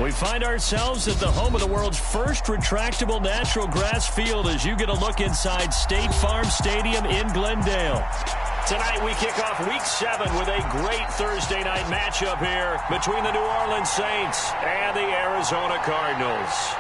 We find ourselves at the home of the world's first retractable natural grass field as you get a look inside State Farm Stadium in Glendale. Tonight we kick off Week 7 with a great Thursday night matchup here between the New Orleans Saints and the Arizona Cardinals.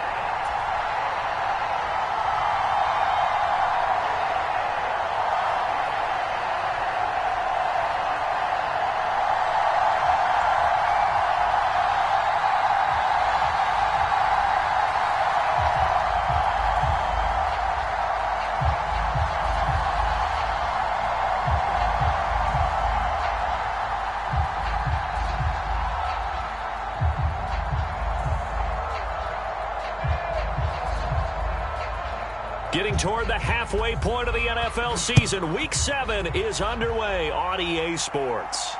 Getting toward the halfway point of the NFL season, Week 7 is underway on EA Sports.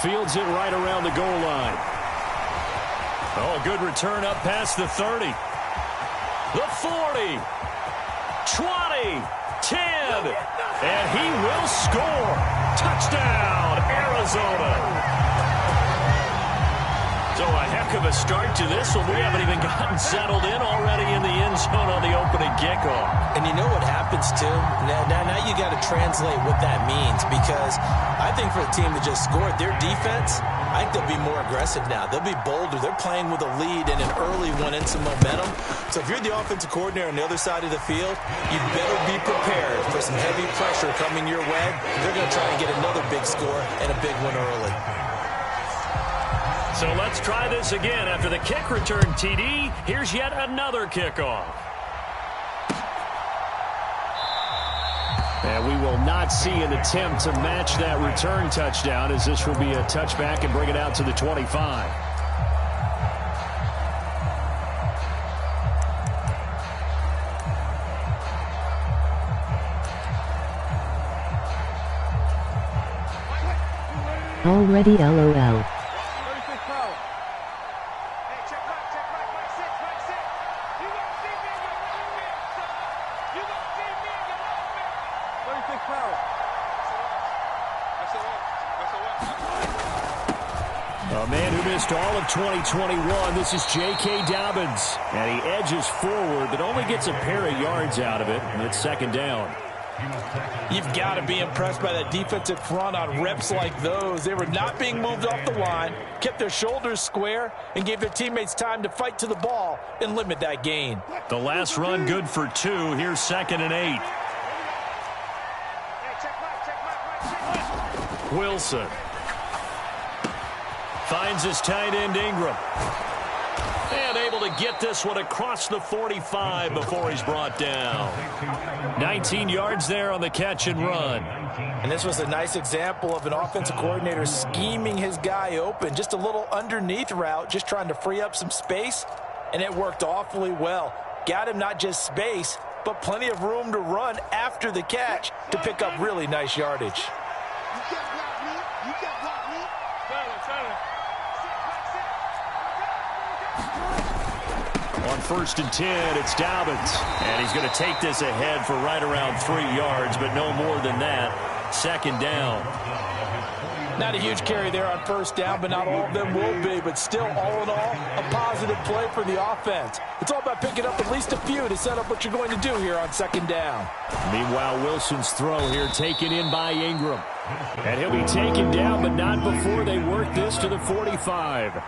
Fields it right around the goal line. Oh, good return up past the 30. The 40. 20. 10. And he will score. Touchdown, Arizona. So a heck of a start to this one. We haven't even gotten settled in already in the end zone on the opening kickoff. And you know what happens, too? Now you got to translate what that means, because I think for the team that just scored, their defense, I think they'll be more aggressive now. They'll be bolder. They're playing with a lead and an early one and some momentum. So if you're the offensive coordinator on the other side of the field, you better be prepared for some heavy pressure coming your way. They're going to try and get another big score and a big one early. So let's try this again. After the kick return TD, here's yet another kickoff. And we will not see an attempt to match that return touchdown, as this will be a touchback and bring it out to the 25. Already LOL. A man who missed all of 2021, this is J.K. Dobbins. And he edges forward, but only gets a pair of yards out of it, and it's second down. You've got to be impressed by that defensive front on reps like those. They were not being moved off the line, kept their shoulders square, and gave their teammates time to fight to the ball and limit that gain. The last run good for 2. Here's 2nd and 8. Wilson finds his tight end Ingram. And able to get this one across the 45 before he's brought down. 19 yards there on the catch and run. And this was a nice example of an offensive coordinator scheming his guy open. Just a little underneath route, just trying to free up some space. And it worked awfully well. Got him not just space, but plenty of room to run after the catch to pick up really nice yardage. On 1st and 10, it's Dobbins. And he's going to take this ahead for right around 3 yards, but no more than that. 2nd down. Not a huge carry there on 1st down, but not all of them will be. But still, all in all, a positive play for the offense. It's all about picking up at least a few to set up what you're going to do here on 2nd down. Meanwhile, Wilson's throw here taken in by Ingram. And he'll be taken down, but not before they work this to the 45.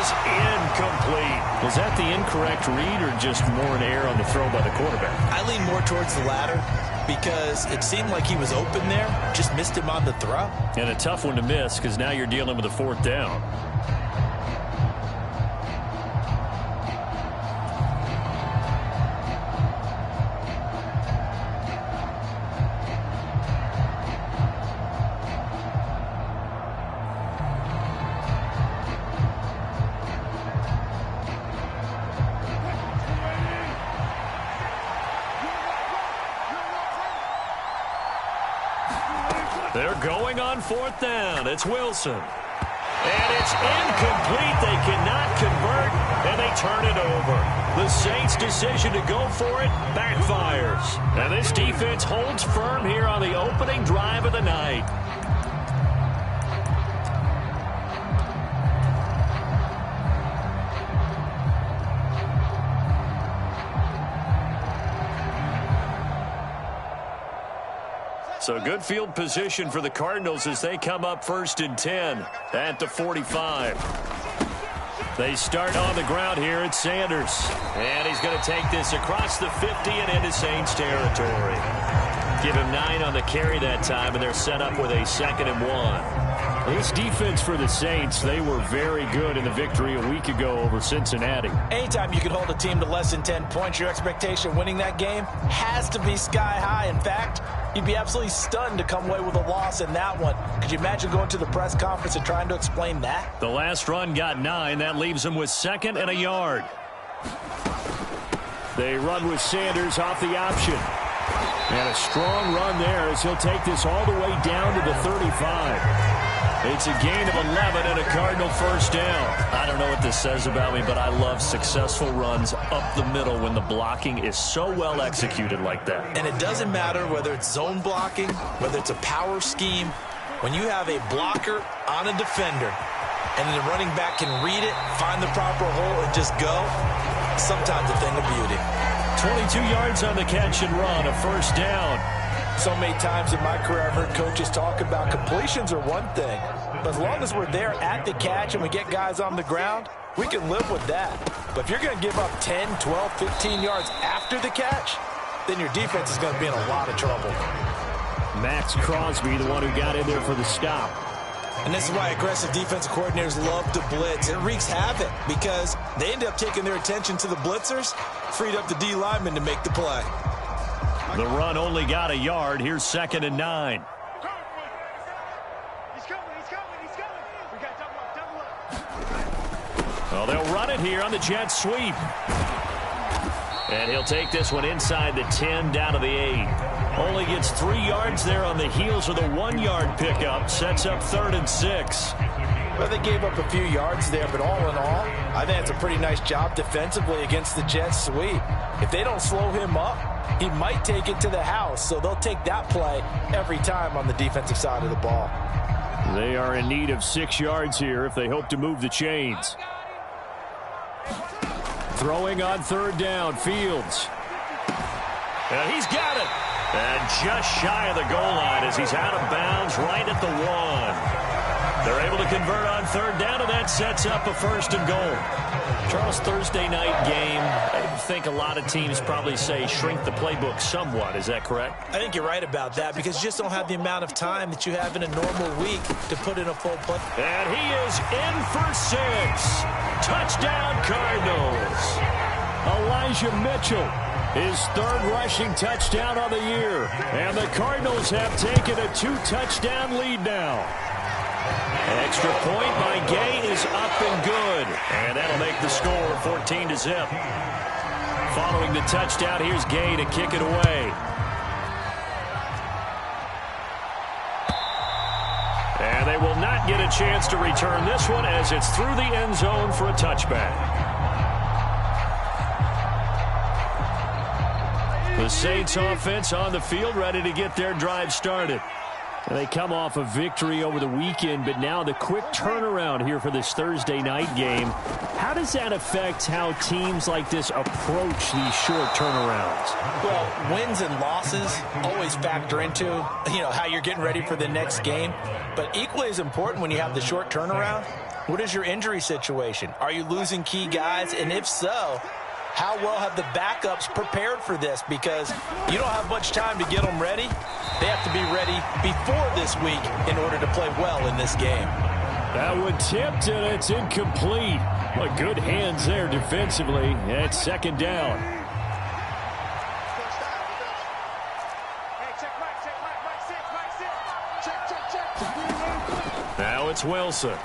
Incomplete. Was that the incorrect read or just more an error on the throw by the quarterback? I lean more towards the latter because it seemed like he was open there, just missed him on the throw. And a tough one to miss because now you're dealing with a 4th down. They're going on 4th down. It's Wilson. And it's incomplete. They cannot convert, and they turn it over. The Saints' decision to go for it backfires. And this defense holds firm here on the opening drive of the night. So good field position for the Cardinals as they come up 1st and 10 at the 45. They start on the ground here at Sanders. And he's going to take this across the 50 and into Saints territory. Give him 9 on the carry that time, and they're set up with a 2nd and 1. This defense for the Saints, they were very good in the victory a week ago over Cincinnati. Anytime you can hold a team to less than 10 points, your expectation winning that game has to be sky high. In fact, you'd be absolutely stunned to come away with a loss in that one. Could you imagine going to the press conference and trying to explain that? The last run got 9. That leaves them with 2nd and a yard. They run with Sanders off the option. And a strong run there as he'll take this all the way down to the 35. It's a gain of 11 and a Cardinal first down. I don't know what this says about me, but I love successful runs up the middle when the blocking is so well executed like that. And it doesn't matter whether it's zone blocking, whether it's a power scheme. When you have a blocker on a defender and the running back can read it, find the proper hole, and just go, sometimes a thing of beauty. 22 yards on the catch and run, a first down. So many times in my career I've heard coaches talk about completions are one thing, but as long as we're there at the catch and we get guys on the ground, we can live with that. But if you're going to give up 10, 12, 15 yards after the catch, then your defense is going to be in a lot of trouble. Max Crosby, the one who got in there for the stop. And this is why aggressive defensive coordinators love to blitz. It wreaks havoc because they end up taking their attention to the blitzers, freed up the D lineman to make the play. The run only got a yard. Here's 2nd and 9. He's coming. We got double up. Well, they'll run it here on the jet sweep. And he'll take this one inside the 10 down to the 8. Only gets 3 yards there on the heels of the 1-yard pickup. Sets up 3rd and 6. Well, they gave up a few yards there, but all in all, I think it's a pretty nice job defensively against the jet sweep. If they don't slow him up, he might take it to the house, so they'll take that play every time on the defensive side of the ball. They are in need of 6 yards here if they hope to move the chains. Throwing on 3rd down, Fields. And he's got it. And just shy of the goal line as he's out of bounds right at the 1. They're able to convert on 3rd down, and that sets up a 1st and goal. Charles, Thursday night game, I think a lot of teams probably say shrink the playbook somewhat. Is that correct? I think you're right about that because you just don't have the amount of time that you have in a normal week to put in a full play. And he is in for 6. Touchdown, Cardinals. Elijah Mitchell, his 3rd rushing touchdown of the year. And the Cardinals have taken a 2-touchdown lead now. An extra point by Gay is up and good. And that'll make the score 14-0. Following the touchdown, here's Gay to kick it away. And they will not get a chance to return this one as it's through the end zone for a touchback. The Saints offense on the field ready to get their drive started. And they come off a victory over the weekend, but now the quick turnaround here for this Thursday night game. How does that affect how teams like this approach these short turnarounds? Well, wins and losses always factor into, how you're getting ready for the next game. But equally as important when you have the short turnaround, what is your injury situation? Are you losing key guys? And if so, how well have the backups prepared for this? Because you don't have much time to get them ready. They have to be ready before this week in order to play well in this game. That one tipped, and it's incomplete. But good hands there defensively at 2nd down. Now it's Wilson.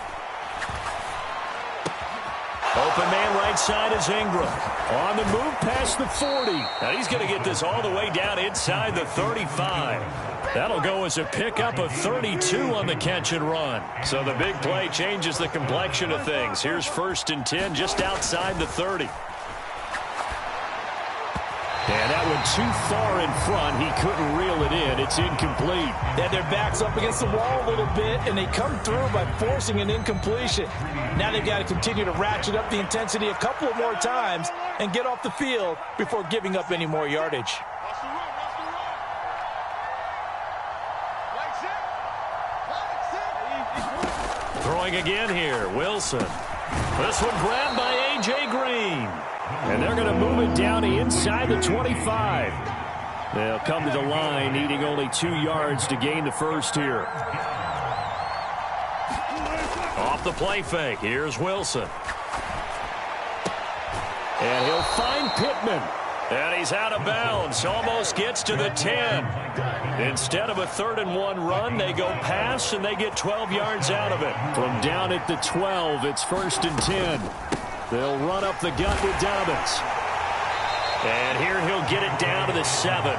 Open man right side is Ingram. On the move past the 40. Now he's going to get this all the way down inside the 35. That'll go as a pickup of 32 on the catch and run. So the big play changes the complexion of things. Here's 1st and 10 just outside the 30. And that one too far in front. He couldn't reel it in. It's incomplete. They had their backs up against the wall a little bit, and they come through by forcing an incompletion. Now they've got to continue to ratchet up the intensity a couple of more times and get off the field before giving up any more yardage. Throwing again here, Wilson. This one grabbed by A.J. Green. And they're going to move it down to inside the 25. They'll come to the line, needing only 2 yards to gain the first here. Off the play fake, here's Wilson. And he'll find Pittman. And he's out of bounds. Almost gets to the 10. Instead of a 3rd and 1 run, they go pass, and they get 12 yards out of it. From down at the 12, it's 1st and 10. They'll run up the gut with Dobbins. And here he'll get it down to the 7.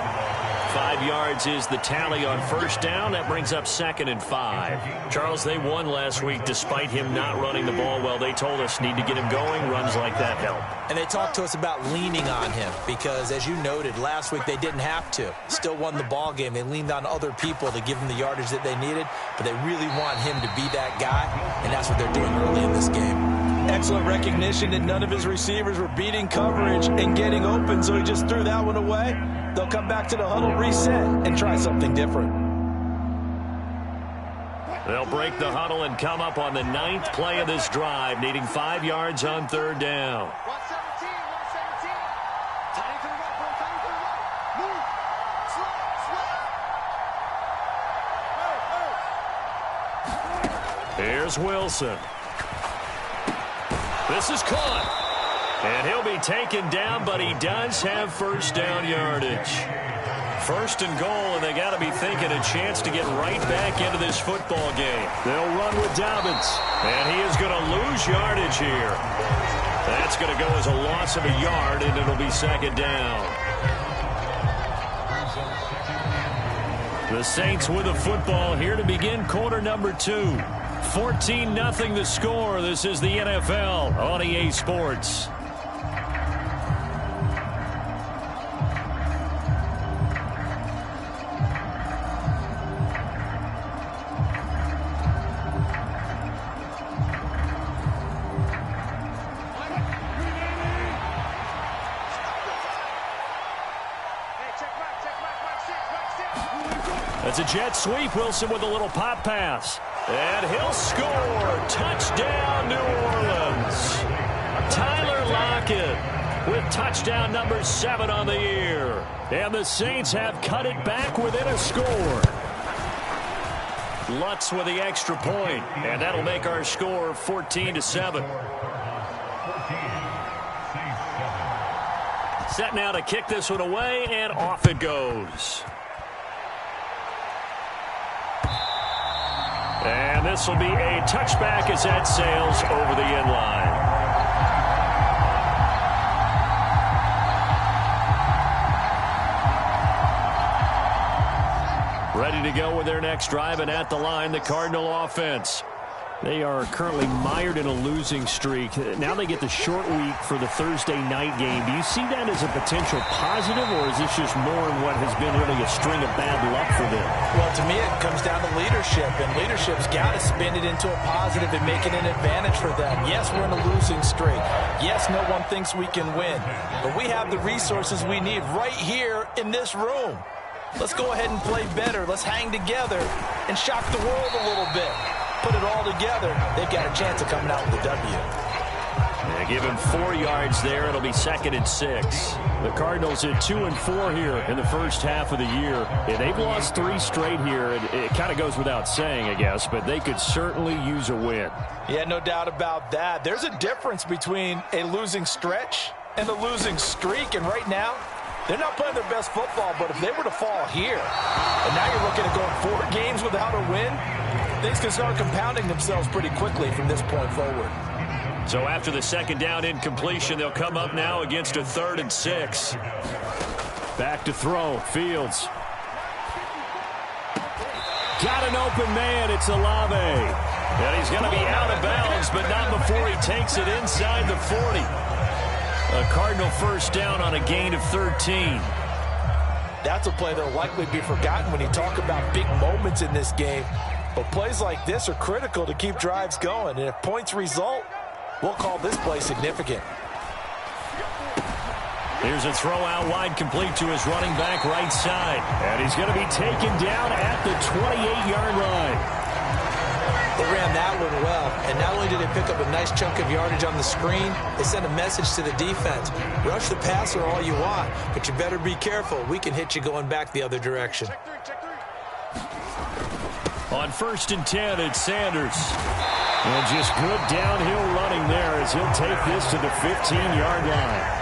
5 yards is the tally on first down. That brings up 2nd and 5. Charles, they won last week despite him not running the ball well. They told us need to get him going. Runs like that help. And they talked to us about leaning on him because, as you noted, last week they didn't have to. Still won the ball game. They leaned on other people to give them the yardage that they needed, but they really want him to be that guy, and that's what they're doing early in this game. Excellent recognition that none of his receivers were beating coverage and getting open, so he just threw that one away. They'll come back to the huddle, reset, and try something different. They'll break the huddle and come up on the 9th play of this drive, needing 5 yards on 3rd down. 117, 117. Tight end to the right, bro. Tight end to the right. Move. Slide, slide. Here's Wilson. This is caught. And he'll be taken down, but he does have first down yardage. 1st and goal, and they got to be thinking a chance to get right back into this football game. They'll run with Dobbins, and he is going to lose yardage here. That's going to go as a loss of a yard, and it'll be 2nd down. The Saints with the football here to begin quarter number 2. 14-0 the score. This is the NFL on EA Sports. That's a jet sweep. Wilson with a little pop pass. And he'll score. Touchdown, New Orleans. Tyler Lockett with touchdown number 7 on the year. And the Saints have cut it back within a score. Lutz with the extra point. And that'll make our score 14-7. Set now to kick this one away, and off it goes. And this will be a touchback as that sails over the end line. Ready to go with their next drive, and at the line, the Cardinal offense. They are currently mired in a losing streak. Now they get the short week for the Thursday night game. Do you see that as a potential positive, or is this just more in what has been really a string of bad luck for them? Well, to me, it comes down to leadership, and leadership's got to spin it into a positive and make it an advantage for them. Yes, we're in a losing streak. Yes, no one thinks we can win, but we have the resources we need right here in this room. Let's go ahead and play better. Let's hang together and shock the world a little bit. Put it all together, they've got a chance of coming out with a W. Yeah, give him 4 yards there. It'll be 2nd and 6. The Cardinals at 2-4 here in the first half of the year. Yeah, they've lost 3 straight here. It kind of goes without saying, I guess, but they could certainly use a win. Yeah, no doubt about that. There's a difference between a losing stretch and a losing streak, and right now, they're not playing their best football, but if they were to fall here, and now you're looking at going 4 games without a win, things can start compounding themselves pretty quickly from this point forward. So after the 2nd down incompletion, they'll come up now against a 3rd and 6. Back to throw, Fields. Got an open man, it's Olave. And he's going to be out of bounds, but not before he takes it inside the 40. A Cardinal first down on a gain of 13. That's a play that will likely be forgotten when you talk about big moments in this game. But plays like this are critical to keep drives going. And if points result, we'll call this play significant. Here's a throw out wide, complete to his running back right side. And he's going to be taken down at the 28-yard line. They ran that one well, and not only did they pick up a nice chunk of yardage on the screen, they sent a message to the defense. Rush the passer all you want, but you better be careful. We can hit you going back the other direction. On 1st and 10, it's Sanders. And just good downhill running there as he'll take this to the 15-yard line.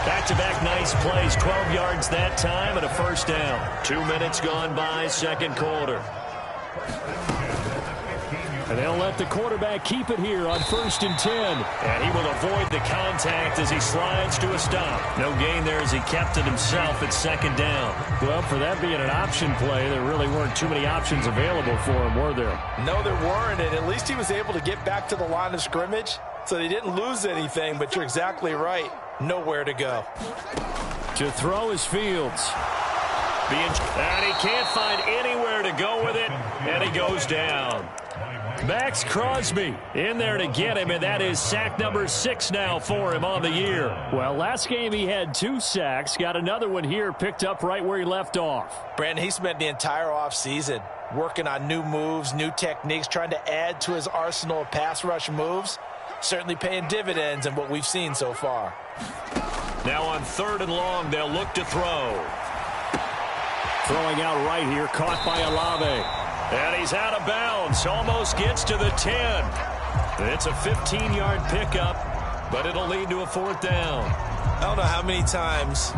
Back-to-back nice plays, 12 yards that time and a first down. 2 minutes gone by, second quarter. And they'll let the quarterback keep it here on 1st and 10. And he will avoid the contact as he slides to a stop. No gain there as he kept it himself at second down. Well, for that being an option play, there really weren't too many options available for him, were there? No, there weren't, and at least he was able to get back to the line of scrimmage, so they didn't lose anything, but you're exactly right. Nowhere to go. To throw is Fields. And he can't find anywhere to go with it, and he goes down. Max Crosby in there to get him, and that is sack number 6 now for him on the year. Well, last game he had 2 sacks. Got another one here picked up right where he left off. Brandon, he spent the entire offseason working on new moves, new techniques, trying to add to his arsenal of pass rush moves. Certainly paying dividends in what we've seen so far. Now on 3rd and long, they'll look to throw. Throwing out right here, caught by Olave. And he's out of bounds, almost gets to the 10. It's a 15-yard pickup, but it'll lead to a 4th down. I don't know how many times,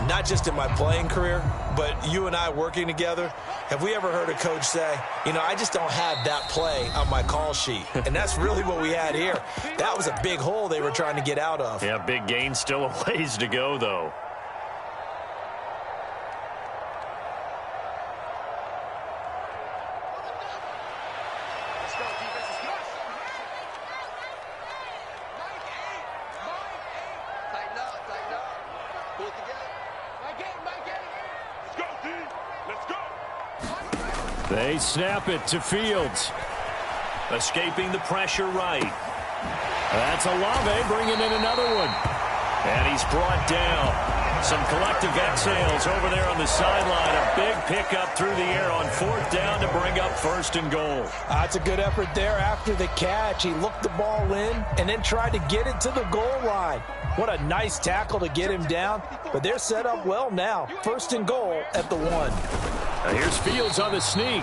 not just in my playing career, but you and I working together, have we ever heard a coach say, you know, I just don't have that play on my call sheet. And that's really what we had here. That was a big hole they were trying to get out of. Yeah, big gain, still a ways to go, though. They snap it to Fields. Escaping the pressure right. That's Olave bringing in another one. And he's brought down. Some collective exhales over there on the sideline. A big pickup through the air on 4th down to bring up 1st and goal. That's a good effort there after the catch. He looked the ball in and then tried to get it to the goal line. What a nice tackle to get him down. But they're set up well now. 1st and goal at the 1. Here's Fields on the sneak.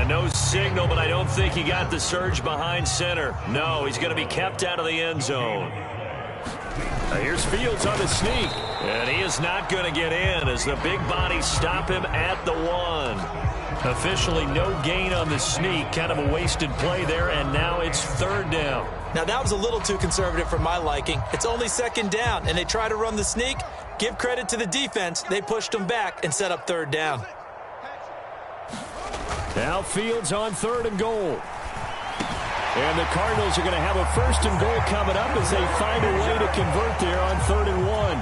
No signal, but I don't think he got the surge behind center. No, he's going to be kept out of the end zone. Here's Fields on the sneak. And he is not going to get in as the big bodies stop him at the 1. Officially no gain on the sneak. Kind of a wasted play there, and now it's 3rd down. Now, that was a little too conservative for my liking. It's only 2nd down, and they try to run the sneak. Give credit to the defense. They pushed them back and set up 3rd down. Now Fields on 3rd and goal. And the Cardinals are going to have a 1st and goal coming up as they find a way to convert there on 3rd and 1.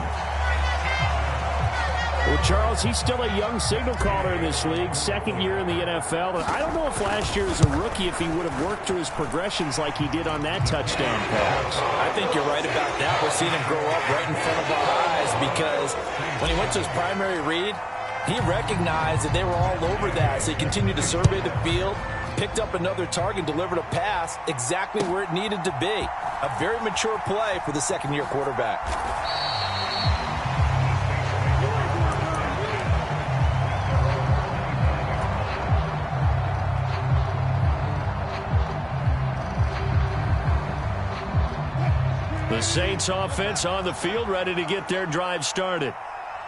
Well, Charles, he's still a young signal caller in this league, 2nd year in the NFL. I don't know if last year as a rookie if he would have worked through his progressions like he did on that touchdown pass. I think you're right about that. We're seeing him grow up right in front of our eyes because when he went to his primary read, he recognized that they were all over that, so he continued to survey the field, picked up another target, delivered a pass exactly where it needed to be. A very mature play for the 2nd-year quarterback. The Saints offense on the field, ready to get their drive started.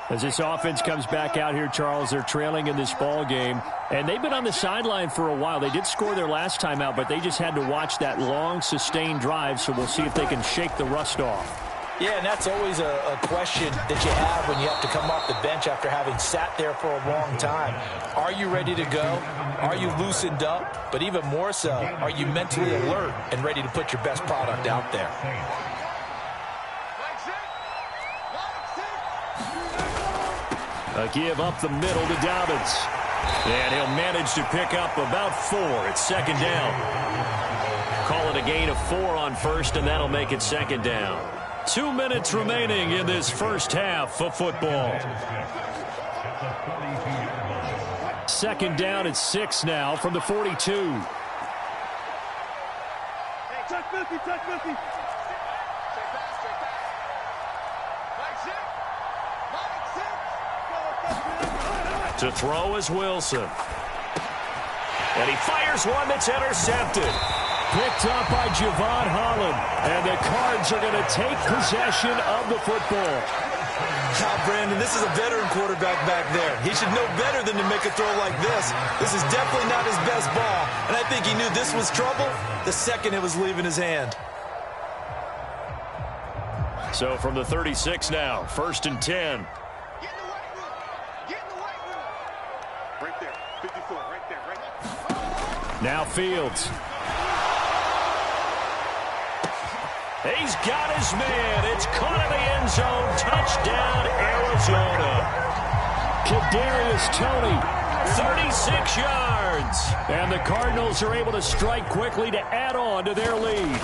As this offense comes back out here, Charles, they're trailing in this ball game. And they've been on the sideline for a while. They did score their last time out, but they just had to watch that long, sustained drive, so we'll see if they can shake the rust off. Yeah, and that's always a question that you have when you have to come off the bench after having sat there for a long time. Are you ready to go? Are you loosened up? But even more so, are you mentally alert and ready to put your best product out there? A give up the middle to Dobbins. And he'll manage to pick up about 4. It's 2nd down. Call it a gain of 4 on 1st, and that'll make it 2nd down. 2 minutes remaining in this first half of football. 2nd down at 6 now from the 42. Check 50, check 50. Straight pass, straight pass. Mike 6. To throw is Wilson. And he fires one that's intercepted. Picked up by Javon Holland. And the Cards are going to take possession of the football. Brandon, this is a veteran quarterback back there. He should know better than to make a throw like this. This is definitely not his best ball. And I think he knew this was trouble the second it was leaving his hand. So from the 36 now, 1st and 10. Get in the white room. Get in the white room. Right there. 54. Right there. Right there. Now Fields. He's got his man. It's caught in the end zone. Touchdown, Arizona. Kadarius Toney, 36 yards. And the Cardinals are able to strike quickly to add on to their lead.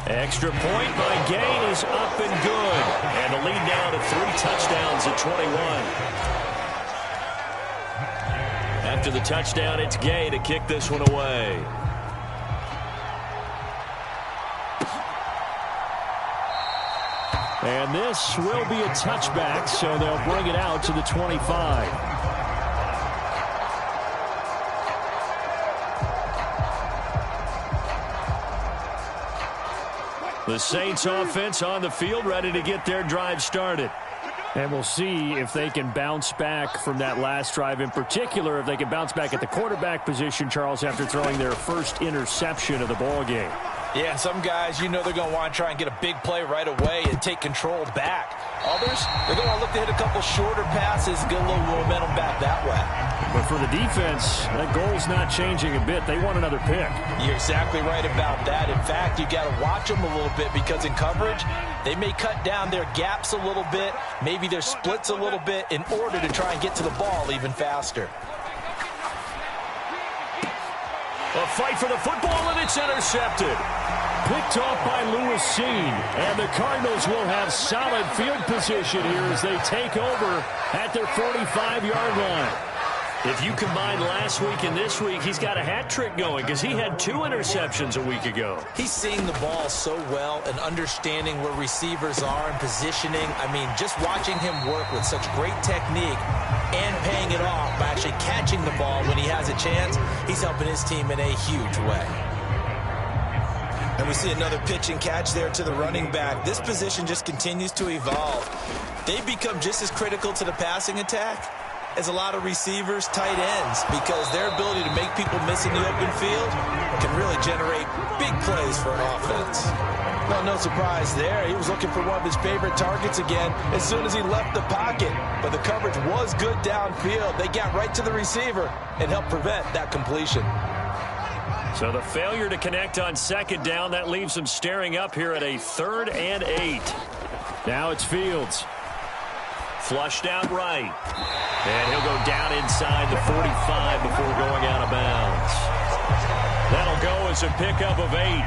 Extra point by Gain is up and good. And the lead now to 3 touchdowns at 21. After the touchdown, it's Gay to kick this one away. And this will be a touchback, so they'll bring it out to the 25. The Saints offense on the field, ready to get their drive started. And we'll see if they can bounce back from that last drive, in particular, if they can bounce back at the quarterback position, Charles, after throwing their first interception of the ball game. Yeah, and some guys, you know they're going to want to try and get a big play right away and take control back. Others, they're going to look to hit a couple shorter passes, get a little momentum back that way. But for the defense, that goal's not changing a bit. They want another pick. You're exactly right about that. In fact, you got to watch them a little bit because in coverage, they may cut down their gaps a little bit, maybe their splits a little bit in order to try and get to the ball even faster. A fight for the football, and it's intercepted. Picked off by Lewis Seen. And the Cardinals will have solid field position here as they take over at their 45-yard line. If you combine last week and this week, he's got a hat trick going because he had 2 interceptions a week ago. He's seeing the ball so well and understanding where receivers are and positioning. I mean, just watching him work with such great technique and paying it off by actually catching the ball when he has a chance, he's helping his team in a huge way. And we see another pitch and catch there to the running back. This position just continues to evolve. They become just as critical to the passing attack as a lot of receivers, tight ends, because their ability to make people miss in the open field can really generate big plays for an offense. Well, no surprise there. He was looking for one of his favorite targets again as soon as he left the pocket. But the coverage was good downfield. They got right to the receiver and helped prevent that completion. So the failure to connect on 2nd down, that leaves them staring up here at a 3rd and 8. Now it's Fields. Flushed out right. And he'll go down inside the 45 before going out of bounds. That'll go as a pickup of 8.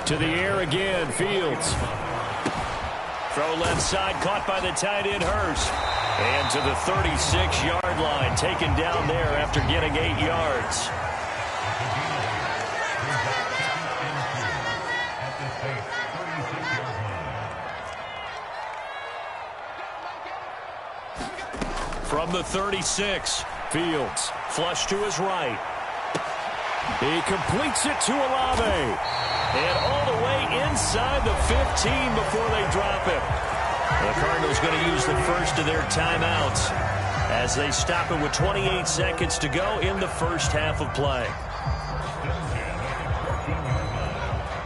To the air again, Fields. Throw left side, caught by the tight end, Hurst. And to the 36-yard line, taken down there after getting 8 yards. From the 36, Fields, flush to his right. He completes it to Olave. And all the way inside the 15 before they drop him. The Cardinals going to use the first of their timeouts as they stop it with 28 seconds to go in the first half of play.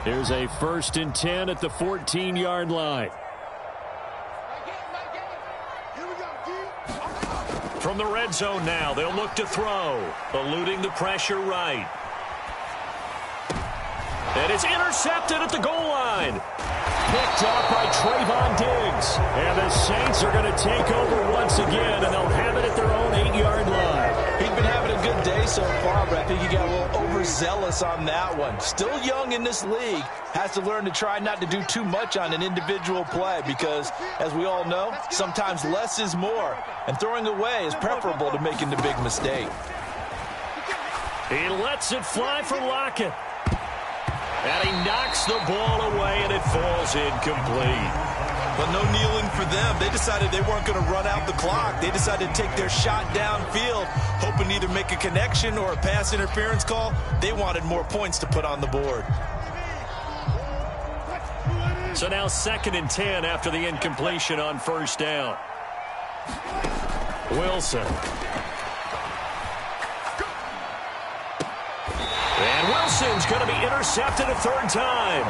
Here's a 1st and 10 at the 14-yard line. From the red zone now, they'll look to throw, eluding the pressure right. And it's intercepted at the goal line. Picked off by Trayvon Diggs. And the Saints are going to take over once again, and they'll have it at their own 8-yard line. He's been having a good day so far, but I think he got a little overzealous overzealous on that one. Still young in this league. Has to learn to try not to do too much on an individual play because, as we all know, sometimes less is more. And throwing away is preferable to making the big mistake. He lets it fly for Lockett. And he knocks the ball away, and it falls incomplete. But no kneeling for them. They decided they weren't going to run out the clock. They decided to take their shot downfield, hoping to either make a connection or a pass interference call. They wanted more points to put on the board. So now 2nd and 10 after the incompletion on 1st down. Wilson. And Wilson's going to be intercepted a 3rd time.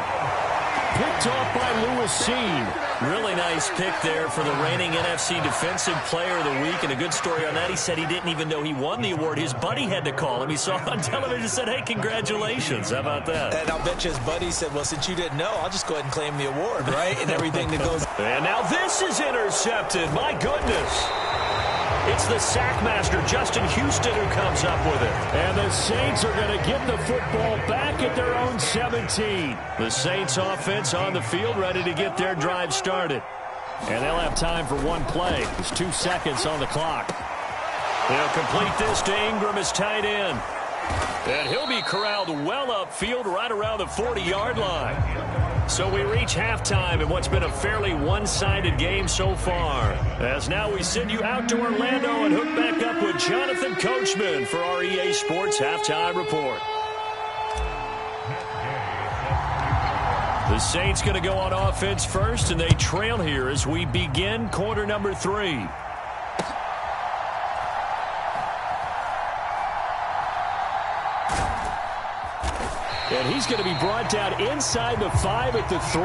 Picked off by Lewis Seen. Really nice pick there for the reigning NFC Defensive Player of the Week. And a good story on that, he said he didn't even know he won the award. His buddy had to call him. He saw it on television and said, hey, congratulations. How about that? And I'll bet you his buddy said, well, since you didn't know, I'll just go ahead and claim the award, right? And everything that goes. And now this is intercepted. My goodness. It's the sackmaster, Justin Houston, who comes up with it. And the Saints are going to get the football back at their own 17. The Saints offense on the field ready to get their drive started. And they'll have time for one play. There's 2 seconds on the clock. They'll complete this to Ingram as tight end. And he'll be corralled well upfield right around the 40-yard line. So we reach halftime in what's been a fairly one-sided game so far. As now we send you out to Orlando and hook back up with Jonathan Coachman for our EA Sports Halftime Report. The Saints going to go on offense first, and they trail here as we begin quarter number 3. And he's going to be brought down inside the 5 at the 3.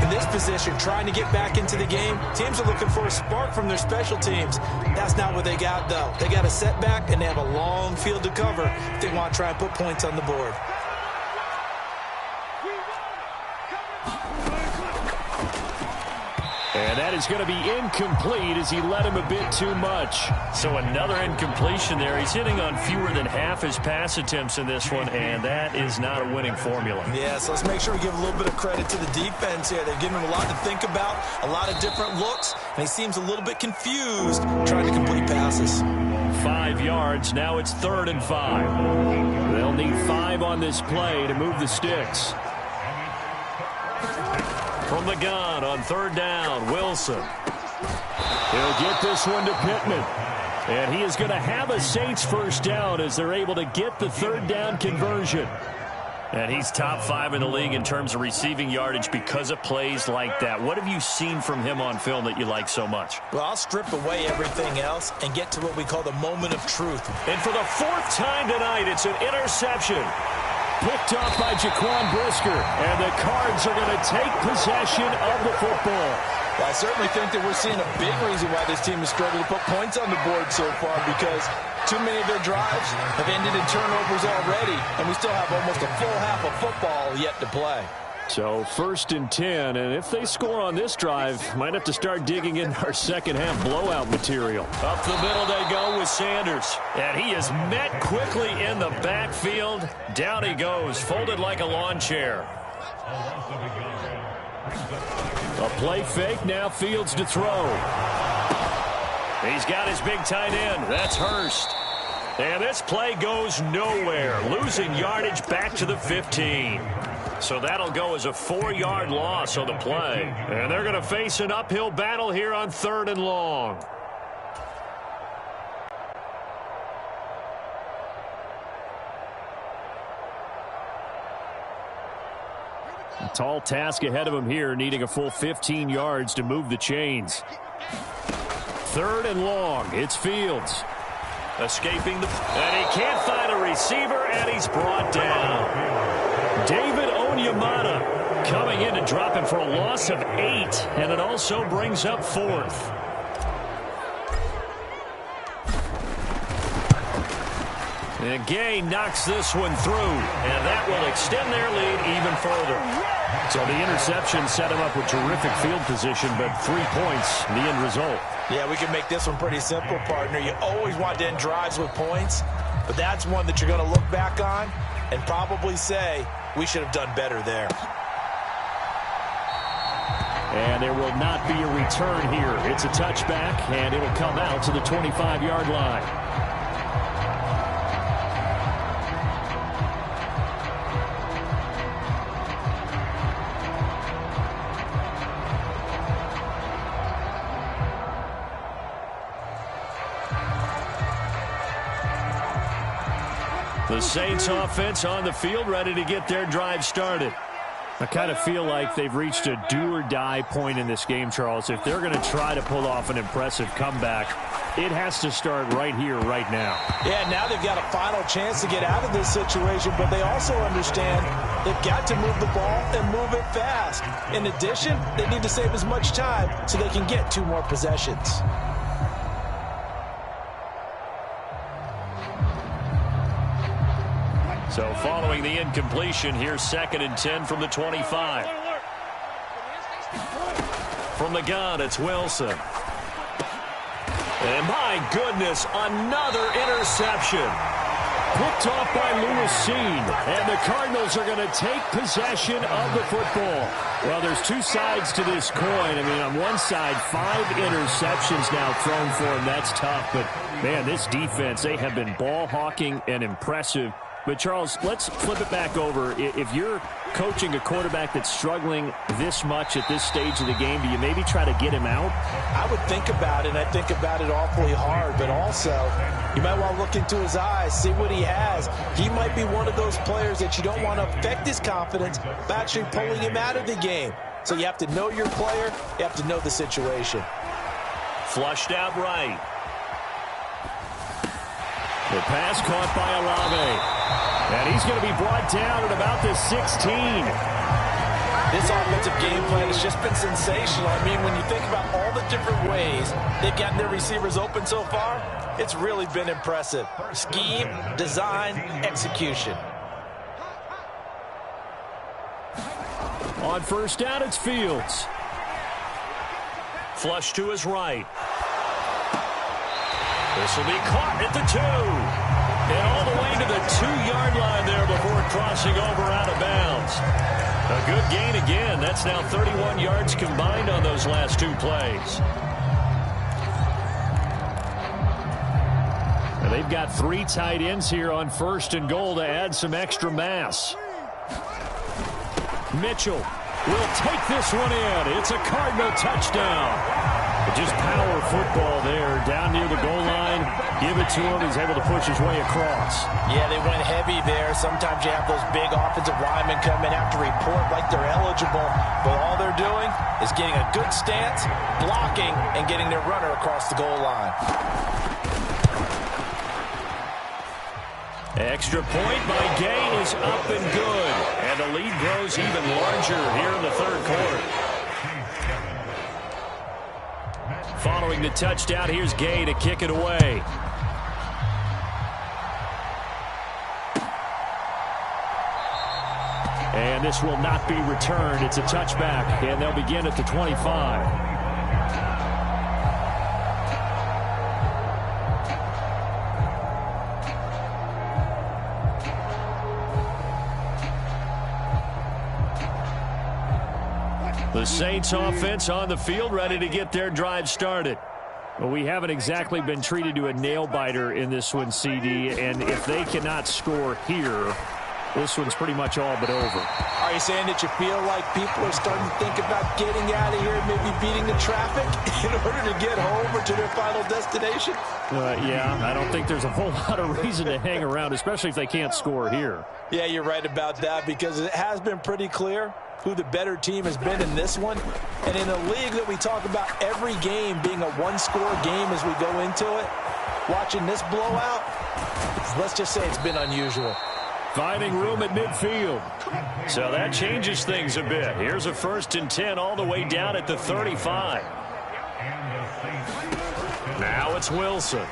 In this position, trying to get back into the game, teams are looking for a spark from their special teams. That's not what they got, though. They got a setback, and they have a long field to cover if they want to try and put points on the board. And that is going to be incomplete as he led him a bit too much. So another incompletion there. He's hitting on fewer than half his pass attempts in this one, and that is not a winning formula. Yeah, so let's make sure we give a little bit of credit to the defense here. They've given him a lot to think about, a lot of different looks, and he seems a little bit confused trying to complete passes. 5 yards. Now it's 3rd and 5. They'll need 5 on this play to move the sticks. From the gun on 3rd down, Wilson. He'll get this one to Pittman. And he is going to have a Saints 1st down as they're able to get the 3rd down conversion. And he's top 5 in the league in terms of receiving yardage because of plays like that. What have you seen from him on film that you like so much? Well, I'll strip away everything else and get to what we call the moment of truth. And for the 4th time tonight, it's an interception. Picked off by Jaquan Brisker, and the Cards are going to take possession of the football. Well, I certainly think that we're seeing a big reason why this team has struggled to put points on the board so far, because too many of their drives have ended in turnovers already, and we still have almost a full half of football yet to play. So 1st and 10, and if they score on this drive, might have to start digging in our second half blowout material. Up the middle they go with Sanders, and he is met quickly in the backfield. Down he goes, folded like a lawn chair. A play fake, now Fields to throw. He's got his big tight end, that's Hurst. And this play goes nowhere, losing yardage back to the 15. So that'll go as a 4-yard loss on the play. And they're going to face an uphill battle here on 3rd and long. A tall task ahead of him here, needing a full 15 yards to move the chains. 3rd and long. It's Fields. Escaping the... And he can't find a receiver, and he's brought down. David Onyemata coming in to drop him for a loss of 8, and it also brings up 4th. And Gay knocks this one through, and that will extend their lead even further. So the interception set him up with terrific field position, but 3 points, the end result. Yeah, we can make this one pretty simple, partner. You always want to end drives with points, But that's one that you're going to look back on and probably say, we should have done better there. And there will not be a return here. It's a touchback, and it'll come out to the 25-yard line. The Saints offense on the field, ready to get their drive started. I kind of feel like they've reached a do-or-die point in this game, Charles. If they're going to try to pull off an impressive comeback, it has to start right here, right now. Yeah, now they've got a final chance to get out of this situation, but they also understand they've got to move the ball and move it fast. In addition, they need to save as much time so they can get 2 more possessions. So following the incompletion, here's 2nd and 10 from the 25. From the gun, it's Wilson. And my goodness, another interception. Picked off by Lewisine. And the Cardinals are going to take possession of the football. Well, there's 2 sides to this coin. I mean, on one side, 5 interceptions now thrown for him. That's tough. But, man, this defense, they have been ball hawking and impressive. But, Charles, let's flip it back over. If you're coaching a quarterback that's struggling this much at this stage of the game, do you maybe try to get him out? I would think about it, and I think about it awfully hard. But also, you might want to look into his eyes, see what he has. He might be one of those players that you don't want to affect his confidence by actually pulling him out of the game. So you have to know your player. You have to know the situation. Flushed out right. The pass caught by Olave. And he's going to be brought down at about the 16. This offensive game plan has just been sensational. I mean, when you think about all the different ways they've gotten their receivers open so far, it's really been impressive. Scheme, design, execution. On first down, it's Fields. Flush to his right. This will be caught at the 2. And all the way to the 2-yard line there before crossing over out of bounds. A good gain again. That's now 31 yards combined on those last 2 plays. And they've got 3 tight ends here on 1st and goal to add some extra mass. Mitchell will take this one in. It's a Cardinal touchdown. Just power football there down near the goal line. Give it to him. He's able to push his way across. Yeah, they went heavy there. Sometimes you have those big offensive linemen come in, have to report like they're eligible. But all they're doing is getting a good stance, blocking, and getting their runner across the goal line. Extra point by Gay is up and good. And the lead grows even larger here in the 3rd quarter. Following the touchdown, here's Gay to kick it away. And this will not be returned. It's a touchback, and they'll begin at the 25. The Saints offense on the field, ready to get their drive started. Well, we haven't exactly been treated to a nail-biter in this one, CD, and if they cannot score here, this one's pretty much all but over. Are you saying that you feel like people are starting to think about getting out of here, maybe beating the traffic in order to get home or to their final destination? Yeah, I don't think there's a whole lot of reason to hang around, especially if they can't score here. Yeah, you're right about that, because it has been pretty clear who the better team has been in this one. And in a league that we talk about every game being a one-score game as we go into it, watching this blowout, let's just say it's been unusual. Finding room at midfield. So that changes things a bit. Here's a 1st and 10 all the way down at the 35. Now it's Wilson.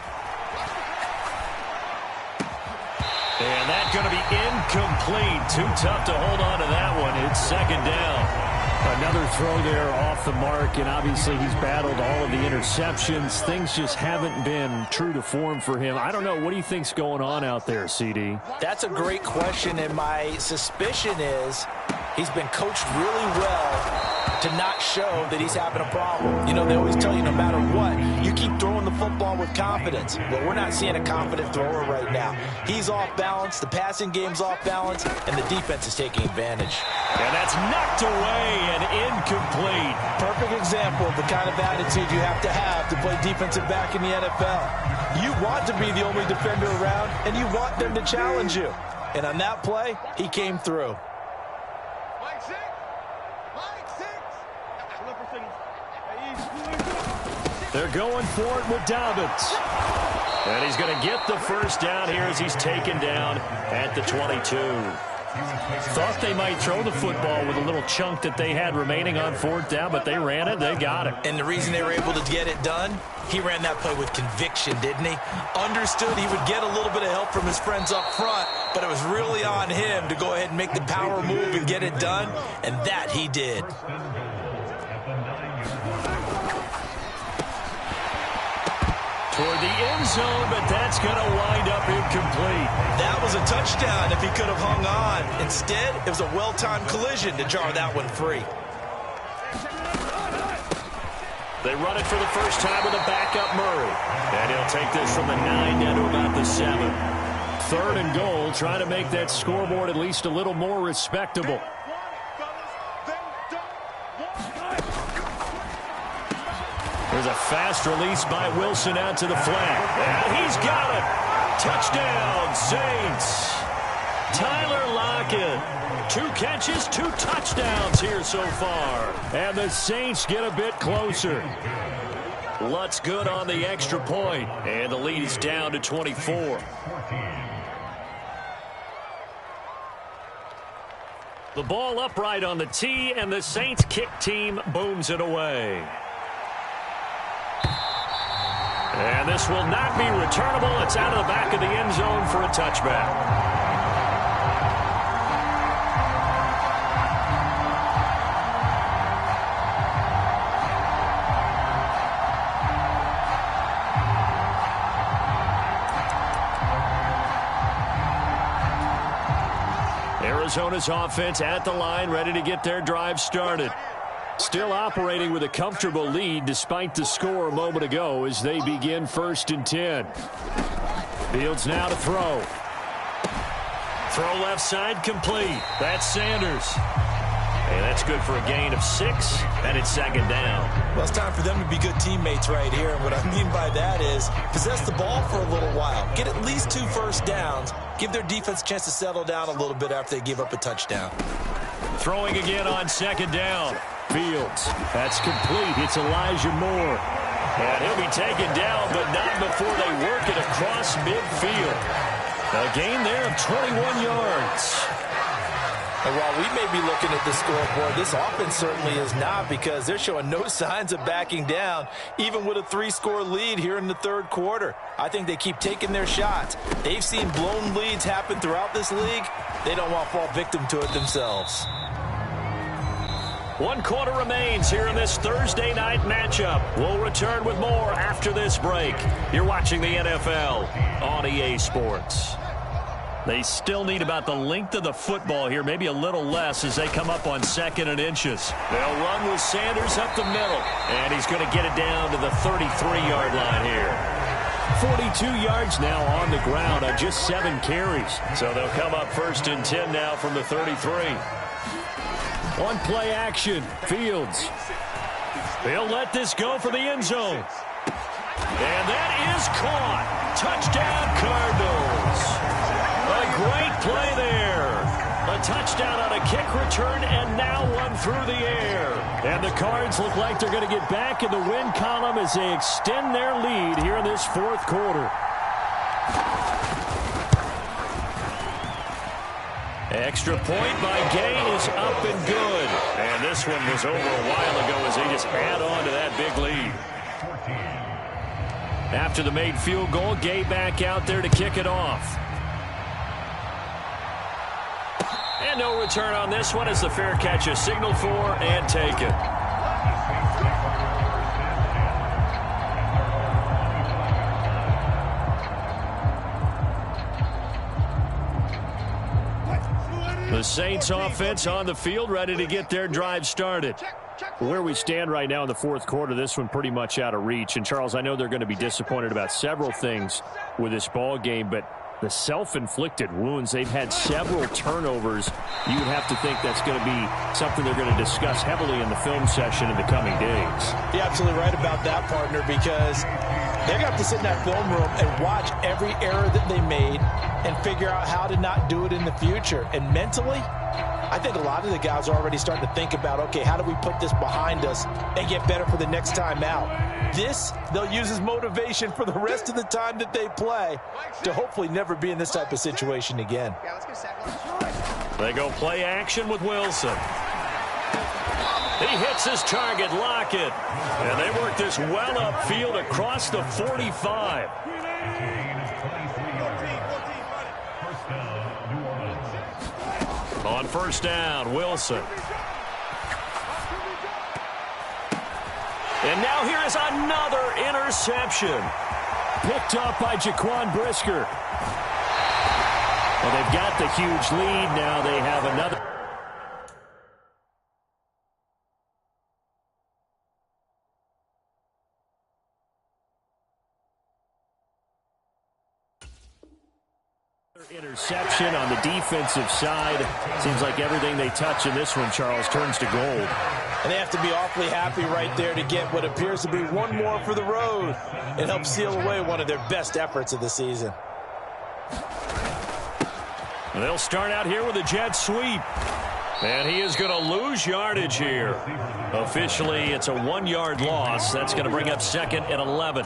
And that's going to be incomplete. Too tough to hold on to that one. It's 2nd down. Another throw there off the mark, and obviously he's battled all of the interceptions. Things just haven't been true to form for him. I don't know. What do you think's going on out there, CD? That's a great question, and my suspicion is he's been coached really well to not show that he's having a problem. You know, they always tell you no matter what, you keep throwing the football with confidence. Well, we're not seeing a confident thrower right now. He's off balance, the passing game's off balance, and the defense is taking advantage. And that's knocked away and incomplete. Perfect example of the kind of attitude you have to play defensive back in the NFL. You want to be the only defender around, and you want them to challenge you. And on that play, he came through. They're going for it with Dobbins. And he's going to get the first down here as he's taken down at the 22. Thought they might throw the football with a little chunk that they had remaining on fourth down, but they ran it. They got it. And the reason they were able to get it done, he ran that play with conviction, didn't he? Understood he would get a little bit of help from his friends up front, but it was really on him to go ahead and make the power move and get it done, and that he did. Toward the end zone, but that's going to wind up incomplete. That was a touchdown if he could have hung on. Instead, it was a well-timed collision to jar that one free. They run it for the first time with a backup Murray. And he'll take this from the 9 down to about the 7. 3rd and goal, trying to make that scoreboard at least a little more respectable. There's a fast release by Wilson out to the flat. And he's got it. Touchdown, Saints. Tyler Lockett. 2 catches, 2 touchdowns here so far. And the Saints get a bit closer. Lutz good on the extra point. And the lead is down to 24. The ball upright on the tee, and the Saints kick team booms it away. And this will not be returnable. It's out of the back of the end zone for a touchback. Arizona's offense at the line, ready to get their drive started. Still operating with a comfortable lead despite the score a moment ago as they begin 1st and 10. Fields now to throw. Throw left side complete. That's Sanders. And that's good for a gain of 6, and it's 2nd down. Well, it's time for them to be good teammates right here. And what I mean by that is possess the ball for a little while. Get at least 2 first downs. Give their defense a chance to settle down a little bit after they give up a touchdown. Throwing again on 2nd down. Fields. That's complete. It's Elijah Moore. And he'll be taken down, but not before they work it across midfield. A gain there of 21 yards. And while we may be looking at the scoreboard, this offense certainly is not, because they're showing no signs of backing down, even with a 3-score lead here in the 3rd quarter. I think they keep taking their shots. They've seen blown leads happen throughout this league. They don't want to fall victim to it themselves. 1 quarter remains here in this Thursday night matchup. We'll return with more after this break. You're watching the NFL on EA Sports. They still need about the length of the football here, maybe a little less as they come up on 2nd and inches. They'll run with Sanders up the middle, and he's going to get it down to the 33-yard line here. 42 yards now on the ground on just 7 carries. So they'll come up 1st and 10 now from the 33. On play action, Fields. They'll let this go for the end zone. And that is caught. Touchdown, Cardinals. A great play there. A touchdown on a kick return, and now one through the air. And the Cards look like they're going to get back in the win column as they extend their lead here in this 4th quarter. Extra point by Gay is up and good. And this one was over a while ago as they just add on to that big lead. After the made field goal, Gay back out there to kick it off. And no return on this one as the fair catch is signaled for and taken. The Saints offense on the field, ready to get their drive started. Where we stand right now in the fourth quarter, this one pretty much out of reach. And, Charles, I know they're going to be disappointed about several things with this ball game, but the self-inflicted wounds, they've had several turnovers. You would have to think that's going to be something they're going to discuss heavily in the film session in the coming days. You're absolutely right about that, partner, because they're going to have to sit in that film room and watch every error that they made and figure out how to not do it in the future. And mentally, I think a lot of the guys are already starting to think about, okay, how do we put this behind us and get better for the next time out? This, they'll use as motivation for the rest of the time that they play to hopefully never be in this type of situation again. They go play action with Wilson. He hits his target, Lockett. And they work this well upfield across the 45. On first down, Wilson. And now here is another interception. Picked up by Jaquan Brisker. Well, they've got the huge lead. Now they have another. Interception on the defensive side. Seems like everything they touch in this one, Charles, turns to gold. And they have to be awfully happy right there to get what appears to be one more for the road and help seal away one of their best efforts of the season. They'll start out here with a jet sweep. And he is going to lose yardage here. Officially, it's a 1-yard loss. That's going to bring up second and 11.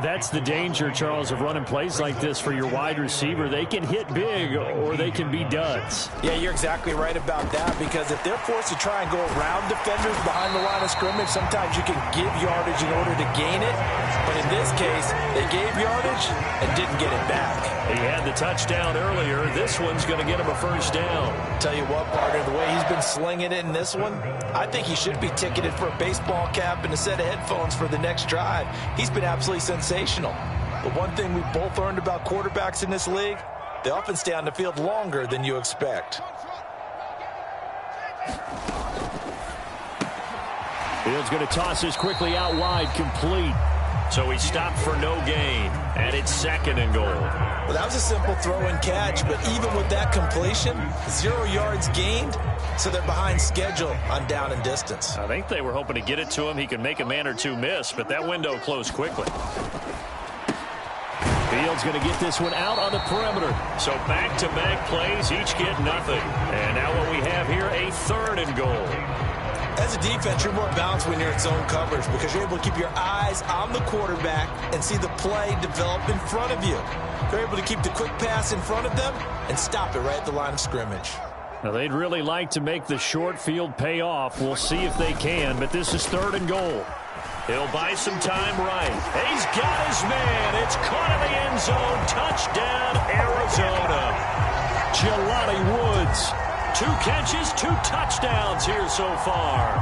That's the danger, Charles, of running plays like this for your wide receiver. They can hit big or they can be duds. Yeah, you're exactly right about that, because if they're forced to try and go around defenders behind the line of scrimmage, sometimes you can give yardage in order to gain it. But in this case, they gave yardage and didn't get it back. He had the touchdown earlier. This one's going to get him a first down. Tell you what, partner, the way he's been slinging it in this one, I think he should be ticketed for a baseball cap and a set of headphones for the next drive. He's been absolutely sensational. But one thing we both learned about quarterbacks in this league, they often stay on the field longer than you expect. Fields going to toss this quickly out wide, complete. So he stopped for no gain, and it's second and goal. Well, that was a simple throw and catch, but even with that completion, 0 yards gained, so they're behind schedule on down and distance. I think they were hoping to get it to him. He can make a man or two miss, but that window closed quickly. Fields going to get this one out on the perimeter. So back-to-back plays, each get nothing. And now what we have here, a third and goal. As a defense, you're more balanced when you're in zone coverage because you're able to keep your eyes on the quarterback and see the play develop in front of you. You're able to keep the quick pass in front of them and stop it right at the line of scrimmage. Now, they'd really like to make the short field pay off. We'll see if they can, but this is third and goal. He'll buy some time right. He's got his man. It's caught in the end zone. Touchdown, Arizona. Jelani Woods. 2 catches, 2 touchdowns here so far.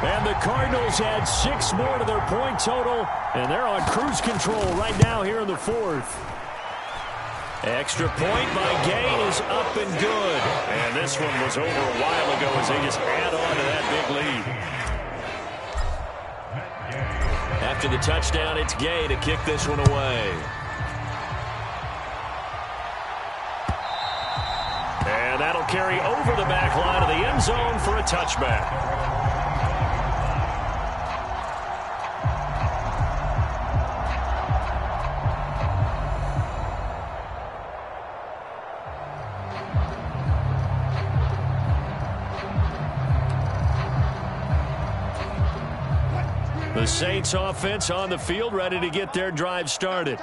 And the Cardinals add 6 more to their point total, and they're on cruise control right now here in the fourth. Extra point by Gay is up and good. And this one was over a while ago as they just add on to that big lead. After the touchdown, it's Gay to kick this one away. And that'll carry over the back line of the end zone for a touchback. The Saints offense on the field, ready to get their drive started.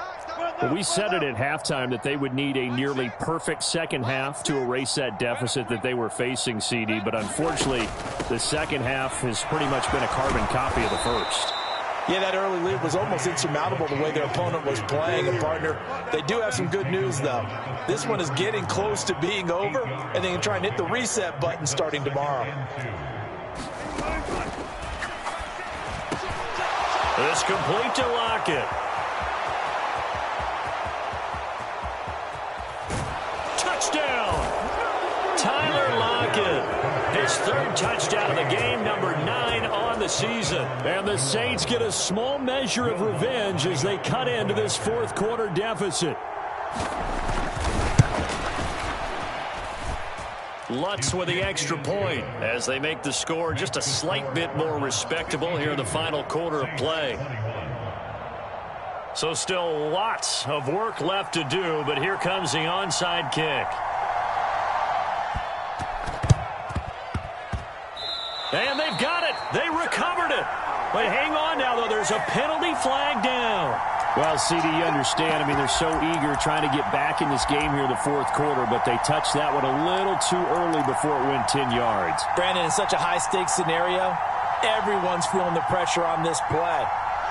Well, we said it at halftime that they would need a nearly perfect second half to erase that deficit that they were facing, CD. But unfortunately, the second half has pretty much been a carbon copy of the first. Yeah, that early lead was almost insurmountable the way their opponent was playing. And, partner, they do have some good news, though. This one is getting close to being over, and they can try and hit the reset button starting tomorrow. It's complete to Lockett. Touchdown! Tyler Lockett. His third touchdown of the game, number 9 on the season. And the Saints get a small measure of revenge as they cut into this fourth quarter deficit. Lutz with the extra point as they make the score just a slight bit more respectable here in the final quarter of play. So still lots of work left to do, but here comes the onside kick. And they've got it. They recovered it. But hang on now, though. There's a penalty flag down. Well, CD, you understand. I mean, they're so eager trying to get back in this game here in the fourth quarter, but they touched that one a little too early before it went 10 yards. Brandon, in such a high-stakes scenario, everyone's feeling the pressure on this play.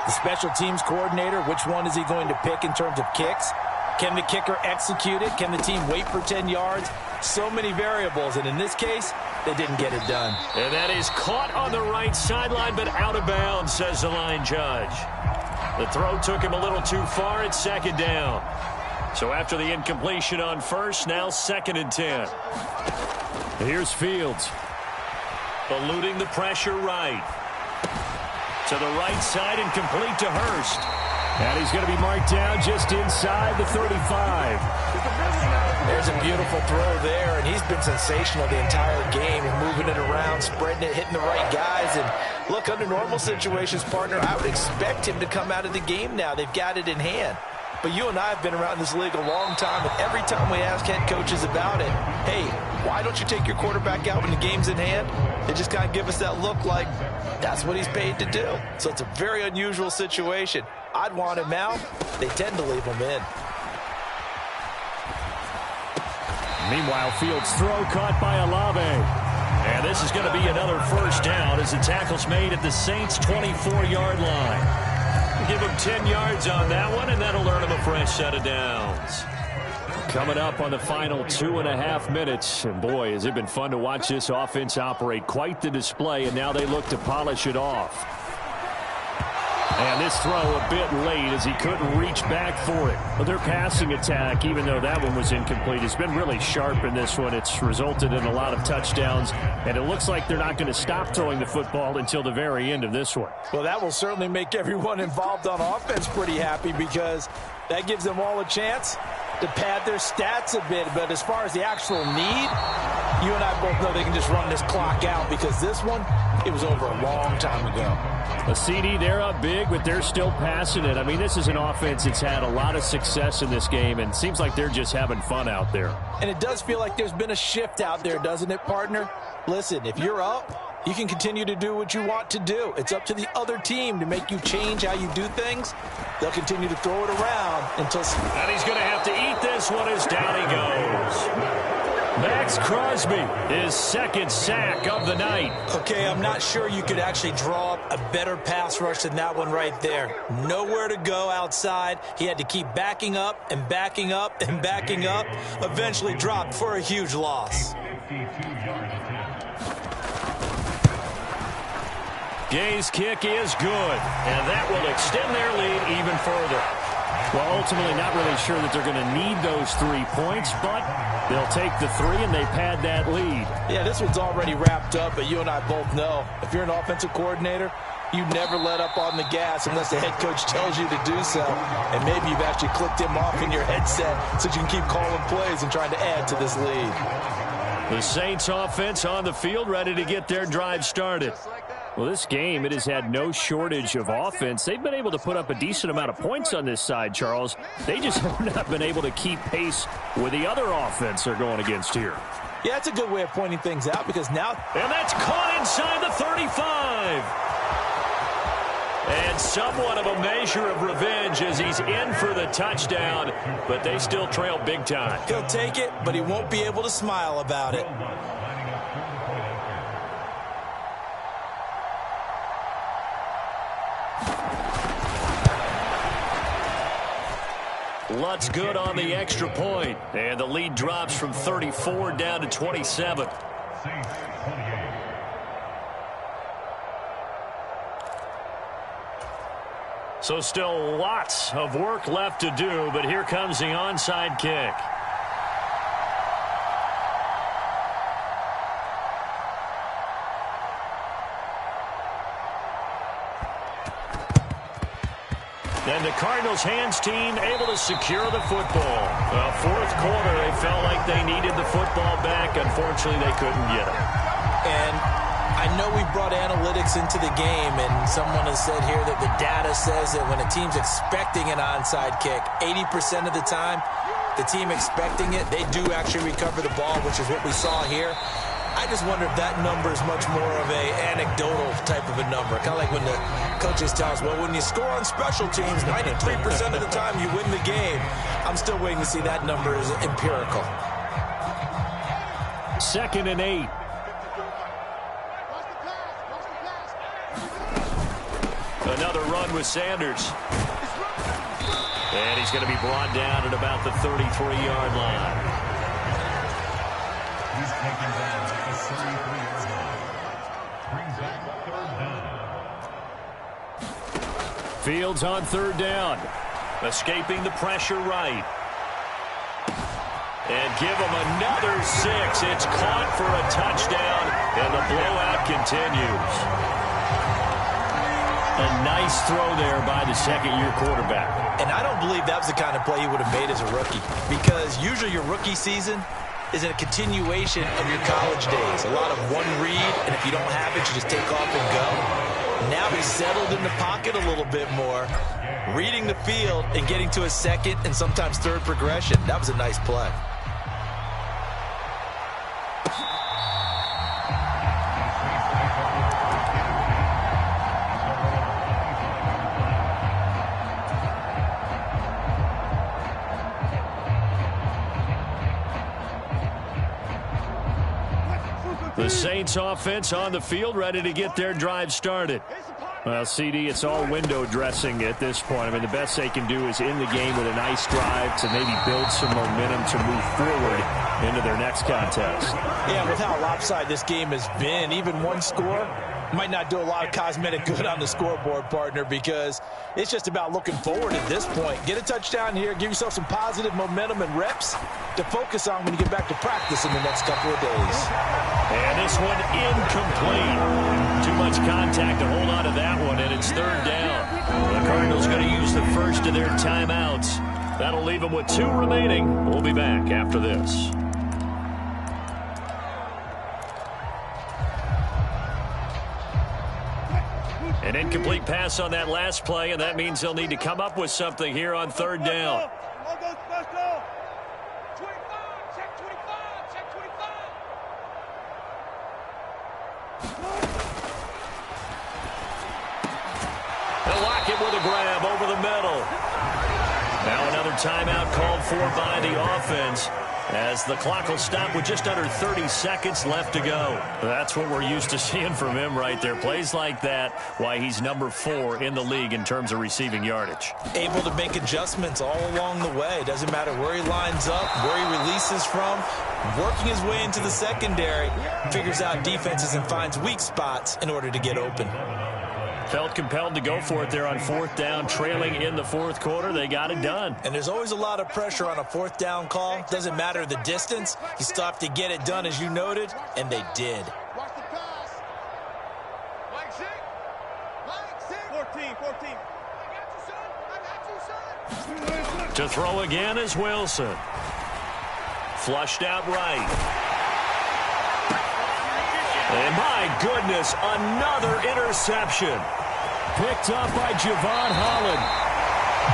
The special teams coordinator, which one is he going to pick in terms of kicks? Can the kicker execute it? Can the team wait for 10 yards? So many variables, and in this case, they didn't get it done. And that is caught on the right sideline, but out of bounds, says the line judge. The throw took him a little too far at second down. So after the incompletion on first, now 2nd and 10. Here's Fields. Eluding the pressure right. To the right side and complete to Hurst. And he's going to be marked down just inside the 35. There's a beautiful throw there, and he's been sensational the entire game, moving it around, spreading it, hitting the right guys. And look, under normal situations, partner, I would expect him to come out of the game now. They've got it in hand. But you and I have been around this league a long time, and every time we ask head coaches about it, hey, why don't you take your quarterback out when the game's in hand? They just kind of give us that look like that's what he's paid to do. So it's a very unusual situation. I'd want him out. They tend to leave him in. Meanwhile, Fields' throw caught by Olave. And this is going to be another first down as the tackle's made at the Saints' 24-yard line. Give him 10 yards on that one, and that'll earn him a fresh set of downs. Coming up on the final 2.5 minutes. And boy, has it been fun to watch this offense operate. Quite the display, and now they look to polish it off. And this throw a bit late as he couldn't reach back for it. But their passing attack, even though that one was incomplete, has been really sharp in this one. It's resulted in a lot of touchdowns, and it looks like they're not going to stop throwing the football until the very end of this one. Well, that will certainly make everyone involved on offense pretty happy because that gives them all a chance to pad their stats a bit. But as far as the actual need, you and I both know they can just run this clock out because this one, it was over a long time ago. A CD, they're up big, but they're still passing it. I mean, this is an offense that's had a lot of success in this game, and it seems like they're just having fun out there. And it does feel like there's been a shift out there, doesn't it, partner? Listen, if you're up, you can continue to do what you want to do. It's up to the other team to make you change how you do things. They'll continue to throw it around until... And he's going to have to eat this one as down he goes. Max Crosby, his 2nd sack of the night. Okay, I'm not sure you could actually draw up a better pass rush than that one right there. Nowhere to go outside. He had to keep backing up and backing up and backing up. Eventually dropped for a huge loss. Gay's kick is good, and that will extend their lead even further. Well, ultimately not really sure that they're going to need those 3 points, but they'll take the 3 and they pad that lead. Yeah, this one's already wrapped up, but you and I both know if you're an offensive coordinator, you never let up on the gas unless the head coach tells you to do so. And maybe you've actually clicked him off in your headset so you can keep calling plays and trying to add to this lead. The Saints offense on the field ready to get their drive started. Well, this game, it has had no shortage of offense. They've been able to put up a decent amount of points on this side, Charles. They just have not been able to keep pace with the other offense they're going against here. Yeah, that's a good way of pointing things out because now... And that's caught inside the 35. And somewhat of a measure of revenge as he's in for the touchdown, but they still trail big time. He'll take it, but he won't be able to smile about it. Lutt's good on the extra point. And the lead drops from 34 down to 27. So still lots of work left to do, but here comes the onside kick. And the Cardinals hands team able to secure the football. Fourth quarter, they felt like they needed the football back. Unfortunately, they couldn't get it. And I know we brought analytics into the game, and someone has said here that the data says that when a team's expecting an onside kick, 80% of the time, the team expecting it, they do actually recover the ball, which is what we saw here. I just wonder if that number is much more of a anecdotal type of a number. Kind of like when the coaches tell us, well, when you score on special teams, 93% of the time you win the game. I'm still waiting to see that number is empirical. 2nd and 8. Another run with Sanders. And he's going to be brought down at about the 33-yard line. He's taken down at the 33-yard line. Brings back 3rd down. Fields on 3rd down. Escaping the pressure right. And give him another 6. It's caught for a touchdown, and the blowout continues. A nice throw there by the second-year quarterback. And I don't believe that was the kind of play he would have made as a rookie, because usually your rookie season is a continuation of your college days. A lot of one read, and if you don't have it, you just take off and go. Now he's settled in the pocket a little bit more, reading the field and getting to a second and sometimes third progression. That was a nice play. The Saints offense on the field, ready to get their drive started. Well, CD, it's all window dressing at this point. I mean, the best they can do is in the game with a nice drive to maybe build some momentum to move forward into their next contest. Yeah, with how lopsided this game has been, even one score might not do a lot of cosmetic good on the scoreboard, partner, because it's just about looking forward at this point. Get a touchdown here, give yourself some positive momentum and reps to focus on when you get back to practice in the next couple of days. And this one incomplete. Too much contact to hold on to that one, and it's 3rd down. The Cardinals going to use the first of their timeouts. That'll leave them with 2 remaining. We'll be back after this. An incomplete pass on that last play, and that means they'll need to come up with something here on 3rd down. They'll lock it with a grab over the middle. Now another timeout called for by the offense, as the clock will stop with just under 30 seconds left to go. That's what we're used to seeing from him right there. Plays like that, why he's number 4 in the league in terms of receiving yardage. Able to make adjustments all along the way. Doesn't matter where he lines up, where he releases from. Working his way into the secondary, figures out defenses and finds weak spots in order to get open. Felt compelled to go for it there on 4th down, trailing in the 4th quarter. They got it done. And there's always a lot of pressure on a 4th down call. Doesn't matter the distance. You still have to get it done, as you noted, and they did. Watch the pass. Mike, sit. Mike, sit. 14. I got you, son. To throw again is Wilson. Flushed out right. And my goodness, another interception. Picked up by Javon Holland.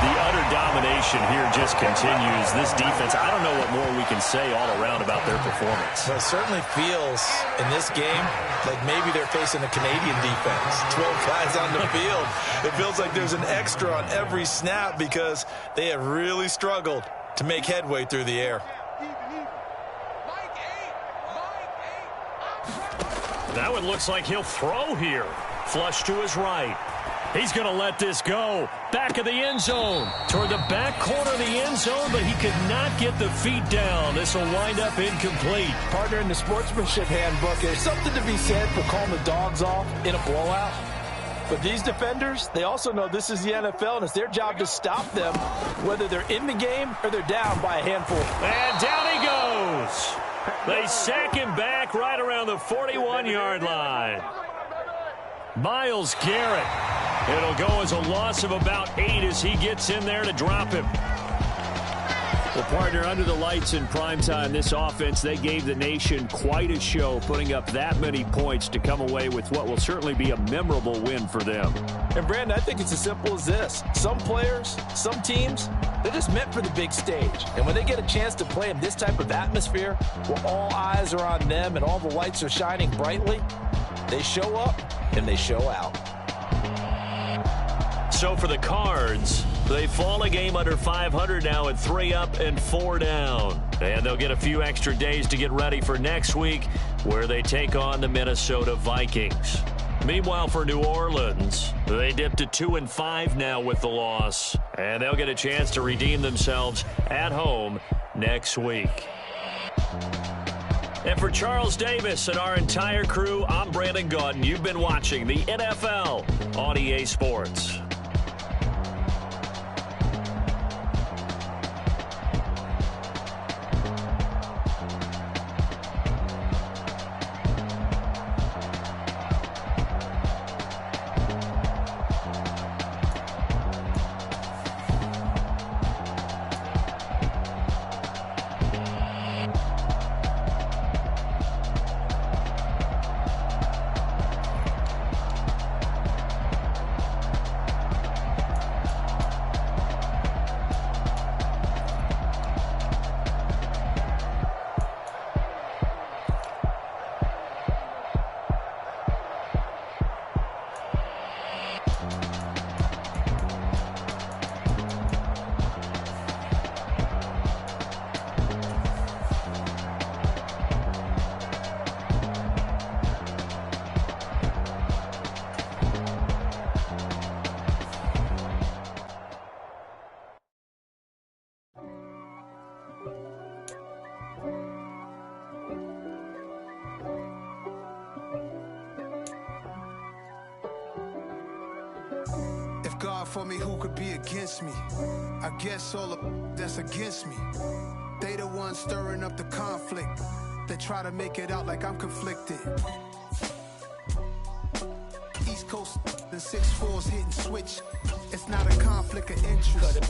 The utter domination here just continues. This defense, I don't know what more we can say all around about their performance. Well, it certainly feels in this game like maybe they're facing a Canadian defense. 12 guys on the field. It feels like there's an extra on every snap because they have really struggled to make headway through the air. That one looks like he'll throw here. Flush to his right. He's going to let this go. Back of the end zone. Toward the back corner of the end end zone, but he could not get the feet down. This will wind up incomplete. Partner, in the sportsmanship handbook, there's something to be said for calling the dogs off in a blowout. But these defenders, they also know this is the NFL, and it's their job to stop them, whether they're in the game or they're down by a handful. And down he goes. They sack him back right around the 41-yard line. Myles Garrett. It'll go as a loss of about 8 as he gets in there to drop him. Well, partner, under the lights in primetime, this offense, they gave the nation quite a show, putting up that many points to come away with what will certainly be a memorable win for them. And, Brandon, I think it's as simple as this. Some players, some teams, they're just meant for the big stage. And when they get a chance to play in this type of atmosphere, where all eyes are on them and all the lights are shining brightly, they show up and they show out. So for the Cards, they fall a game under 500 now at 3 up and 4 down. And they'll get a few extra days to get ready for next week, where they take on the Minnesota Vikings. Meanwhile, for New Orleans, they dipped to 2-5 now with the loss. And they'll get a chance to redeem themselves at home next week. And for Charles Davis and our entire crew, I'm Brandon Gaudin. You've been watching the NFL on EA Sports. God for me, who could be against me? I guess all of that's against me. They the ones stirring up the conflict. They try to make it out like I'm conflicted. East Coast and 6'4's hitting switch. It's not a conflict of interest.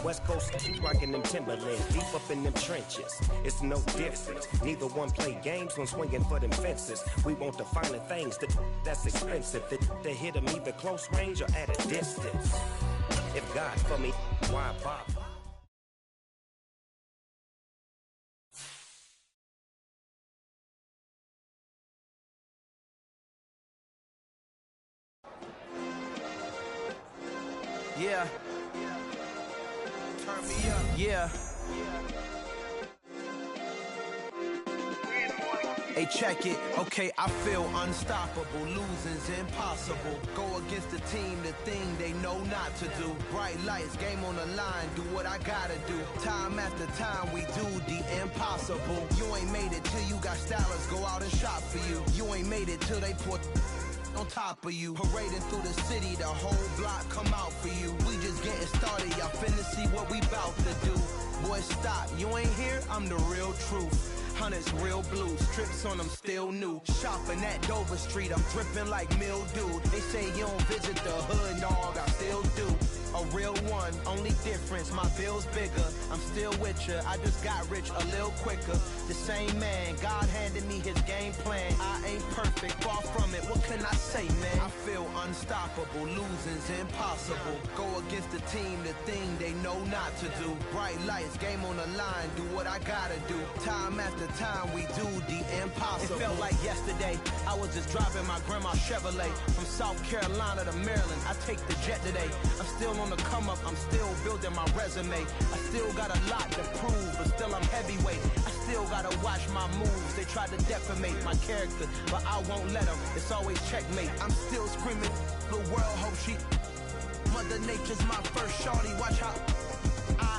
West Coast rocking them Timberlands, deep up in them trenches. It's no difference. Neither one play games when swinging for them fences. We want the finer things that's expensive. That hit them either close range or at a distance. If God for me, why bother? Yeah. Turn me up. Yeah. Hey, check it. Okay, I feel unstoppable. Losing's impossible. Go against the team, the thing they know not to do. Bright lights, game on the line. Do what I gotta do. Time after time, we do the impossible. You ain't made it till you got stylers go out and shop for you. You ain't made it till they put on top of you. Parading through the city, the whole block come out for you. We just getting started, y'all finna see what we bout to do. Boy, stop, you ain't here, I'm the real truth. Hunters, real blues, strips on them still new. Shopping at Dover Street, I'm dripping like mildew. They say you don't visit the hood, dog, I still do. A real one, only difference, my bill's bigger. I'm still with ya, I just got rich a little quicker. The same man, God handed me his game plan. I ain't perfect, far from it, what can I say, man? I feel unstoppable, losing's impossible. Go against the team, the thing they know not to do. Bright lights, game on the line, do what I gotta do. Time after time, we do the impossible. It felt like yesterday, I was just driving my grandma's Chevrolet. From South Carolina to Maryland, I take the jet today. I'm still on the come up, I'm still building my resume. I still got a lot to prove, but still I'm heavyweight. I still gotta watch my moves. They try to defamate my character, but I won't let them. It's always checkmate. I'm still screaming, the world hope she. Mother Nature's my first shorty, watch how I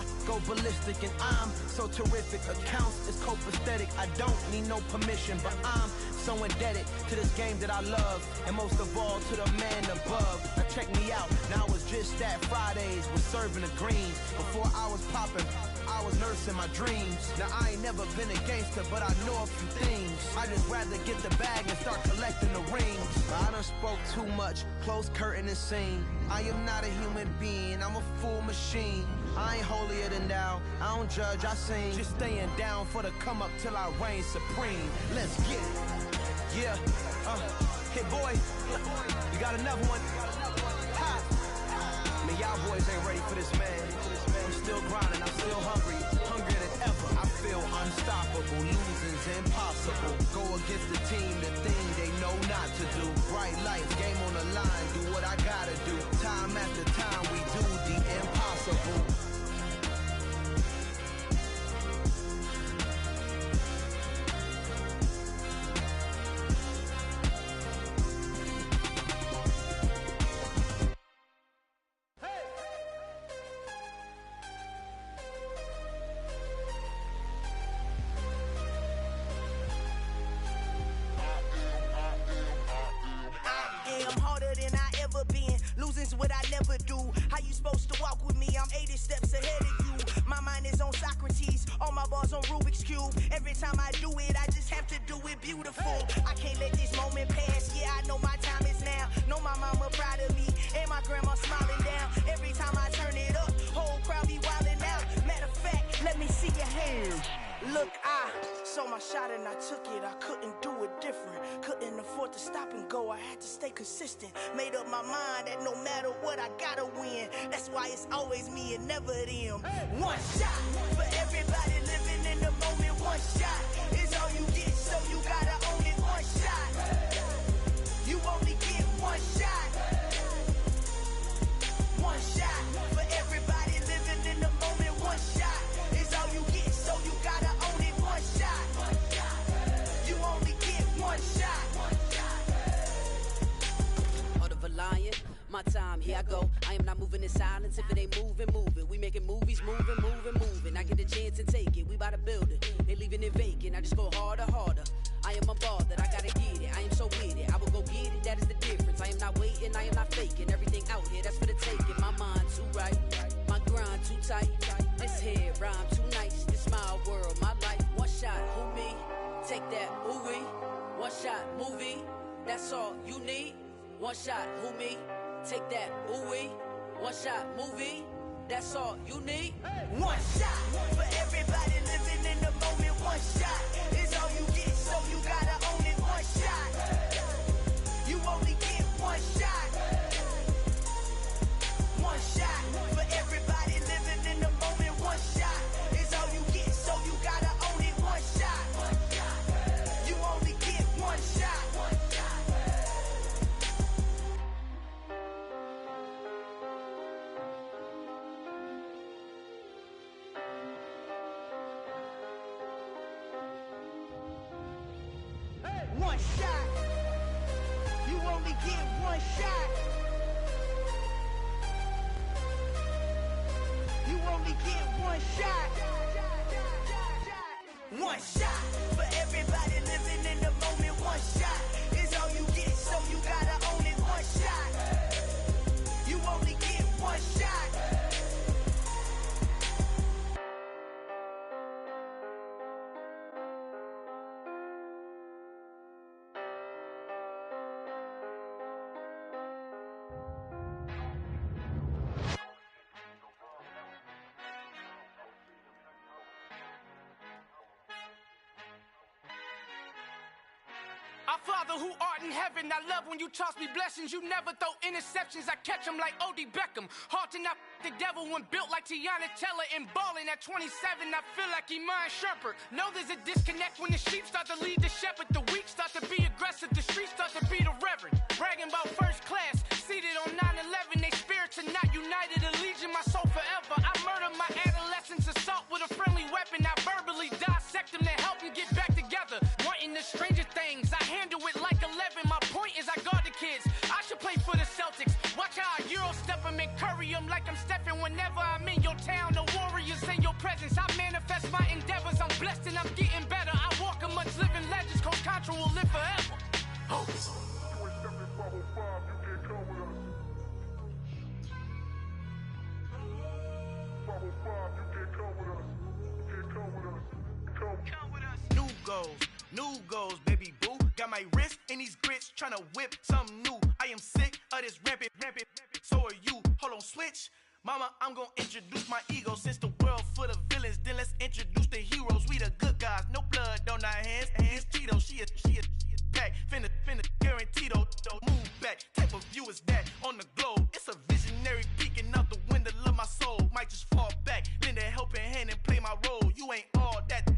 ballistic, and I'm so terrific. Accounts is copacetic. I don't need no permission, but I'm so indebted to this game that I love, and most of all to the man above. Now check me out. Now I was just at Fridays, was serving the greens. Before I was popping, I was nursing my dreams. Now I ain't never been a gangster, but I know a few things. I just rather get the bag and start collecting the rings. I done spoke too much, close curtain and scene. I am not a human being, I'm a full machine. I ain't holier than thou, I don't judge, I sing. Just staying down for the come up till I reign supreme. Let's get it. Yeah, hey boy, you got another one? Ha! Man, y'all boys ain't ready for this, man. I'm still grinding, I'm still hungry, hungrier than ever. I feel unstoppable, losing's impossible. Go against the team, the thing they know not to do. Bright lights, game on the line, do what I gotta do. Time after time, we do the impossible. What I never do. How you supposed to walk with me? I'm 80 steps ahead of you. My mind is on Socrates, all my bars on Rubik's Cube. Every time I do it, I just have to do it beautiful. I can't let this moment pass. Yeah, I know my time is now. Know my mama proud of me, and my grandma smiling down. Every time I turn it up, whole crowd be wilding out. Matter of fact, let me see your hands. Look, I saw my shot and I took it. I couldn't do it different. Couldn't afford to stop and go. I had to stay consistent. Made up my mind that no matter what, I gotta win. That's why it's always me and never them. One shot for everybody living in the moment. One shot is all you get, so you gotta own it. One shot. You only get one shot. One shot for everybody living in the moment. One shot is all you get, so you gotta own it. One shot. You only get one shot. Heart of a lion, my time, here I go. I am not moving in silence. If it ain't moving, moving. We making movies, moving, moving, moving. I get a chance and take it. We bout to build it. They leaving it vacant. I just go harder, harder. I am a ball that I gotta get it. I am so with it. I will go get it. That is the difference. I am not waiting. I am not faking. Everything out here, that's for the taking. My mind too right. My grind too tight. This head rhyme too nice. This my world, my life. One shot, who me? Take that, ooh wee. One shot, movie. That's all you need. One shot, who me? Take that, ooh wee. One shot, movie. That's all you need. One shot for everybody living in the moment. One shot is all you get, so you gotta own it. One shot. You only get one shot. One shot for everybody living in the moment. One shot is all you get, so you gotta own it. One shot. You only get one shot. One shot. You only get one shot. You only get one shot. One shot for everybody living in the moment. One shot is all you get, so you gotta own it. One shot. You only get one shot. Our Father who art in heaven, I love when you toss me blessings. You never throw interceptions, I catch them like O.D. Beckham. Hard to not the devil when built like Tiana Teller and balling at 27. I feel like Iman Shumpert. Know there's a disconnect when the sheep start to lead the shepherd. The weak start to be aggressive, the streets start to be the reverend. Bragging about first class, seated on 9/11. They spirits are not united, a legion, my soul forever. I murder my adolescence, assault with a friendly weapon. I verbally dissect them to help them get back together. Wanting the stranger things, I handle it like 11. My point is I guard the kids. I should play for the Celtics. Watch how I Euro step them and curry them like I'm Stephen. Whenever I'm in your town, the Warriors in your presence. 505, you can't come with us. 505, you can't come with us. You can't come with us. Come with us. New goals, baby boo. Got my wrist in these grits, tryna whip something new. I am sick of this rampant. So are you. Hold on, switch. Mama, I'm gonna introduce my ego. Since the world full of villains, then let's introduce the heroes. We the good guys, no blood on our hands. Hands Cheeto, she a pack. Finna guaranteed don't move back. Type of view is that on the globe? It's a visionary peeking out the window of my soul. Might just fall back, lend a helping hand and play my role. You ain't all that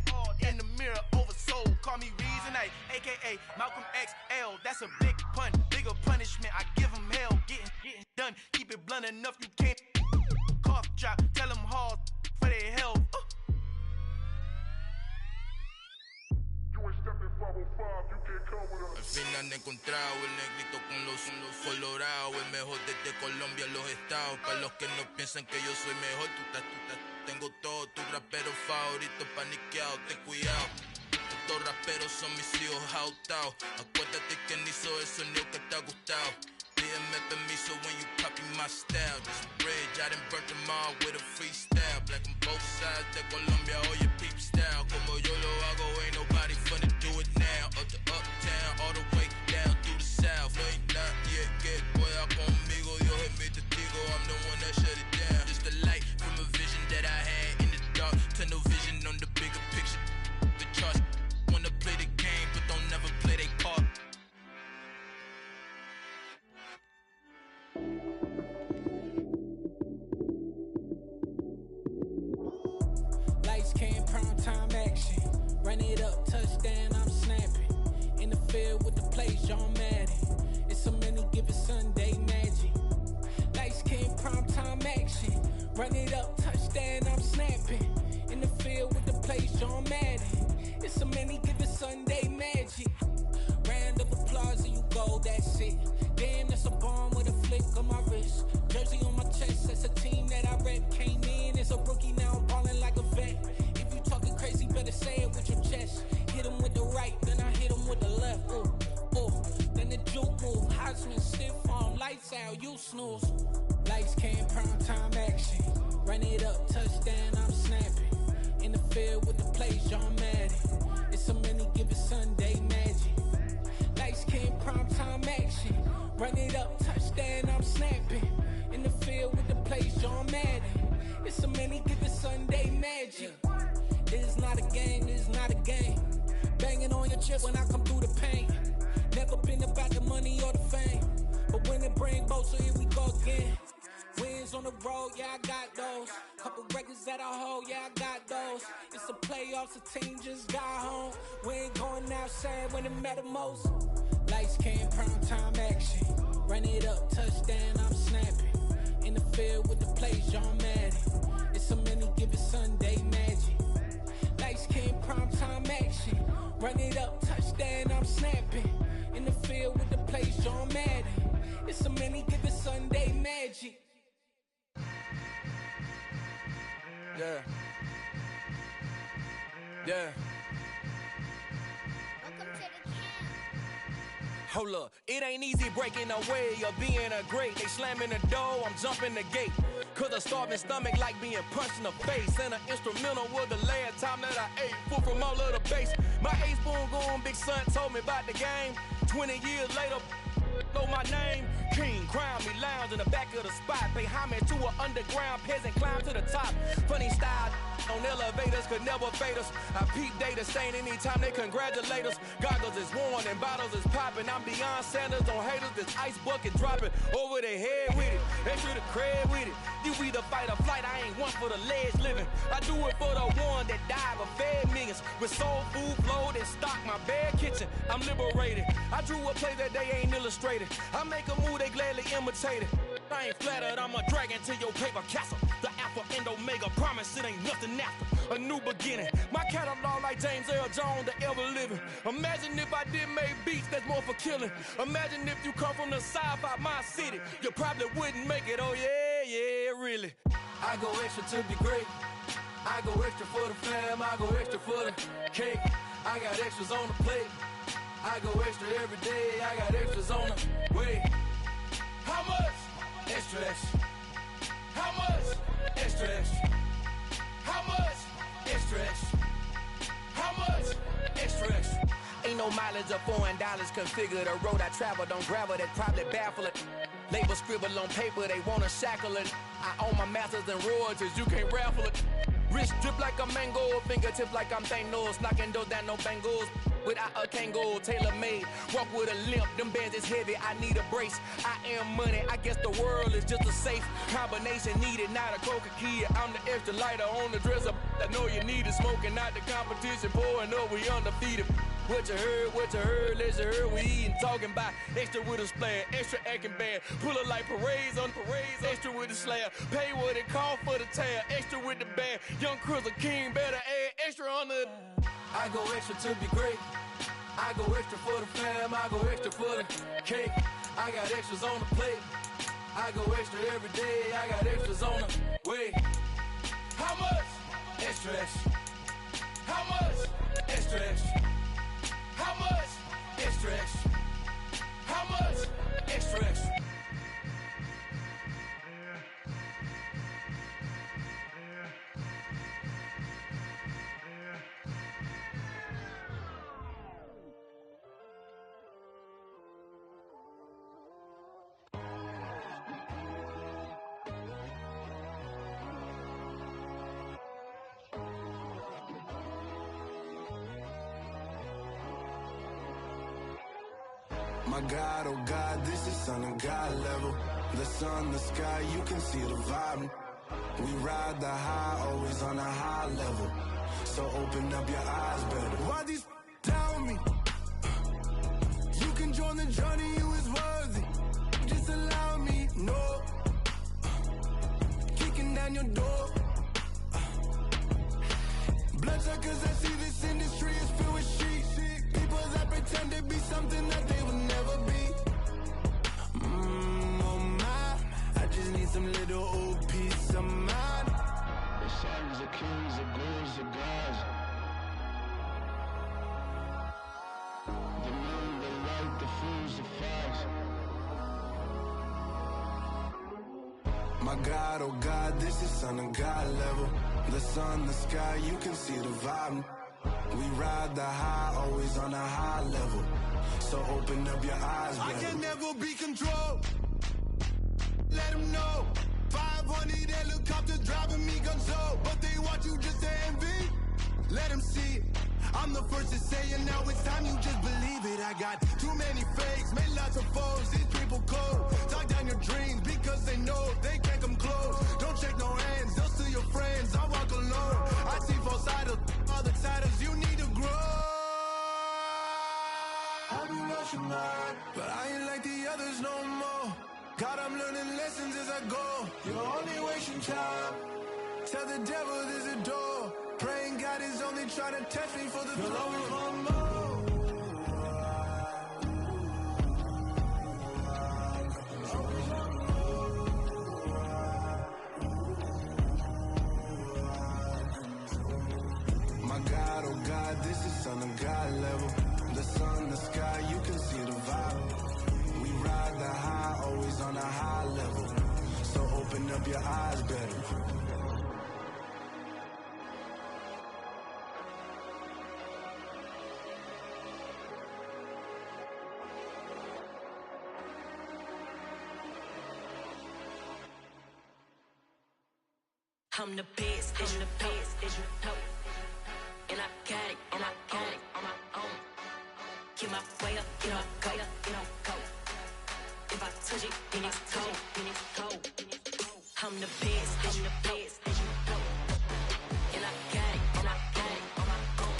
in the mirror oversold. Call me Reason A, aka Malcolm XL. That's a big pun, bigger punishment. I give him hell, getting done. Keep it blunt enough, you can't cough drop. Tell them hard for their health. Al fin han encontrado el negrito con los colorados, el mejor desde Colombia, los estados. Para los que no piensan que yo soy mejor, tengo todo, tus raperos favoritos paniqueados, ten cuidado. Estos raperos son mis hijos adoptados. Acuérdate que ni hizo el sonido que te ha gustado. Pídeme permiso when you copy my style. This bridge, I done burnt them all with a freestyle. Black on both sides de Colombia, oye peep style. Como yo lo hago, ain't nobody finna do it now. Up to uptown, all the way down through the south. No ain't not yet, que pueda conmigo. Dios es mi testigo, I'm the one that shut it down. Just a light from a vision that I had in the dark. Tunnel vision on the bigger picture. The charts wanna play the game, but don't never play their part. Lights came, prime time action. Run it up, touchdown, I'm snapping. In the field with the plays, John Madden. It's a many given Sunday magic. Lights came, prime time action. Run it up, touchdown, I'm snapping. In the field with the plays, John Madden. It's a many given Sunday magic. Round of applause and you go, that's it. Damn, that's a bomb with a flick on my wrist. Jersey on my chest, that's a team that I rep. Came in as a rookie, now I'm ballin' like a vet. If you talking crazy, better say it with your chest. Hit him with the right, then I hit him with the left. Then the juke move, Heisman stiff on, lights out, you snooze. Lights came, prime time action. Run it up, touchdown, I'm snapping. In the field with the plays, John Madden. It's a many given Sunday magic. Lights came, prime time action. Run it up, touchdown, I'm snapping. In the field with the plays, John Madden. It's a many given Sunday magic. This is not a game, this is not a game. Banging on your chest when I come through the pain. Never been about the money or the fame. But when it bring both, so here we go again. Wins on the road, yeah, I got those. Couple records that I hold, yeah, I got those. It's the playoffs, the team just got home. We ain't going outside when it matter most. Lights came, prime time action. Run it up, touchdown, I'm snapping. In the field with the plays, John Madden. It's a many given Sunday magic. Lights came, prime time action. Run it up, touchdown, I'm snapping. In the field with the plays, John Madden. It's a many given Sunday magic. Yeah. Yeah. Hold up, it ain't easy breaking away or being a great. They slamming the door, I'm jumping the gate. Cause a starving stomach like being punched in the face. And an instrumental was the last time that I ate food from all of the base. My ace boom goon, big son told me about the game. 20 years later, know my name. King, crown me, lounge in the back of the spot. Pay homage to an underground peasant, climb to the top. Funny style on elevators could never fade us. I peep data saying anytime they congratulate us. Goggles is worn and bottles is popping. I'm beyond Sanders on haters, this ice bucket dropping over their head with it. Extra the cred with it. You either fight or flight, I ain't one for the ledge living. I do it for the one that died but fed millions. With soul food flowed and stocked my bad kitchen. I'm liberated. I drew a play that they ain't illustrated. I make a move, they gladly imitate it. I ain't flattered, I'm a dragon to your paper castle. The Alpha and Omega, promise it ain't nothing after. A new beginning. My catalog like James Earl Jones, the ever living. Imagine if I did make beats that's more for killing. Imagine if you come from the south out my city. You probably wouldn't make it, oh yeah, really. I go extra to be great. I go extra for the fam, I go extra for the cake. I got extras on the plate. I go extra every day, I got extras on the way. How much? Extra, extra. How much? Extra, extra. How much? Extra, extra. How much? Extra, extra. Ain't no mileage or $4 configure the road I travel. Don't gravel that probably baffle it. Label scribble on paper, they wanna shackle it. I own my masters and royalties, you can't raffle it. Wrist drip like a mango, fingertip like I'm Thanos. Knocking doors down, no bangles. Without a Kango, tailor-made. Walk with a limp, them bands is heavy, I need a brace. I am money, I guess the world is just a safe combination needed, not a coca key. I'm the extra lighter on the dresser. I know you need it, smoking out the competition, pouring up, we undefeated. What you heard, let's hear we eatin', talking about extra with a splash, extra acting bad, pull it like parades on parades, extra with the slab, pay what it cost for the tab, extra with the band, young Chris a king, better add extra on the. I go extra to be great, I go extra for the fam, I go extra for the cake, I got extras on the plate, I go extra every day, I got extras on the way. How much? Extra, extra. How much? Extra, extra. How much? Extra, extra. How much? Extra, extra. My God, oh God, this is on a God level. The sun, the sky, you can see the vibe. We ride the high, always on a high level. So open up your eyes better. Why these tell me? You can join the journey, you is worthy. Just allow me, no. Kicking down your door. Bloodsuckers, I see this industry is filled with sheep. People that pretend to be something that they will never be. Oh my, I just need some little old peace of mind. The sons are kings, the ghouls are gods. The moon, the light, the fools, the facts. My God, oh God, this is on a God level. The sun, the sky, you can see the vibe. We ride the high, always on a high level. So open up your eyes, baby. I can never be controlled. Let them know. 500 helicopters driving me gonzo. But they want you just to envy. Let them see it. I'm the first to say it, now it's time you just believe it. I got too many fakes, made lots of foes. These people cold. Talk down your dreams because they know they can't come close. Don't shake no hands, they'll steal your friends. I walk alone. I see false idols, other titles, you need to grow. I've been lost your mind, but I ain't like the others no more. God, I'm learning lessons as I go. You're only wasting time. Tell the devil there's a door. Praying God is only trying to test me for the throne. You'll always want more. My God, oh God, this is on a God level. The sun, the sky, you can see the vibe. We ride the high, always on a high level. So open up your eyes better. I'm the best, I'm the best, as you know. And I got it, and I got it on my own. Get my way up, get up, go, go. If I touch it, then it's cold, then it's cold. I'm the best, I'm the best, as you know. And I got it, and I got it on my own.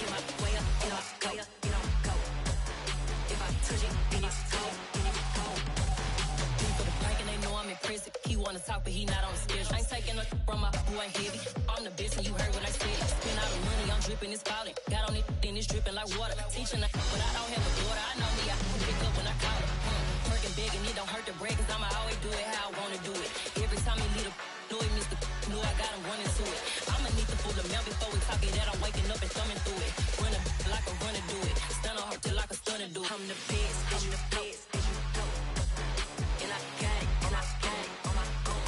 Get my way up, get up, go, go. If I touch it, then it's cold, then it's cold. For the blank and they know I'm impressive. He wanna talk, but he not on the schedule. I ain't taking no from my boy heavy. I'm the best and you heard what I said. Spend all the money, I'm dripping, it's falling. Got on it, then it's dripping like water. Teaching her, but I don't have a daughter. I know me, I can pick up when I call her. Working big and it don't hurt the break, cause I'ma always do it how I wanna do it. Every time he lead a know he missed the know I got him running to it. I'ma need to pull the mail before we talk it that I'm waking up and thumbing through it. Run a like a runner do it. Stun on her till like a stunner do it. I'm the best, I'm the best. And I got it, and I got it on my own.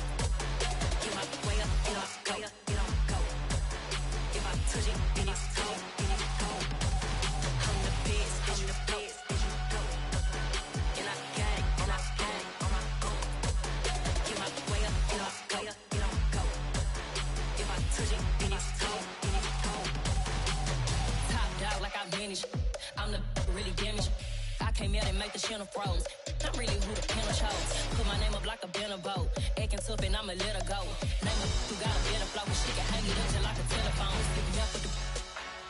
Get my way up, get my way up, get on go. If I touch it, then it's cold, then it's cold. I'm the best, I'm the best. And I got it, and I got it on my own. Get my way up, get my way up, get on go. If I touch it, then it's cold, then it's cold. Top dog like I vanished. I'm the really damaged. I came out and make the channel froze. I'm really who the panel chose. Put my name up like a banner boat. Acting tough and I'ma let her go. Name her who got a better flow. She can hang it up just like a telephone. Stick me up with the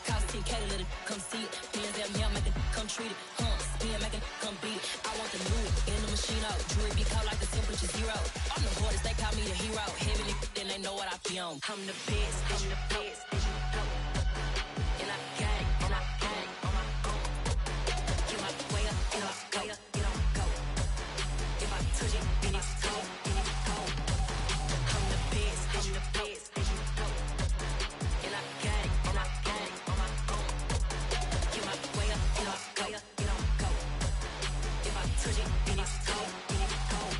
cost 10K to let it come see it. Hands at me, I make it come treat it. Spin, make it come beat it. I want the new in the machine out. Jewelry be cold like the temperature 0. I'm the hardest, they call me the hero. Heavy then they know what I be on. I'm the best, I'm the best. And I got it, and I got it on my own. Get my way up, get up, way up, get on go. If I touch it, then it's cold, then it's cold. I'm the best, I'm the best. And I got it, and I got it on my own. Get my way up, get up, way up, get on go. If I touch it, then it's cold, then it's cold.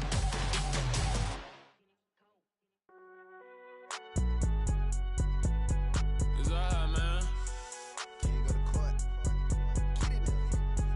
It's all hot, man.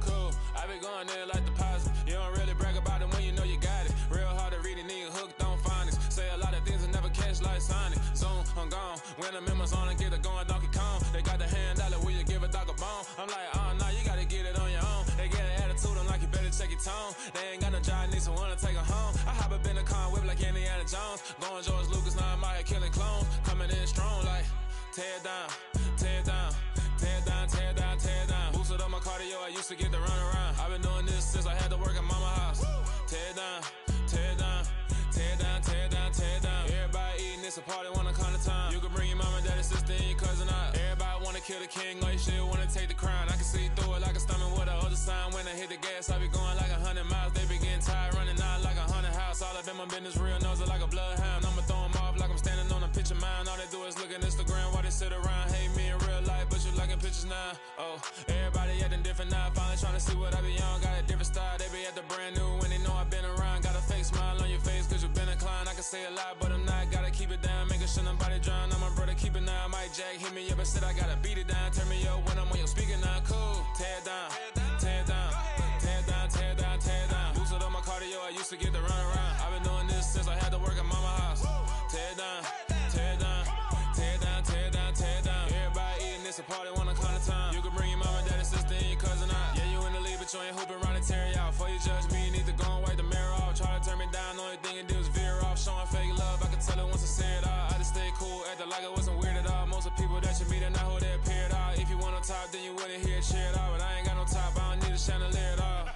Cool, I be going there like deposit. You don't really brag about it when you know you got it. Real hard to read it, nigga hooked on phonics. Say a lot of things and never catch like Sonic. Zoom, I'm gone. When the members on and get it going Donkey Kong. They got the $100, will you give a dog a bone? I'm like, oh no, you gotta get it on your own. They get an attitude, I'm like, you better check your tone. They ain't got no job, need someone to take her home. I hop up in the car, whip like Indiana Jones. Going George Lucas, now I'm out here killing clones. Coming in strong like, tear it down, tear it down. Tear it down, tear it down, tear it down. Boosted up my cardio, I used to get to run around. I've been doing this since I had to work at mama house. Tear it down, tear it down, tear it down, tear it down, tear it down. Everybody eating, it's a party, wanna come to time. You can bring your mama, daddy, sister, and your cousin out. Everybody wanna kill the king, or you shit wanna take the crown. I can see through it like a stomach with a other sign. When I hit the gas, I be going like 100 miles. They be getting tired, running out like 100 house. All up in my business, real nose it like a bloodhound. I'ma throw 'em off like I'm standing on a picture mound. All they do is look at Instagram while they sit around. Hate me in real life, but you liking pictures now. Oh, everybody acting different now. Finally trying to see what I be on. Got a different style, they be at the brand new when they know I've been around. Got a fake smile on your face cause you been inclined. I can say a lot, but I'm not. Gotta keep it down, making sure nobody drown. I'm my brother, keep it now. Mike Jack hit me up and said I gotta beat it down. Turn me up when I'm on your speaker now. Cool, tear it down, tear it down, tear it down, tear it down, tear it down. Boosted up my cardio, I used to get to run around. I've been doing this since I had to work at mama house. Tear it down, tear it down, tear it down, tear it down, tear it down. Everybody eating, it's a party, wanna come to time. You can bring your mama, daddy, sister, and your cousin out. Yeah, you in the league, but you ain't hooping around and tear you out. Before you judge me, you need to go and wipe the mirror off. Try to turn me down, only thing you do is veer off. Showing fake love, I can tell it once I say it all. I just stay cool, acting like I wasn't weird at all. Most of the people that you meet are not who they appear at all. If you want on top, then you wouldn't hear it cheer at all. But I ain't got no top, I don't need a chandelier at all.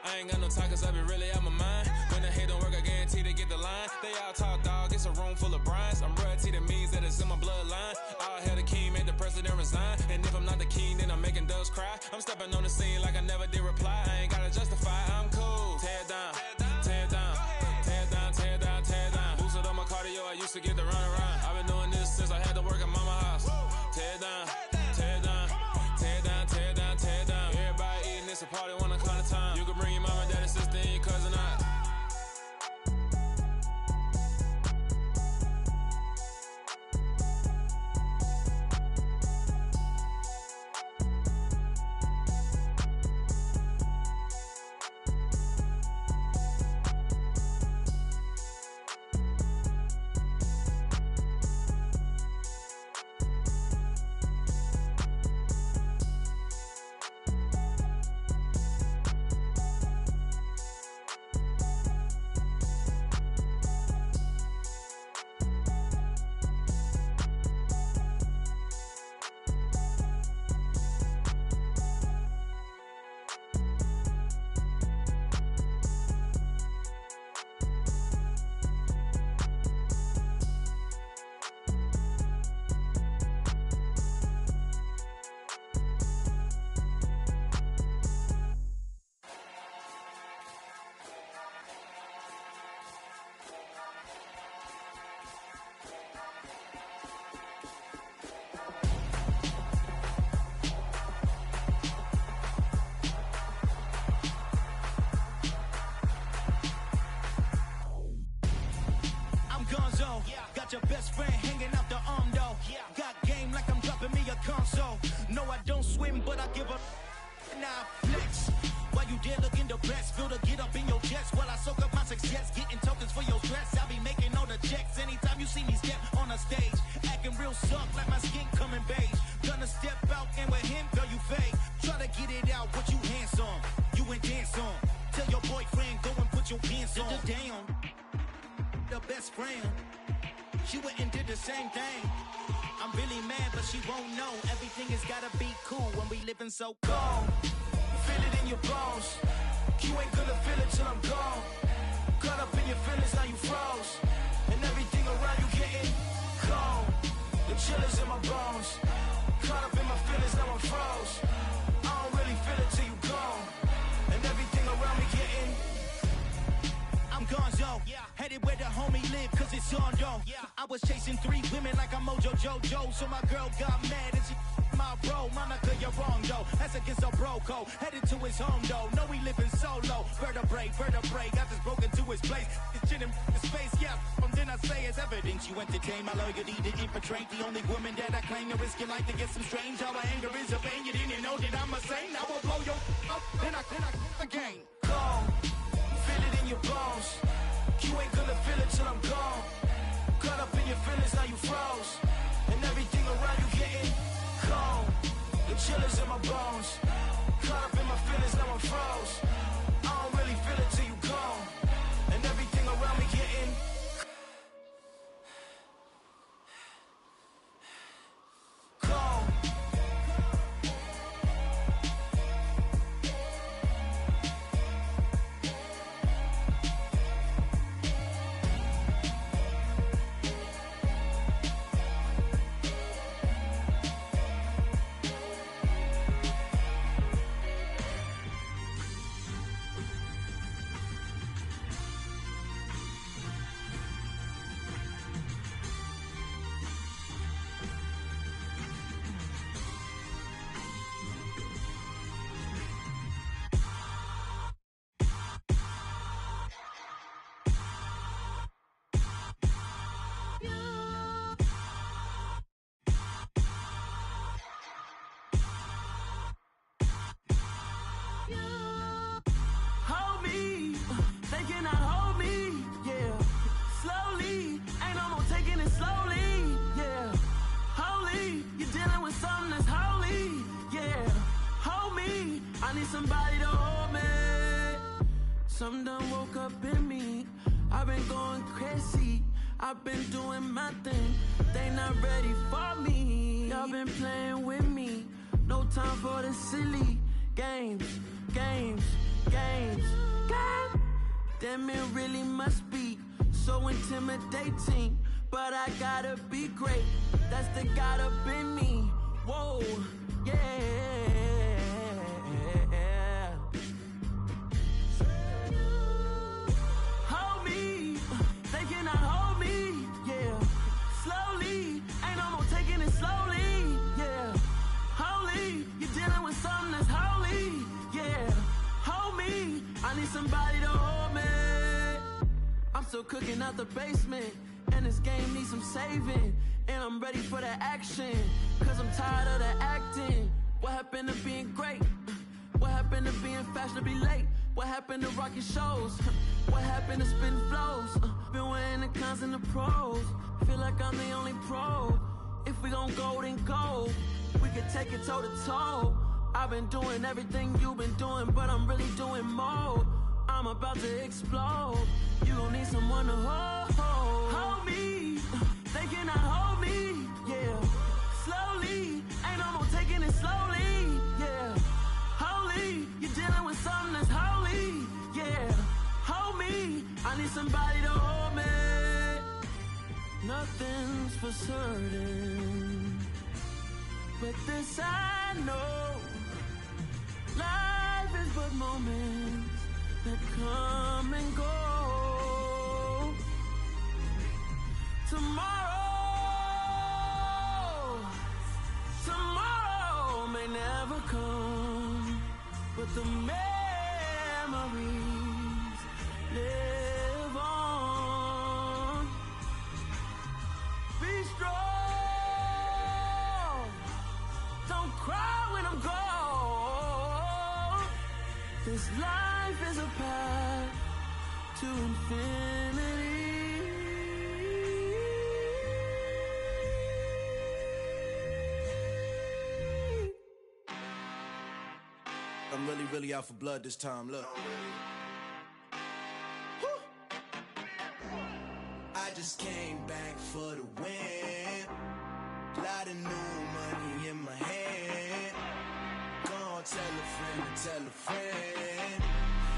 I ain't got no time cause I be really out my mind. When the hate don't work, I guarantee they get the line. They all talk dog, it's a room full of brinds. I'm royalty, that means that it's in my bloodline. All hail the king, made the president resign. And if I'm not the king, then I'm making doves cry. I'm stepping on the scene like I never did reply. I ain't gotta justify, I'm cool. Tear it down, tear it down, tear it down, tear it down, tear it down. Boosted up my cardio, I used to get to run around. I've been doing this since I had to work at mama house. Tear it down, tear it down, tear it down, tear it down, tear it down. Everybody eating, it's a party, wanna come to time. You can bring your mama, daddy, sister, and your cousin out. about your best friend hanging out the arm though. Got game like I'm dropping me a console. No, I don't swim, but I give a now flex. While you there looking depressed, feel to get up in your chest while I soak up my success, getting tokens for your stress. I'll be making all the checks anytime you see me step on a stage, acting real suck like my skin coming beige. Gonna step out and with him, girl, you fake. Try to get it out, what you handsome, you ain't dance on. Tell your boyfriend, go and put your pants on. Damn, the best friend, she went and did the same thing. I'm really mad, but she won't know. Everything has gotta be cool when we living so cold. Feel it in your bones. You ain't gonna feel it till I'm gone. Caught up in your feelings, now you froze. And everything around you getting cold. The chill is in my bones. Caught up in my feelings, now I'm froze. I don't really feel it till you gone. And everything around me getting I'm gonzo, headed where the homie live, cause it's on though. I was chasing 3 women like I'm Mojo Jojo, so my girl got mad and she my bro. Monica, you're wrong though, that's against a bro code. Headed to his home though, no we living solo. Vertebrae, got this broken to his place. It's chin in his face, then I say it's evidence you entertain my loyalty to infiltrate. The only woman that I claim to risk your life to get some strange. All my anger is a pain, you didn't know that I'm a saint. I will blow your up, then I again. Go. Feel it in your bones. You ain't gonna feel it till I'm gone. Caught up in your feelings, now you froze. And everything around you getting cold. The chill is in my bones. Caught up in my feelings, now I'm froze. I don't really feel it till you gone. And everything around me getting cold. Somebody to hold me. Some done woke up in me. I've been going crazy. I've been doing my thing. They not ready for me. Y'all been playing with me. No time for the silly games. Damn, it really must be so intimidating. But I gotta be great. That's the God up in me. Whoa, yeah. Hold me, they cannot hold me, yeah. Slowly, ain't no more taking it slowly, yeah. Holy, you're dealing with something that's holy, yeah. Hold me, I need somebody to hold me. I'm still cooking out the basement, and this game needs some saving. And I'm ready for the action, cause I'm tired of the acting. What happened to being great? What happened to being fashionably late? What happened to rocking shows? What happened to spitting flows? Been wearing the cons and the pros. Feel like I'm the only pro. If we gon' go, then go. We could take it toe to toe. I've been doing everything you've been doing, but I'm really doing more. I'm about to explode. You gon' need someone to hold. Hold me. They cannot hold me. Yeah. Slowly. Ain't no more taking it slowly. Yeah. Holy. You're dealing with something that's holy. Yeah. Hold me. I need somebody to hold me. Nothing's for certain, but this I know. Life is but moments that come and go. Tomorrow may never come, but the memories live on. strong. Don't cry when I'm gone. This life is a path to infinity. I'm really out for blood this time, look. I just came back for the win. Lot of new money in my hand. Gonna tell a friend to tell a friend.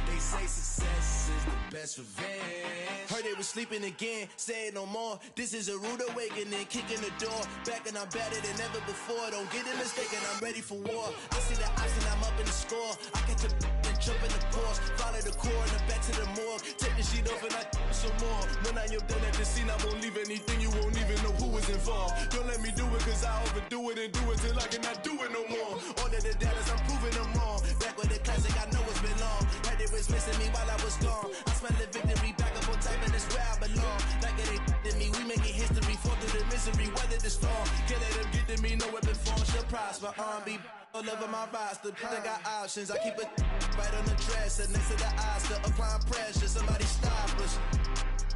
They say success is the best revenge. Heard they was sleeping again, say it no more. This is a rude awakening, kicking the door. Back and I'm better than ever before. Don't get it mistaken, I'm ready for war. I see the option, I'm up in the score. I catch a and jump in the course. Follow the core and then back to the morgue. Take the sheet off and I some more. When I am done at the scene, I won't leave anything. You won't even know who was involved. Don't let me do it cause I overdo it and do it till I cannot do it no more. All of the datas, I'm proving them wrong. Back with the classic, I know it's been long. Heard they was missing me while I was gone. I smell the victory, back up on type and it's where I belong. Like it ain't to me, we making history. Fall through the misery, weather the storm. Can't let them get to me, no weapon form shall prosper. R&B all over my roster, I got options. I keep it right on the dresser, next to the Oscar. Applying pressure, somebody stop us.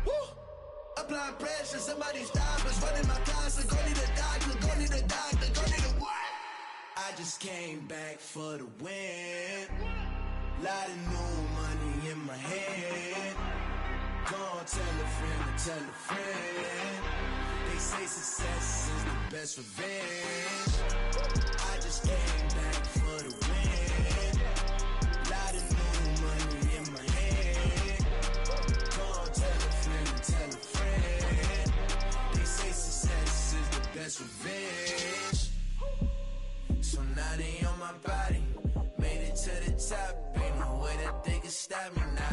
Woo! Applying pressure, somebody stop us. Running my closet, go need a doctor, go need a doctor, go need a what? I just came back for the win. Lot of new money in my hand. Gonna tell a friend to tell a friend. They say success is the best revenge. I just came back for the win. Lot of new money in my hand. Gonna tell a friend to tell a friend. They say success is the best revenge. So now they on my body. Made it to the top. Ain't no way that they can stop me now.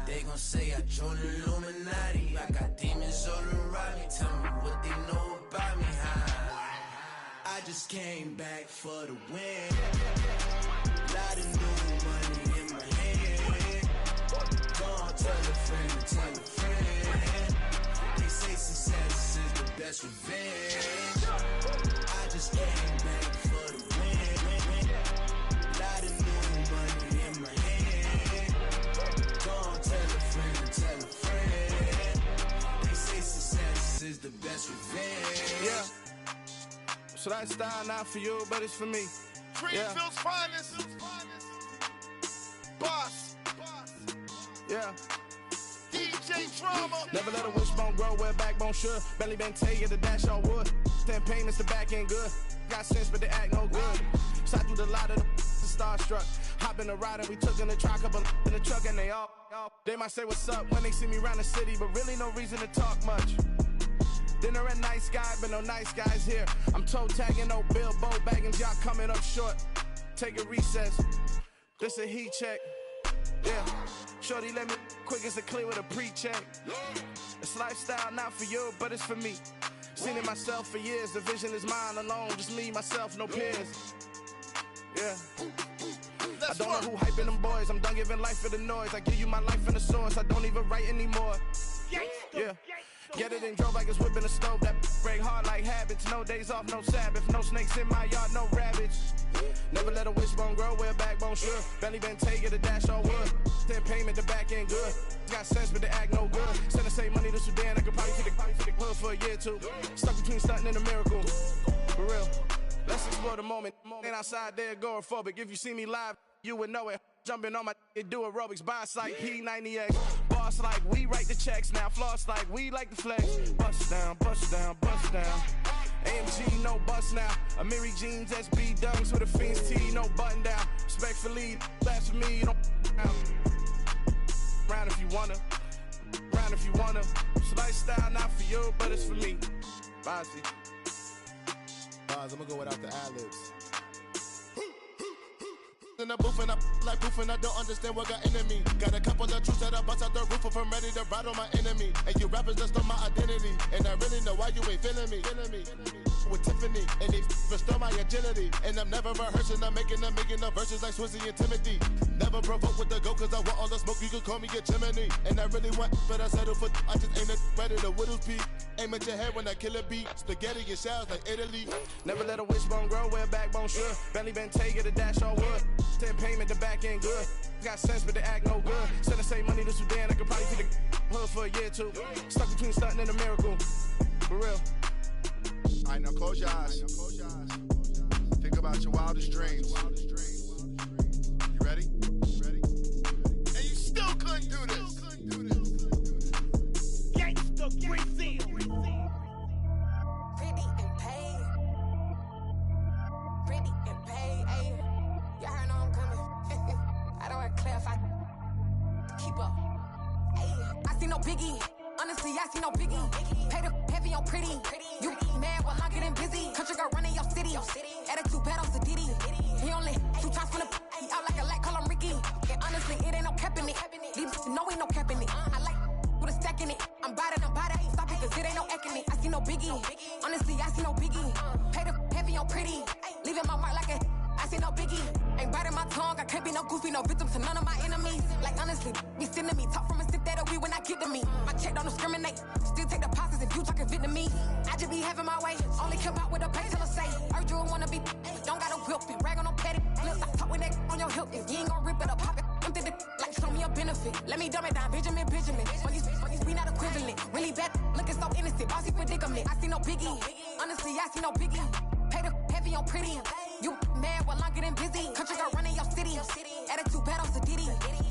They gon' say I joined the Illuminati. I got demons all around me. Tell me what they know about me, huh? I just came back for the win. Lot of new money in my hand. Gonna tell a friend to tell a friend. They say success is the best revenge. I just came back for the win. Lot of new money in my hand. Gonna tell a friend to tell a friend. They say success is the best revenge. Yeah. So that style not for you, but it's for me. Greenfield's finest. Boss. Yeah. DJ Drama. Never let a wishbone grow where a backbone should. Belly been take the dash all wood. 10 payments, the back ain't good. Got sense, but they act no good. So I threw the lot of the starstruck. Hop in the ride and we took in the truck, couple in the truck and they all. They might say what's up when they see me around the city, but really no reason to talk much. Dinner at nice guy, but no nice guys here. I'm toe tagging, no Bilbo baggins, y'all coming up short. Take a recess. This a heat check. Yeah. Shorty let me quick as a clear with a pre-check. This lifestyle not for you, but it's for me. Seen it myself for years. The vision is mine alone. Just me, myself, no peers. Yeah. I don't know who hyping them boys. I'm done giving life for the noise. I give you my life in the source. I don't even write anymore. Yeah. Get it and drove like it's whipping a stove. That break hard like habits. No days off, no Sabbath. No snakes in my yard, no rabbits. Never let a wishbone grow where a backbone should. Belly been taking the dash all wood. 10 payment, the back ain't good. Got sense, but they act no good. Send the same money to Sudan. I could probably see the hood for a year or two. Stuck between stunting and a miracle. For real. Let's explore the moment. Ain't outside there agoraphobic. If you see me live, you would know it. Jumping on my do aerobics, boss like P90X. Boss like we write the checks now. Floss like we like the flex. Bust down, bust down, bust down. AMG, no bust now. Amiri jeans, SB dunks with a Fiends T, no button down. Respectfully, laughs for me, you don't round if you wanna. Round if you wanna. It's lifestyle not for you, but it's for me. Bossy. I'm gonna go without the ad-libs. In the booth and I like poof and I don't understand what got into me. Got a couple of troops that I bust out the roof if I'm ready to ride on my enemy. And you rappers just stole my identity, and I really know why you ain't feeling me. With Tiffany, and they restore my agility. And I'm never rehearsing, I'm making a million of verses like Swizzy and Timothy. Never provoke with the go, cause I want all the smoke, you can call me a chimney. And I really want, but I settle for, I just ain't ready to whittles peak. Aim at your head when I kill a beat. Spaghetti and shells like Italy. Never let a wishbone grow where a backbone should. Belly been take it, a dash on wood. 10 payment, the back end good. Got sense, but they act no good. Send the same money to Sudan, I could probably feed the hood for a year or two. Stuck between stunting and a miracle. For real. Alright, now close your eyes. Think about your wildest dreams. You ready? And you still couldn't do this. Gangsta Brazil. Pretty and paid. Pretty and paid. Ayy. Y'all heard know I'm coming. I don't want to clarify. Keep up. Ayy. I see no biggie. Honestly, I see no biggie. Pay the heavy on pretty. You mad while I'm getting busy. Country girl running your city. Attitude bad on Diddy. He only 2 times from the he out like a light, call him Ricky. And honestly, it ain't no cap in it. These know ain't no cap in it. I like with a stack in it. I'm about it. Stop it, cause it ain't no eck in it. I see no biggie. Honestly, I see no biggie. Pay the heavy on pretty. Leaving my mark like a I see no biggie. Ain't biting my tongue. I can't be no goofy, no victim to none of my enemies. Like honestly, be sending me talk from a sip that a weed when I get to me. My check don't discriminate. Still take deposits if you talking Vietnamese. I just be having my way. Only come out with a pay till I say. Urge you wanna be. Don't gotta whip it. Rag on no petty. Flips, I talk with that on your hip. If you ain't gon' rip it up, pop it. Empty the like show me a benefit. Let me dumb it down. Benjamin. When we not equivalent. Really bad. Looking so innocent. Bossy predicament. I see no biggie. Honestly, I see no biggie. Pay the heavy on pretty. You mad while I'm getting busy. Country girl running your city. Attitude bad on Diddy.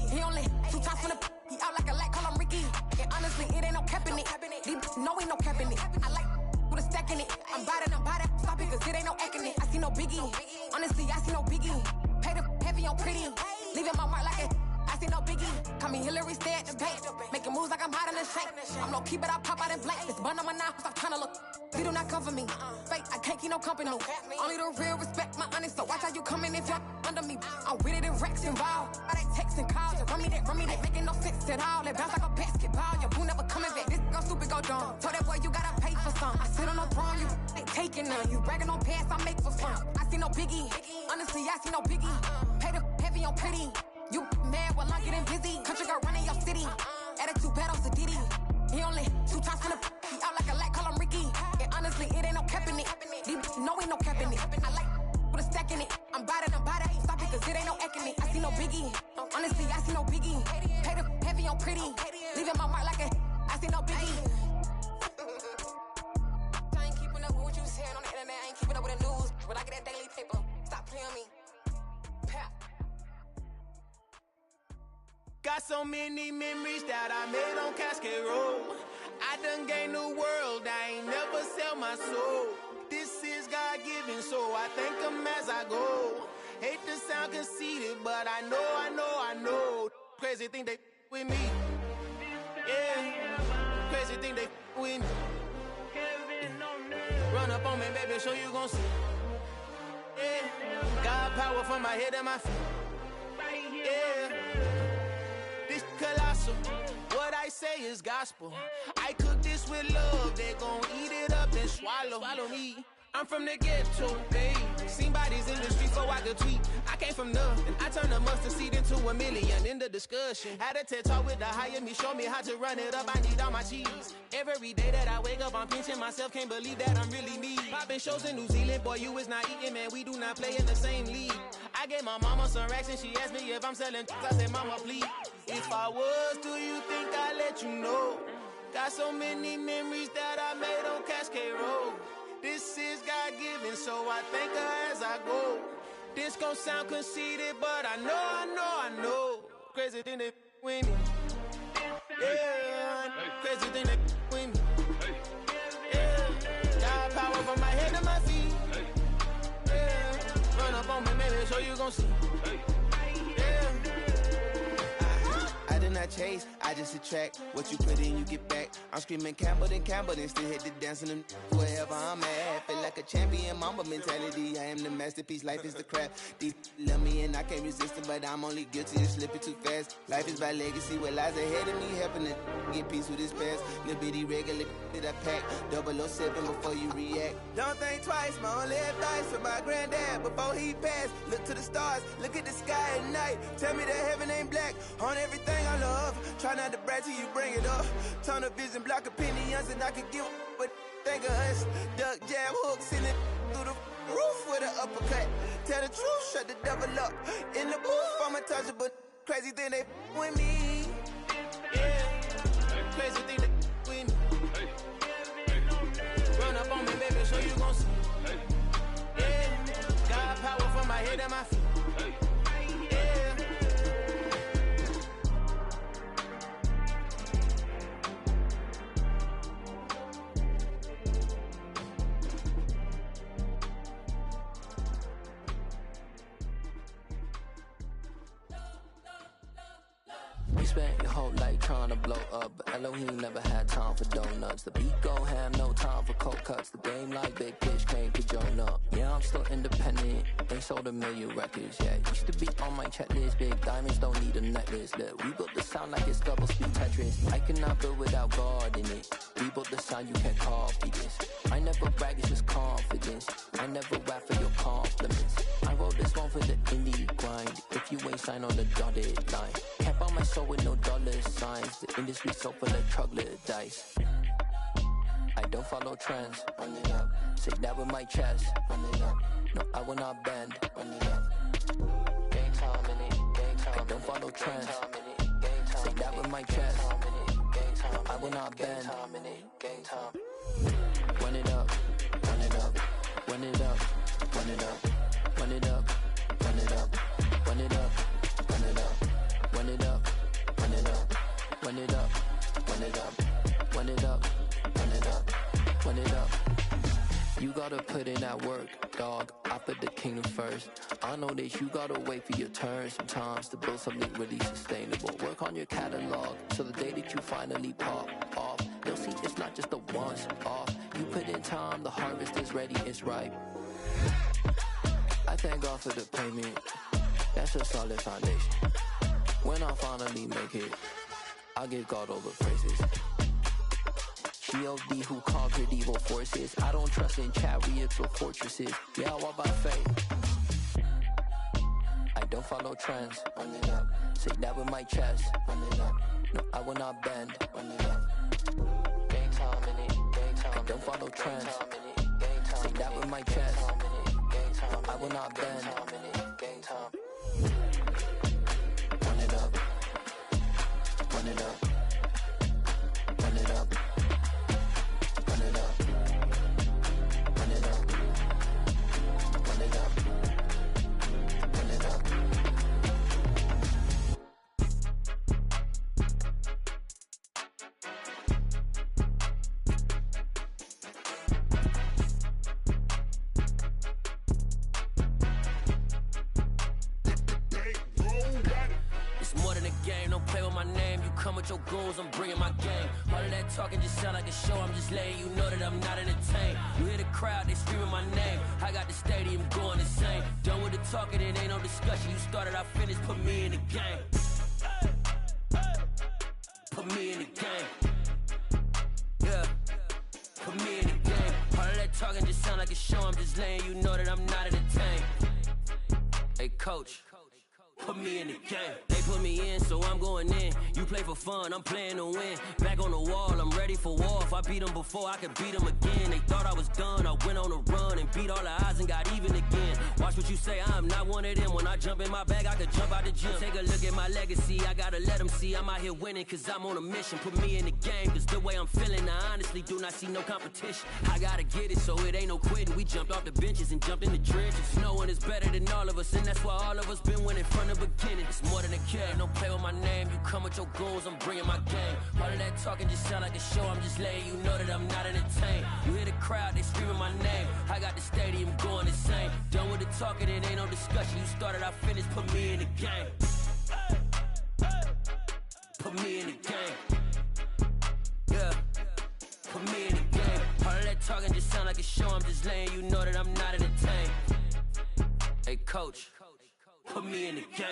He only 2 times from the he out like a light, call him Ricky. And honestly, it ain't no cap in it. These know ain't no cap in it. I like with a stack in it. I'm about it. Stop it, cause it ain't no eck in it. I see no biggie. Honestly, I see no biggie. Pay the heavy on pretty. Leaving my mark like a I see no biggie. Call me Hillary, stay at the bank. Making moves like I'm hot in the shank. I'm low key, but I pop out in blank. This bun on my knife, stop trying to look. They do not cover me. Fake, I can't keep no company. Only the real respect my honest. So watch how you coming if you're under me. I'm with it and Rex involved. I they texting calls. Just run me that. Making no sense at all. They bounce like a basketball. Your boo never coming back. This go stupid, go dumb. Told that boy you gotta pay for some. I sit on no throne, you ain't taking none. You bragging on pants, I make for fun. I see no biggie. Honestly, I see no biggie. Pay the heavy on pretty. You mad while I'm getting busy. Country girl running your city. Attitude bad on Diddy. He only 2 times from the he out like a light, call him Ricky. And honestly, it ain't no cap in it. These know ain't no cap in it. I like with a stack in it. I'm about it. Stop it, cause it ain't no eck in it. I see no biggie. Honestly, I see no biggie. Pay the heavy on pretty. Leaving my mark like a I see no biggie. I ain't keeping up with what you saying on the internet. I ain't keeping up with the news. But I get that daily paper. Stop playing me. Pap. Got so many memories that I made on Cascade Road. I done gained the world, I ain't never sell my soul. This is God-given, so I thank him as I go. Hate to sound conceited, but I know. Crazy thing they with me. Yeah, crazy thing they with me. Run up on me, baby, show you gon' see. Yeah, God power from my head and my feet. Yeah. This colossal, what I say is gospel. I cook this with love, they gon' eat it up and swallow me. I'm from the ghetto, babe. Seen bodies in the street so I could tweet. I came from nothing, I turned a mustard seed into $1 million in the discussion. Had a TED talk with the higher me, show me how to run it up, I need all my cheese. Every day that I wake up, I'm pinching myself, can't believe that I'm really me. Popping shows in New Zealand, boy, you is not eating, man, we do not play in the same league. I gave my mama some racks and she asked me if I'm selling I said, mama, please. If I was, do you think I'd let you know? Got so many memories that I made on Cascade Road. This is God-given, so I thank her as I go. This gon' sound conceited, but I know. Crazy thing they with me. Yeah, crazy thing they with me. Yeah, God power from my head to my feet. Yeah, run up on me, maybe, so you gon' see. I did not chase, I just attract. What you put in, you get back. I'm screaming Campbell, then still hit the dancing and wherever I'm at. Feel like like a champion, mamba mentality. I am the masterpiece, life is the craft. These love me and I can't resist it, but I'm only guilty of slipping too fast. Life is by legacy, what lies ahead of me, helping to get peace with this past. Little bitty regular that I pack, 007 before you react. Don't think twice, my only advice for my granddad before he passed. Look to the stars, look at the sky at night. Tell me that heaven ain't black on everything I love. Try not to brag till you bring it up. Tunnel vision, block opinions, and I could give but think of us. Duck, jab, hook, send it through the roof with an uppercut. Tell the truth, shut the devil up. In the booth, I'm untouchable. Crazy thing they with me. Yeah, crazy thing they with me. Run up on me, baby, so you gon' see. Yeah, got power from my head and my feet. Yeah. You spent your whole life trying to blow up, but Elohim never had time for donuts. The beat go ham, no time for cold cuts. The game like Big Fish came to join up. Yeah, I'm still independent, ain't sold 1 million records yet. Used to be on my checklist, big diamonds don't need a necklace. Look, we built the sound like it's double speed Tetris. I cannot build without God in it. We built the sound, you can't copy this. I never brag, it's just confidence. I never rap for your compliments. I wrote this one for the indie grind. If you ain't signed on the dotted line, can't buy my soul with no dollar signs. The industry so full of troglodytes. I don't follow trends. Run it up. Say that with my chest. Run it up. No, I will not bend. Run it up. Game time in it. Game time. I don't follow trends. Say that with my chest. No, I will not bend. Game time. Run it up. Run it up. Run it up. Run it up. Run it up. Run it up. Run it up. Run it up. Run it up. Run it up. Run it up. Run it up. Run it up. Run it up. Run it up. You gotta put in that work, dog. I put the kingdom first. I know that you gotta wait for your turn sometimes to build something really sustainable. Work on your catalog so the day that you finally pop off, you'll see it's not just a once off. You put in time, the harvest is ready, it's ripe. I thank God for the payment. That's a solid foundation. When I finally make it, I'll give God all the praises. G.O.D. who conquered evil forces. I don't trust in chariots or fortresses. Yeah, I walk by faith. I don't follow trends. Run it up. Say that with my chest. Run it up. No, I will not bend. Run it up. Game time in it. Game time. I don't follow trends. Say that with my chest. No, I will not bend. Game time. Run it up. Run it up. Run it up. Run it up. Run it up. Run it up. Run it up. It's more than a game, don't play with my name. You come with your goons, I'm bringing my game. All of that talking just sound like a show. I'm just letting you know that I'm not entertained. You hear the crowd, they screaming my name. I got the stadium going insane. Done with the talking, it ain't no discussion. You started, I finished, put me in the game. Put me in the game. Yeah, put me in the game. All of that talking just sound like a show. I'm just letting you know that I'm not entertained. Hey, coach. Put me in the game. They put me in, so I'm going in. You play for fun, I'm playing to win. Back on the wall, I'm ready for war. If I beat them before, I could beat them again. They thought I was done, I went on a run and beat all the odds and got even again. Watch what you say, I'm not one of them. When I jump in my bag, I could jump out the gym. Take a look at my legacy, I gotta let them see I'm out here winning, cause I'm on a mission. Put me in the game, cause the way I'm feeling, I honestly do not see no competition. I gotta get it, so it ain't no quitting. We jumped off the benches and jumped in the trenches. No one is better than all of us, and that's why all of us been winning from the beginning. It's more than a game, don't play with my name. You come with your goons, I'm bringing my game. All of that talking just sound like a show. I'm just letting you know that I'm not entertained. You hear the crowd, they screaming my name. I got the stadium going insane. Done with the talking, it ain't no discussion. You started, I finished, put me in the game. Put me in the game. Yeah, put me in the game. All of that talking just sound like a show. I'm just letting you coach, put me in the game.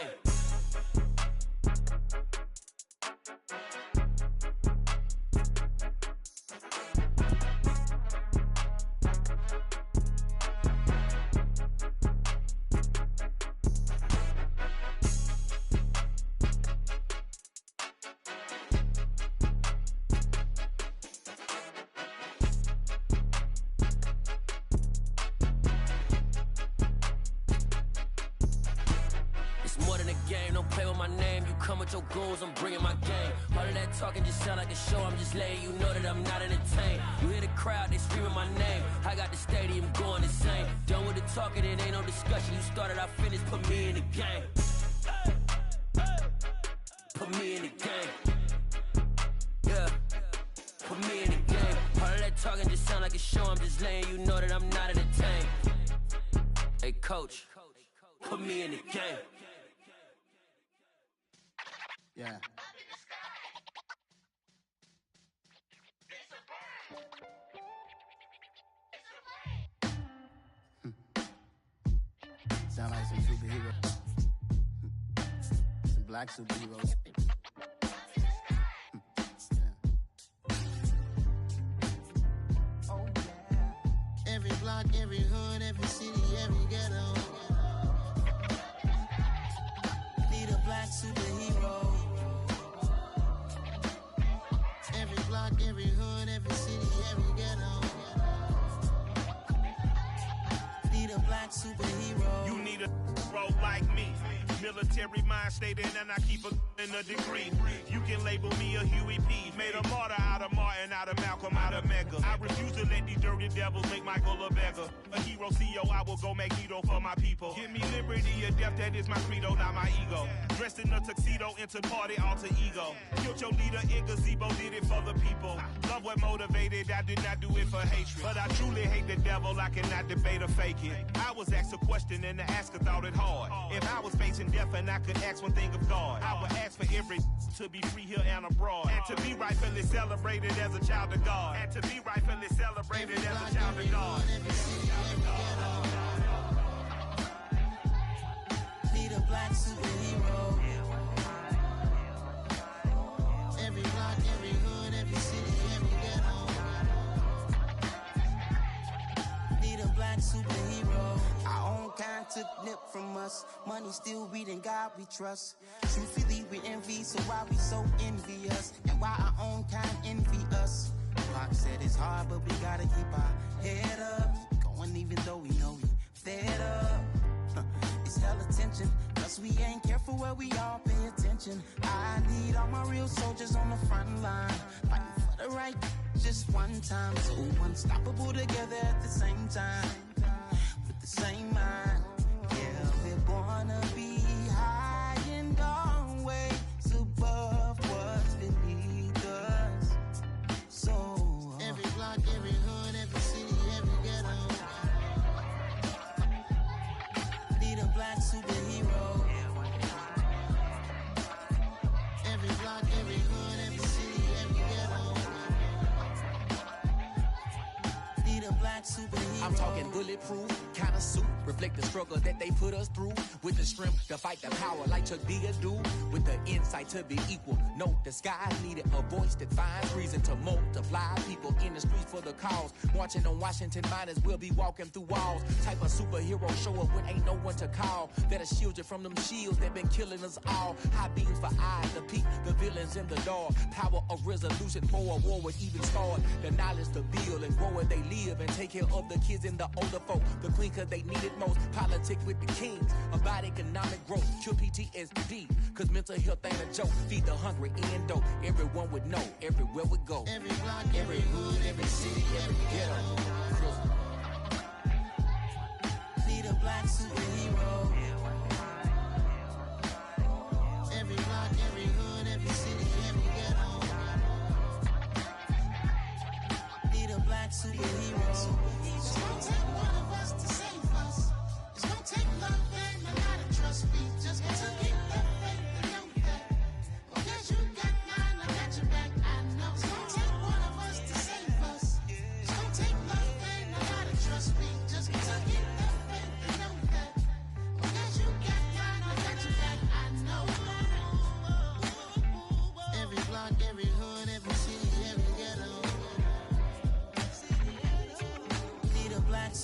Your goals, I'm bringing my game. All of that talking just sound like a show. I'm just letting you know that I'm not entertained. You hear the crowd, they screaming my name. I got the stadium going insane. Done with the talking, it ain't no discussion. You started, I finished, put me in the game. Put me in the game. Yeah, put me in the game. All of that talking just sound like a show. I'm just letting you know that I'm not entertained. Hey coach, put me in the game. Yeah. Sound like some superheroes. Some black superheroes. Oh yeah. Every block, every hood, every city, every ghetto. Need a black superhero. Every block, every hood, every city, every ghetto. Need a black superhero. You need a bro like me. Military mind stated, and I keep a degree. You can label me a Huey P. Made a martyr out of Martin, out of Malcolm, out of Mega. I refuse to let these dirty devils make Michael a beggar. A hero CEO, I will go Magneto for my people. Give me liberty or death, that is my credo, not my ego. Dressed in a tuxedo, into party, alter ego. Killed your leader in gazebo, did it for the people. Love what motivated, I did not do it for hatred. But I truly hate the devil, I cannot debate or fake it. I was asked a question and the asker thought it hard. If I was facing death and I could ask one thing of God, I would ask for every to be free here and abroad, and to be rightfully celebrated as a child of God, and to be rightfully celebrated as a child of God. Need a black superhero. Every block, every hood, every city, every ghetto. Need a black superhero. Our own kind took nip from us. Money still reading God we trust. Truthfully we envy, so why we so envious? And why our own kind envy us? Pac said it's hard, but we gotta keep our head up. Going even though we know we fed up. It's hella tension, cause we ain't careful where we all pay attention. I need all my real soldiers on the front line, fighting for the right just one time. So unstoppable together at the same time, with the same mind. Yeah, we're born to be high and always above what's beneath us. So every block, every hood, every city, every ghetto. Need a black superhero. Every block, every hood, every city, every ghetto. Need a black superhero. I'm talking bulletproof, kind of suit, reflect the struggle that they put us through. With the strength to fight the power like Chuck D do. With the insight to be equal. No, the sky needed a voice that finds reason to multiply. People in the streets for the cause. Marching on Washington miners will be walking through walls. Type of superhero show up when ain't no one to call. That'll shield you from them shields that been killing us all. High beams for eyes to peek the villains in the dark. Power of resolution for a war would even start. The knowledge to build and grow where they live and take care of the kids and the older folk. The queen cause they need it most. Politics with the kings. About economic growth. Cure PTSD. Cause mental health ain't a joke. Feed the hungry and dope. Everyone would know. Everywhere we go. Every block, every hood, every city, every ghetto. Need a black superhero. Every block, every hood, every city, every ghetto. Need a black superhero. It's gonna take one of us to save us. It's gonna take love and a lot of trust. We just got to keep that faith and know that. Because you got mine, I got your back, I know. It's gonna take one of us to save us. It's gonna take love and a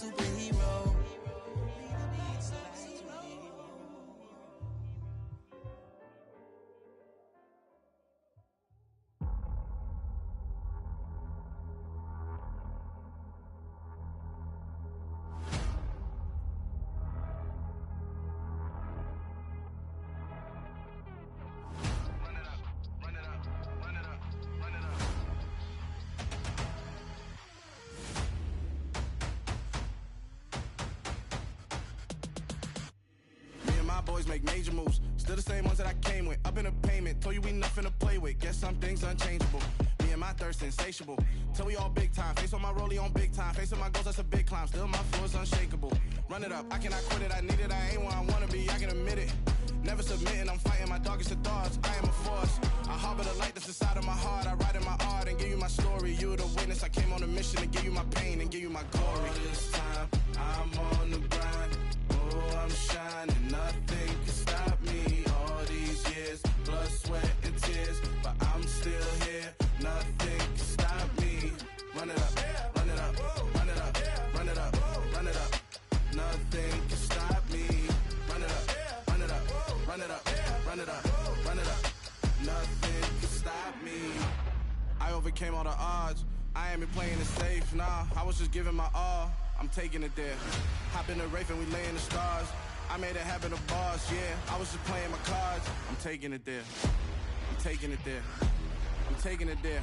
superhero. Boys make major moves, still the same ones that I came with. Up in the payment, told you we nothing to play with. Guess some things unchangeable. Me and my thirst insatiable. Till we all big time. Face on my rollie on big time. Face on my goals, that's a big climb. Still my floor is unshakable. Run it up, I cannot quit it. I need it, I ain't where I wanna be. I can admit it. Never submitting, I'm fighting my darkest of thoughts. I am a force. I harbor the light that's inside of my heart. I write in my art and give you my story. You are the witness. I came on a mission to give you my pain and give you my glory. All this time, I'm on the grind. Oh, I'm shining, nothing can stop me. All these years, blood, sweat, and tears, but I'm still here. Nothing can stop me. Run it up, run it up, run it up, run it up, run it up. Nothing can stop me. Run it up, run it up, run it up, run it up, run it up. Nothing can stop me. I overcame all the odds. I ain't been playing it safe, nah. I was just giving my all. I'm taking it there. Hop in the Wraith and we lay in the stars. I made it happen to bars, yeah. I was just playing my cards. I'm taking it there. I'm taking it there. I'm taking it there.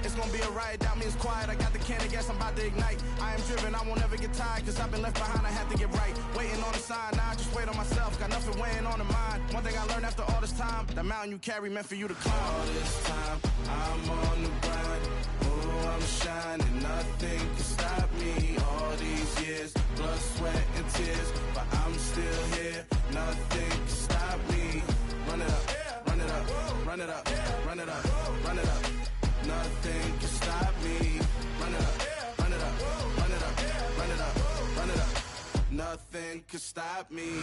It's gonna be a riot, doubt me it's quiet. I got the can of gas, I'm about to ignite. I am driven, I won't ever get tired, cause I've been left behind, I have to get right. Waiting on the sign, now I just wait on myself. Got nothing weighing on the mind. One thing I learned after all this time, that mountain you carry meant for you to climb. All this time, I'm on the grind. Oh, I'm shining, nothing can stop me. All these years, blood, sweat, and tears, but I'm still here. Nothing can stop me. Run it up, run it up, run it up, run it up, run it up. Nothing can stop me. Run it up, run it up, run it up, run it up, run it up. Nothing can stop me.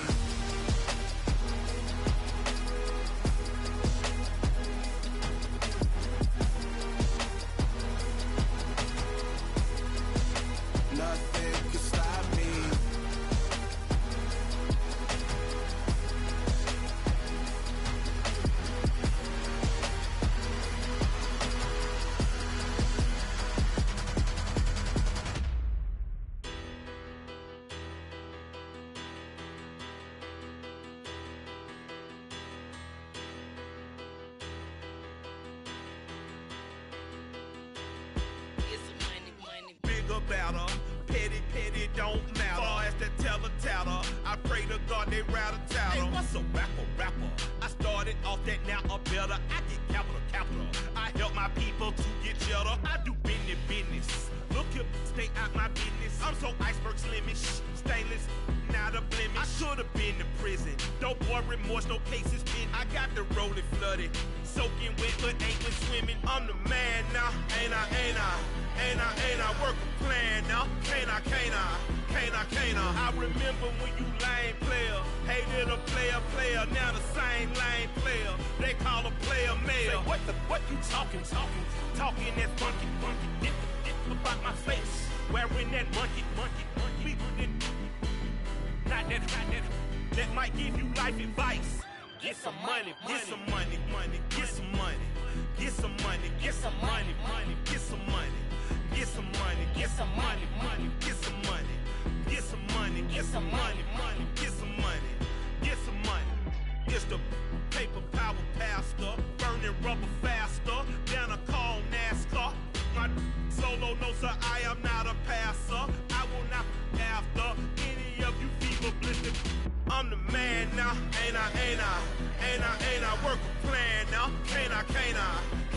Nothing can stop me. Better. Petty, petty don't matter. Far as that teller-tatter, I pray to God they rattle-tattle. Hey, what's a rapper? I started off that, now a better. I get capital. I help my people to get cheddar. I do business. Look here, stay out my business. I'm so iceberg slimish, stainless, not a blemish. I should've been to prison. No boy remorse, no cases been. I got the rolling flooded, soaking wet, but ain't been swimming. I'm the man now, ain't I? Work a plan now, can't I? I remember when you lame player, hated a player, now the same lame player. They call a player male. Say, what you talking that funky. Get about my face, wearing that monkey. Not that. That might give you life advice. Get some money. Get some money. Get some money. Get some money. Get some money. Get some money. Get some money. Get some money. Get some money. Get some money. Get some money. Get some money. Get some money. It's the paper power pastor, burning rubber faster than a call NASCAR. My solo, no sir, I am not a passer. I will not after any of you fever blistered. I'm the man now, ain't I? Work a plan now, can't I?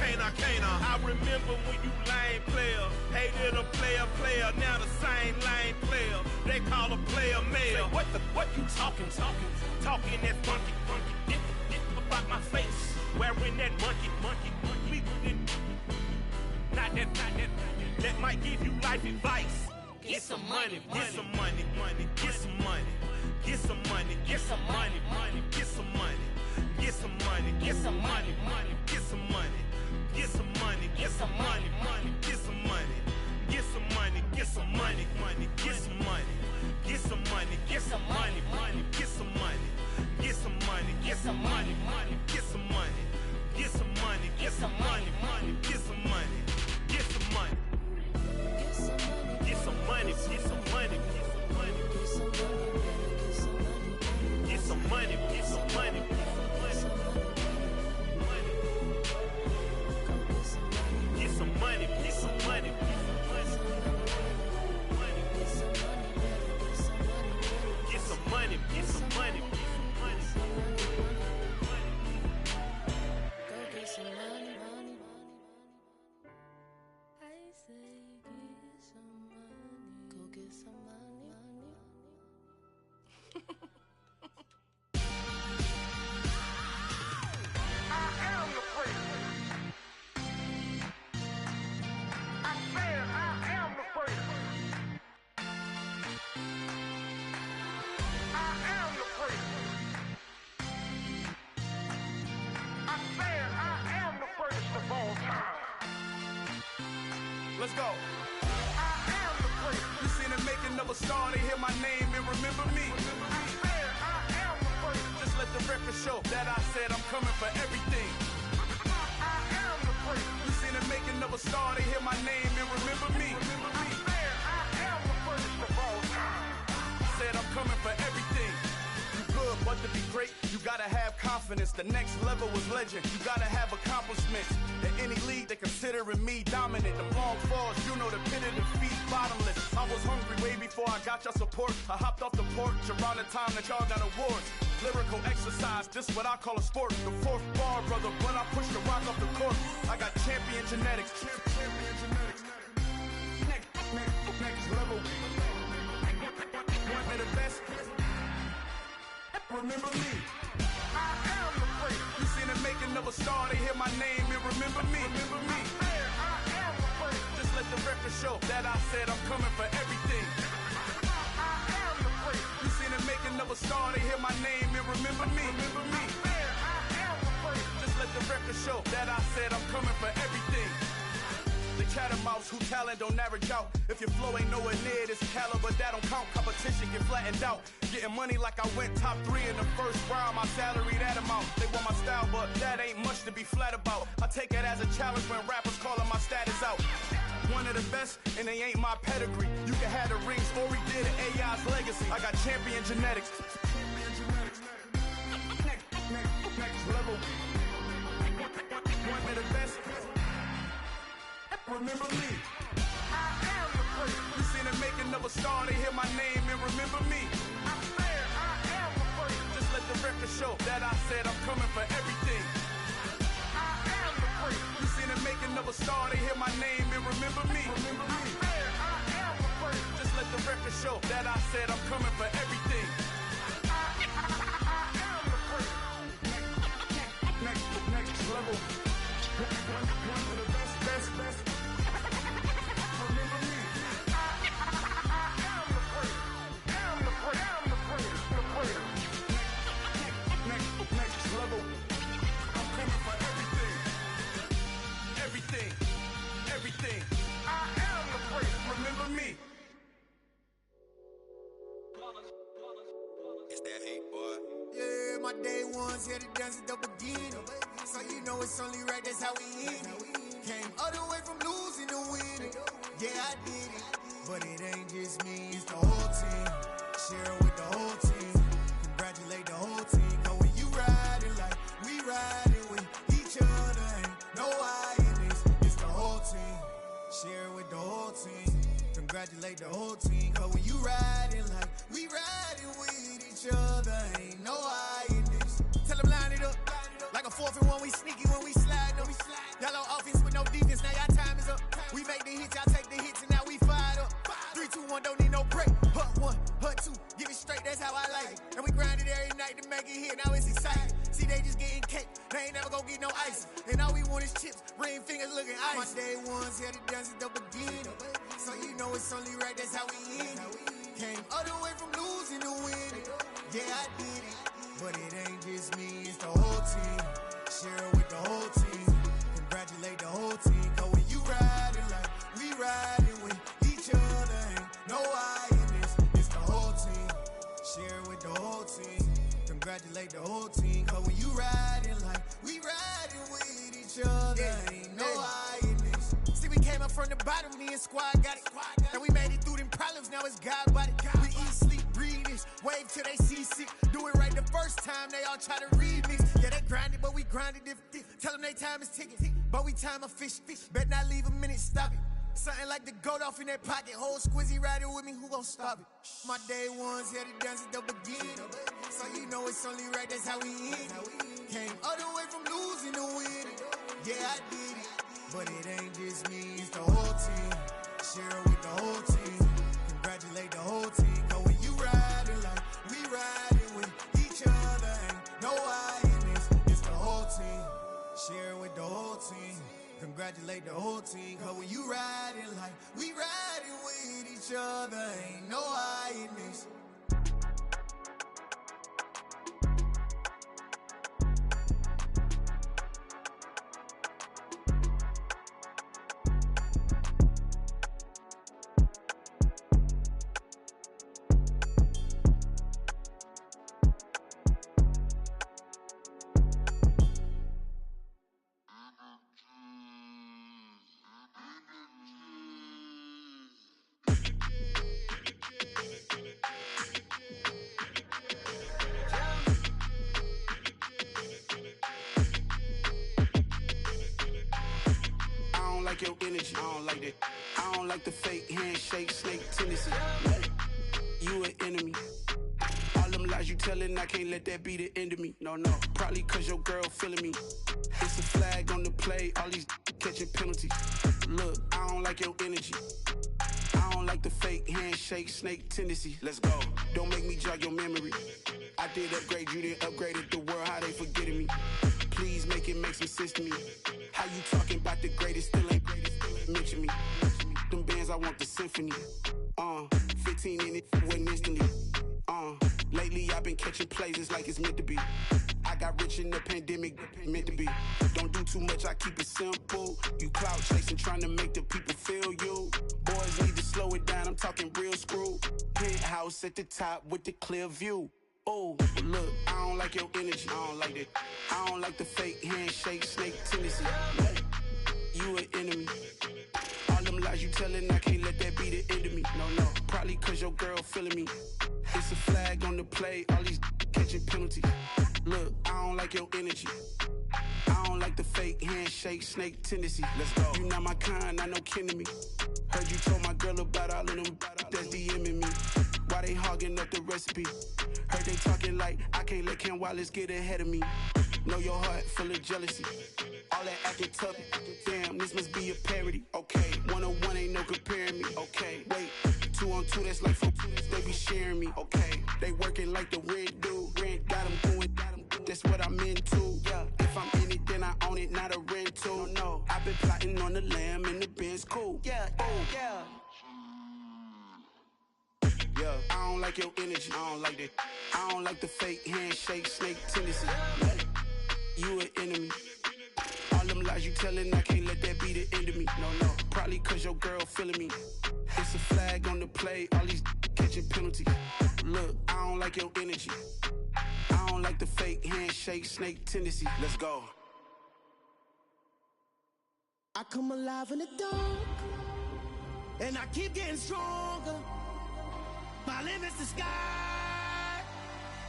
I remember when you lame player, hated a player, now the same lame player. They call a player male. Say, what you talking that funky. Get about my face, wearing that monkey. Not that. That might give you life advice. Get some money. Get some money. Get some money. Get some money. Get some money. Get some money. Get some money. Get some money. Get some money. Get some money. Get some money. Get some money. Let's go. You seen the making of a star, they hear my name and remember me. Just let the record show that I said I'm coming for everything. You seen the making of a star, they hear my name and remember me. Said I'm coming for everything. You good, but to be great, you gotta have confidence. The next level was legend. You gotta have accomplishments. In any league, they considering me dominant. The long falls, you know the pit of defeat, bottomless. I was hungry way before I got your support. I hopped off the porch around the time that y'all got awards. Lyrical exercise, this what I call a sport. The fourth bar, brother, when I push the rock off the court. I got champion genetics. Champion genetics. Next level. One of the best. Remember me. I am the great. You seen the making of a star, they hear my name and remember me. Remember me. I am the great. Just let the record show that I said I'm coming for everything. I am the great. You seen the making of a star, they hear my name and remember me. Remember me. I am the great. Just let the record show that I said I'm coming for everything. The catamounts who talent don't average out. If your flow ain't nowhere near this caliber, that don't count. Competition get flattened out. Getting money like I went top 3 in the first round. My salary that amount. They want my style, but that ain't much to be flat about. I take it as a challenge when rappers calling my status out. One of the best, and they ain't my pedigree. You can have the rings, or we did it, AI's legacy. I got champion genetics. Next level. One of the best. Remember me. I am the great. You seen the making of a star, they hear my name and remember me. I am the great. Just let the record show that I said I'm coming for everything. I am the great. You seen the making of a star, they hear my name and remember me. Remember me. I am the great. Just let the record show that I said I'm coming for everything. I am the great. Next level. One of the best. Remember me. I am the great. I'm the great. Next level. I'm coming for everything. I am the great. Remember me. It's that hate, boy. Yeah, my day ones here to dance at the beginning. So you know it's only right, that's how we end it. Came all the way from losing to winning. Yeah, I did it. But it ain't just me, it's the whole team. Share it with the whole team. Congratulate the whole team. Cause when you riding like we riding with each other, ain't no I in this. It's the whole team. Share it with the whole team. Congratulate the whole team. Cause when you riding like we riding with each other, ain't no I in this. Tell them line it up. Like a 4th and 1, we sneaky when we slide. No, we slide. Y'all on offense with no defense, now y'all time is up. We make the hits, y'all take the hits, and now we fired up. 3, 2, 1, don't need no break. Hut 1, hut 2, give it straight, that's how I like it. And we grind it every night to make it hit, now it's exciting. See, they just getting cake, they ain't never gonna get no ice. And all we want is chips, ring fingers looking ice. My day ones here to dance at the beginning. So you know it's only right, that's how we end it. Came all the way from losing to winning. Yeah, I did it. But it ain't just me, it's the whole team. Share it with the whole team. Congratulate the whole team. Cause when you riding like we riding with each other, ain't no I in this. It's the whole team. Share it with the whole team. Congratulate the whole team. Cause when you riding like we riding with each other, ain't no I in this. See, we came up from the bottom, me and squad got it. And we made it through them problems, now it's God body. We eat, sleep, breathe this. Wave till they see sick. Do it right the first time, they all try to remix. Yeah, they grinded, but we grinded different. Tell them they time is ticking, but we time a fish. Bet not leave a minute, stop it. Something like the goat off in that pocket. Whole squizzy riding with me, who gon' stop it? My day ones here to dance at the beginning. So you know it's only right, that's how we end it. Came all the way from losing to winning. Yeah, I did it. But it ain't just me, it's the whole team. Share it with the whole team. Congratulate the whole team. Cause when you riding like we riding with each other, ain't no I in this. It's the whole team. Share it with the whole team. Congratulate the whole team. Cause when you riding like we riding with each other, ain't no I in this. your energy. I don't like that. I don't like the fake handshake, snake tendency. You an enemy. All them lies you telling, I can't let that be the end of me. No, probably cause your girl feeling me. It's a flag on the play, all these catching penalties. Look, I don't like your energy. I don't like the fake handshake, snake tendency. Let's go. Don't make me jog your memory. I did upgrade, you didn't upgrade it. The world, how they forgetting me. Please make it make some sense to me. How you talking about the greatest, still ain't greatest, mention me. Them bands, I want the symphony. 15 in it, wasn't instantly. Lately I've been catching plays, it's like it's meant to be. I got rich in the pandemic, meant to be. Don't do too much, I keep it simple. You clout chasing, trying to make the people feel you. Boys need to slow it down, I'm talking real screw. Penthouse at the top with the clear view. Oh, look, I don't like your energy, I don't like that. I don't like the fake handshake, snake tendency. You an enemy. All them lies you telling, I can't let that be the end of me. No, probably cause your girl feeling me. It's a flag on the play, all these catching penalties. Look, I don't like your energy. I don't like the fake handshake, snake tendency. Let's go. You not my kind, I know kin to me. Heard you told my girl about all of them that's DMing me. Why they hogging up the recipe? Heard they talking like I can't let Ken Wallace get ahead of me. Know your heart full of jealousy. All that acting tough, damn, this must be a parody. Okay, 101 ain't no comparing me. Okay, wait, 2 on 2, that's like 4, they be sharing me. Okay, they working like the rent do. Rent got them doing, that's what I'm into. Yeah, if I'm in it, then I own it, not a rental. No, I've been plotting on the lamb and the Benz cool. Yeah, yeah. I don't like your energy, I don't like that. I don't like the fake handshake, snake tendency. You an enemy. All them lies you telling, I can't let that be the end of me. No, probably cause your girl feeling me. It's a flag on the play, all these catching penalties. Look, I don't like your energy. I don't like the fake handshake, snake tendency. Let's go. I come alive in the dark, and I keep getting stronger. My limit's the sky.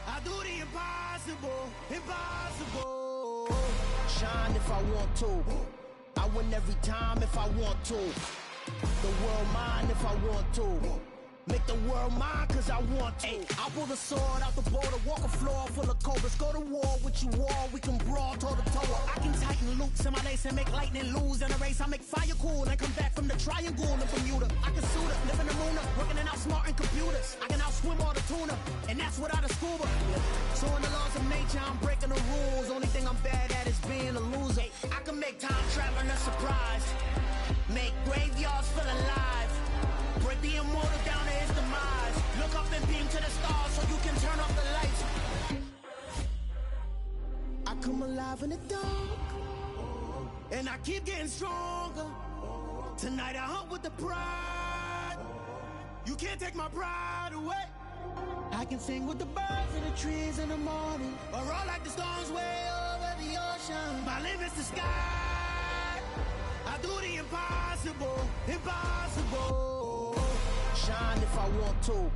I do the impossible, impossible. Shine if I want to. I win every time if I want to. The world mine if I want to. Make the world mine cause I want to. I pull the sword out the border, walk a floor full of cobras. Go to war with you all, we can brawl toe to toe. I can tighten loops in my lace and make lightning lose in a race. I make fire cool and come back from the triangle in Bermuda. I can suit up, live in the moon, working and outsmarting computers. I can outswim all the tuna, and that's without a scuba. So in the laws of nature, I'm breaking the rules. Only thing I'm bad at is being a loser. I can make time traveling a surprise, make graveyards feel alive, break the immortal down to his demise. Look up and beam to the stars so you can turn off the lights. I come alive in the dark, and I keep getting stronger. Tonight I hunt with the pride. You can't take my pride away. I can sing with the birds and the trees in the morning, or roll like the storms way over the ocean. My limit's the sky. I do the impossible, impossible. Shine if I want to.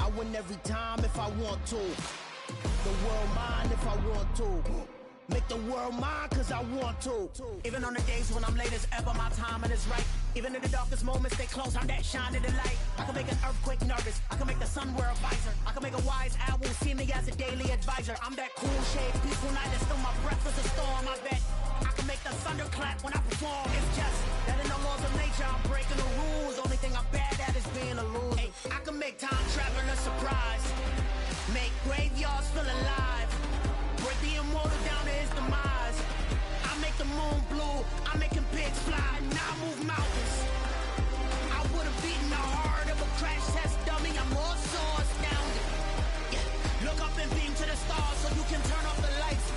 I win every time if I want to. The world mine if I want to. Make the world mine cause I want to. Even on the days when I'm late as ever, my timing is right. Even in the darkest moments, stay close, I'm that shining the light. I can make an earthquake nervous, I can make the sun wear a visor. I can make a wise owl see me as a daily advisor. I'm that cool shade, peaceful night, and still my breath is a storm. I bet I can make the thunder clap when I perform. It's just that in the laws of nature, I'm breaking the rules. Only thing I'm bad at is being a loser. Hey, I can make time traveling a surprise, make graveyards feel alive, break the immortal down to his demise. I make the moon blue, I'm making pigs fly, now I move mountains. I would've beaten the heart of a crash test dummy, I'm more so astounded. Yeah. Look up and beam to the stars so you can turn off the lights.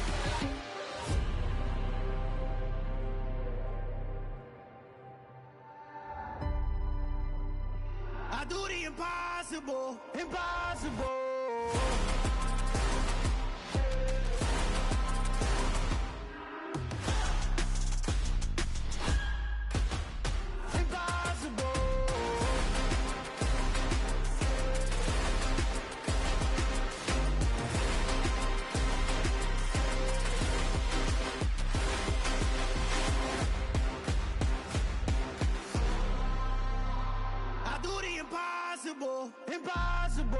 I do the impossible, impossible. impossible, impossible.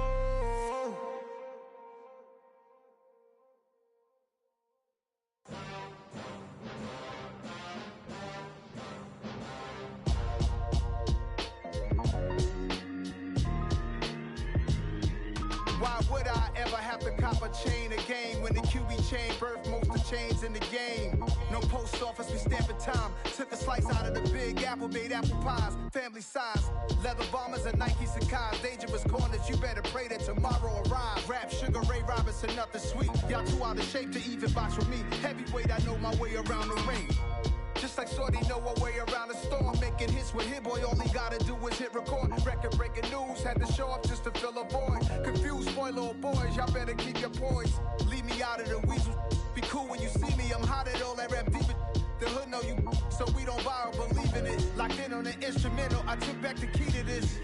Why would I ever have to cop a chain again when the QB chain birthed most of the chains in the game? No post office, we stamping time. Took a slice out of the big apple, made apple pies, family size. Leather bombers and Nike Sacai's, dangerous corners, you better pray that tomorrow arrives. Rap, Sugar Ray Robinson, nothing sweet. Y'all too out of shape to even box with me. Heavyweight, I know my way around the ring. Just like Shorty know her way around the storm, making hits with Hit Boy, all he gotta do is hit record. Record breaking news, had to show up just to fill a void. Confused boy, little boys, y'all better keep your poise. Leave me out of the weasel. Be cool when you see me, I'm hot at all that rap deep. The hood know you, so we don't borrow, believe in it. Locked in on the instrumental, I took back the key to this.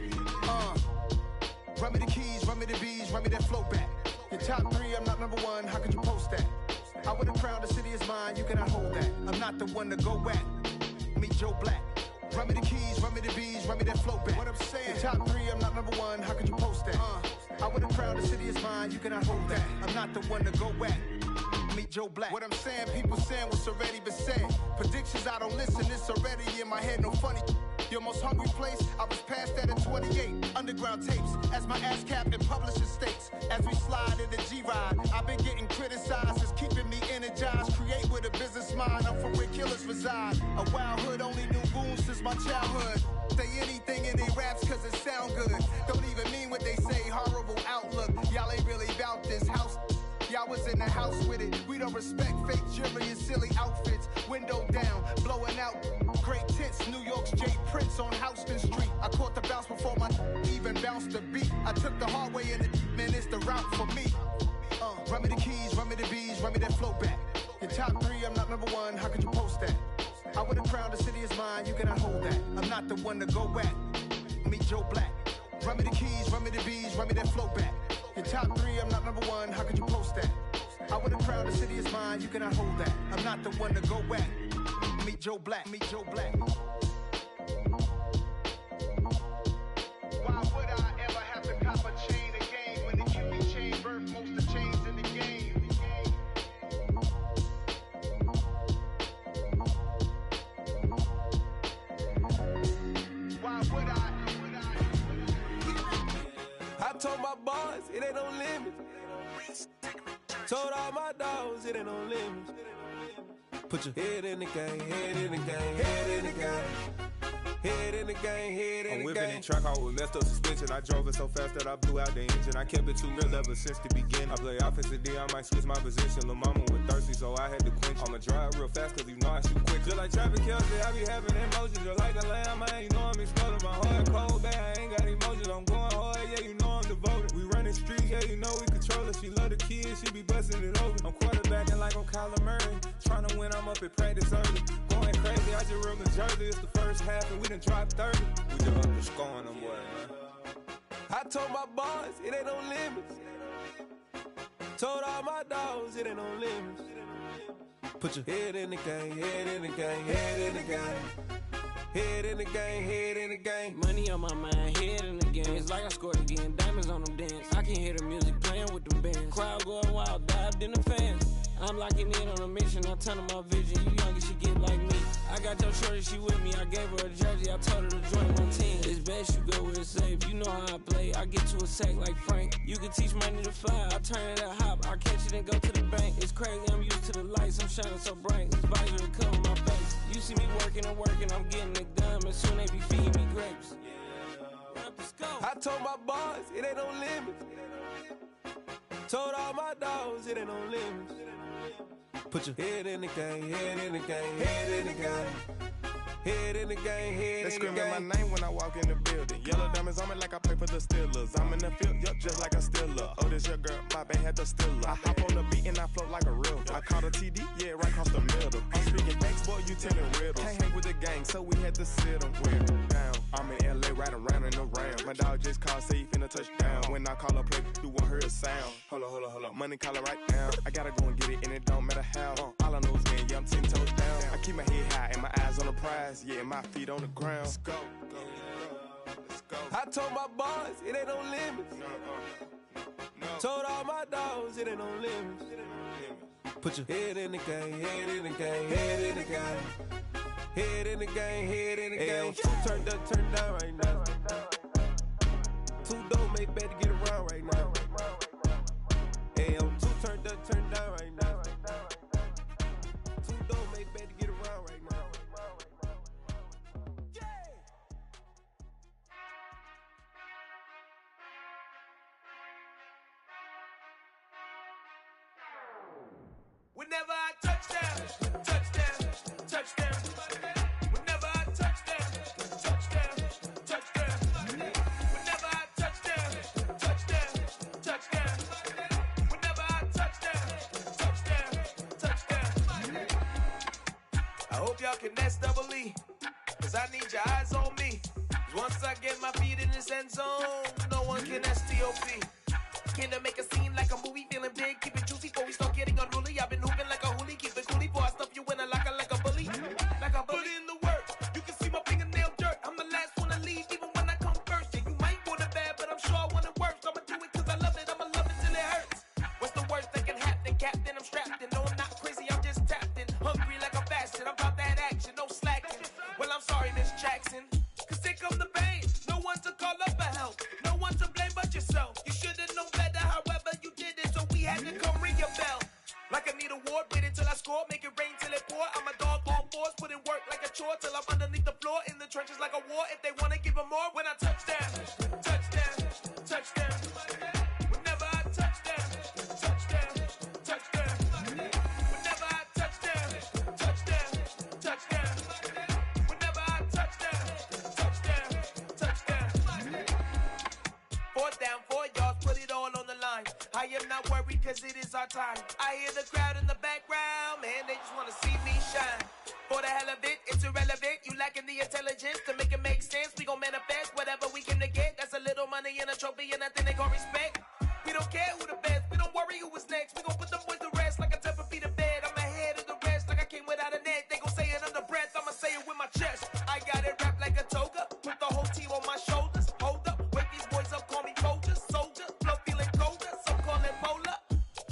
Run me the keys, run me the bees, run me that flow back. Your top three, I'm not number one, how could you post that? I would've crowned the city is mine, you cannot hold that. I'm not the one to go at. Meet Joe Black. Run me the keys, run me the bees, run me that flow back. What I'm saying, your top three, I'm not number one, how could you post that? I would've crowned the city is mine, you cannot hold that. I'm not the one to go at. Meet Joe Black. What I'm saying, people saying what's already been said. Predictions, I don't listen, it's already in my head, no funny. Your most hungry place, I was past that in 28. Underground tapes, as my ass cap in publishing states. As we slide in the G-Ride, I've been getting criticized, it's keeping me energized. Create with a business mind, I'm from where killers reside. A wild hood, only knew goons since my childhood. Say anything in they raps cause it sound good. Don't even mean what they say, horrible outlook. Y'all ain't really about this house. Y'all was in the house with it. We don't respect fake jewelry and silly outfits. Window down, blowing out great tits. New York's J. Prince on Houston Street. I caught the bounce before my even bounced the beat. I took the hard way in it, man, it's the route for me. Run me the keys, run me the bees, run me that flow back. Your top three, I'm not number one, how could you post that? I would've crowned the city is mine, you cannot hold that. I'm not the one to go at. Meet Joe Black. Run me the keys, run me the bees, run me that flow back. Your top three, I'm not number one, how could you post that? I would've crowned the city is mine, you cannot hold that. I'm not the one to go at. Meet Joe Black, meet Joe Black. Why would I ever have to cop a chain again when the QB chain birthed most of the chains in the game? Why would I? I told my boys it ain't no limits. Told all my dogs it ain't no limits. Put your head in the game, head in the game, head in the game. Head in the game, head in the game. I'm whipping in track, I was messed up suspension. I drove it so fast that I blew out the engine. I kept it too real ever since the beginning. I play offensive D, I might switch my position. Lil' mama was thirsty, so I had to quench. I'ma drive real fast, cause you know I shoot quick. Just like traffic Kelsey, I be having emotions. Just like a lamb, man, you know I'm exploding. My heart cold, bad, I ain't got emotions. I'm going hard, yeah, you know I'm devoted. We running streets, yeah, you know we control it. She love the kids, she be busting it over. I'm quarterbacking like I'm Kyler Murray. Trying to win, I'm up at practice early. Going crazy, I just real the jersey. It's the first half and we done dropped 30. We just up to scoring them, boy, man. I told my boys it ain't no limits. Told all my dogs it ain't no limits. Put your head in the game, head in the game, head in the game. Head in the game, head in the game. Money on my mind, head in the game. It's like I scored again, diamonds on them dance. I can hear the music playing with them bands. Crowd going wild, dived in the fans. I'm locking in on a mission, I turn my vision. You young, she get like me. I got your shorty, she with me. I gave her a jersey, I told her to join my team. It's best you go where it's safe. You know how I play. I get to a sack like Frank. You can teach money to fly. I turn it a hop. I catch it and go to the bank. It's crazy, I'm used to the lights. I'm shining so bright. This visor to cover my face. You see me working and working. I'm getting it done. And soon they be feeding me grapes. I told my boys it ain't no limits. Told all my dogs it ain't no limits. Put your head in the game, head in the game, head in the game. Head in the game, head They in the game. screaming my name when I walk in the building. Yellow diamonds on me like I play for the Steelers. I'm in the field, yup, just like a Steeler. Oh, this your girl, my band had the Steeler. I hop on the beat and I float like a river. I caught a TD, yeah, right across the middle. I'm speaking thanks, boy, you telling riddles. Can't hang with the gang, so we had to sit them down. I'm in LA, riding around and around. My dog just called, say he finna touchdown. When I call a play, you won't hear a sound. Hold up, money caller right now. I gotta go and get it, and it don't matter how. All I know is win, yeah, I'm 10 toes down. I keep my head high and my eyes on the prize, yeah, and my feet on the ground. Let's go. I told my boys, it ain't no limits. Told all my dogs, it ain't no limits. Put your head in the game, head in the game, head in the game. Head in the game, head in the game. Two turned up, turned down right now. Two don't make bad to get around right now. Hey, I'm two turned up, turned down right now. Two don't make bad to get around right now. Whenever I touchdown, touchdown, touchdown. Whenever I touchdown, touchdown, touchdown. Whenever I touchdown, touchdown, touchdown. Whenever I touchdown, touchdown, touchdown. I hope y'all can S-double-E, cause I need your eyes on me. Cause once I get my feet in this end zone, no one can S-T-O-P. Came to make a scene like a movie, feeling big, keep it juicy before we start getting unruly. I've been hooping like a hoolie, keep it coolie before I stuff you in a locker like a bully. Like a bully. Put in the work, you can see my fingernail dirt. I'm the last one to leave, even when I come first. Yeah, you might want it bad, but I'm sure I want it worse. I'ma do it cause I love it, I'ma love it till it hurts. What's the worst that can happen, Captain? I'm strapped in, no I'm not crazy, I'm just tapped in. Hungry like a bastard, I'm about that action, no slacking. Well, I'm sorry, Miss Jackson, cause here come the pain. No one to call up for help, no one to blame but yourself. You should've known better, however you did it, so we had to come ring your bell. Like I need a ward, wait until I score, make it rain till it pour. I'm a dog on fours, put in work like a chore till I'm underneath the floor, in the trenches like a war. If they wanna give them more, when I touchdown, touchdown, touchdown. Whenever I touchdown, touchdown, touchdown. Whenever I touchdown, touchdown, touchdown. Whenever I touchdown, touchdown, touchdown. Fourth down, 4 yards, put it all on the line. I am not worried cause it is our time. I hear the crowd in the background, man, they just wanna see me shine. For the hell of it, it's irrelevant. You lacking the intelligence to make it make sense. We gon' manifest whatever we came to get. That's a little money and a trophy and nothing they gon' respect. We don't care who the best, we don't worry who was next. We gon' put them boys to rest like a 10 feet of bed. I'm ahead of the rest like I came without a net. They gon' say it under breath, I'ma say it with my chest. I got it wrapped like a toga, put the whole team on my shoulders. Hold up, wake these boys up, call me Folger, soldier. Flow feeling colder, some call it polar.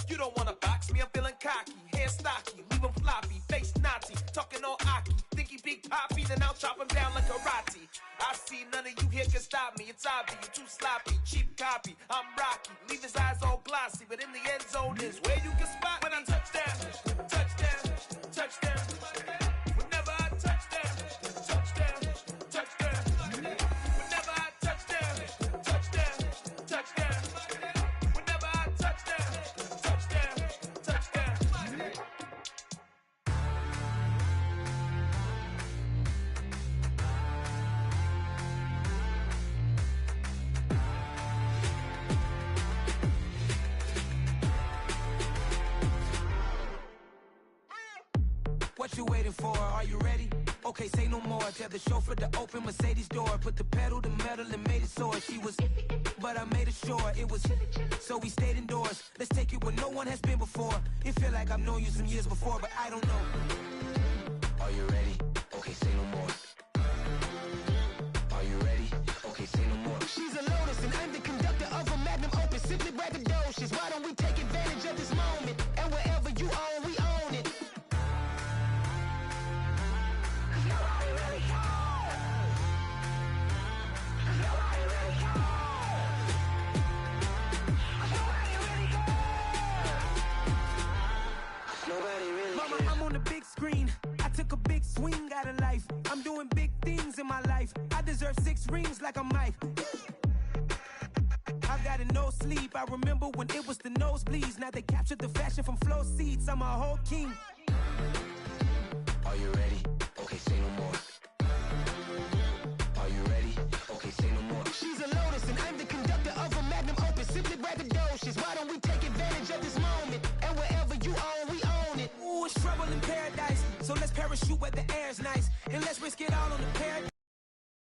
You don't wanna box me, I'm feeling cocky. Hair stocky, leave him floppy, face naughty. Talking all aki, think he big poppy, then I'll chop him down like karate. I see none of you here can stop me. It's obvious, you too sloppy, cheap copy. I'm rocky, leave his eyes all glossy, but in the end zone is where you can spot when I touchdown, touchdown, touchdown. Whenever I touchdown, touchdown, touchdown. Whenever I touchdown, touchdown, touchdown. Whenever I touchdown, touchdown, touchdown. What you waiting for? Are you ready? Okay, say no more. Tell the chauffeur to open Mercedes door. Put the pedal to metal and made it soar. She was, but I made it sure it was. So we stayed indoors. Let's take it where no one has been before. It feel like I've known you some years before, but I don't know. Are you ready? Okay, say no more. Are you ready? Okay, say no more. She's a Lotus and I'm the conductor of a magnum opus. Simply braggadocious. Why don't we take advantage of this moment? And wherever you own, we own it. Mama, I'm on the big screen. I took a big swing out of life. I'm doing big things in my life. I deserve 6 rings like a Mike. I've got no sleep. I remember when it was the nosebleeds. Now they captured the fashion from flow seats. I'm a whole king. Are you ready? Okay, say no more. Are you ready? Okay, say no more. She's a Lotus and I'm the conductor of a magnum opus. Simply braggadocious. Why don't we take advantage of this moment? And wherever you own, we own it. Ooh, it's trouble in paradise. So let's parachute where the air's nice. And let's risk it all on the paradise.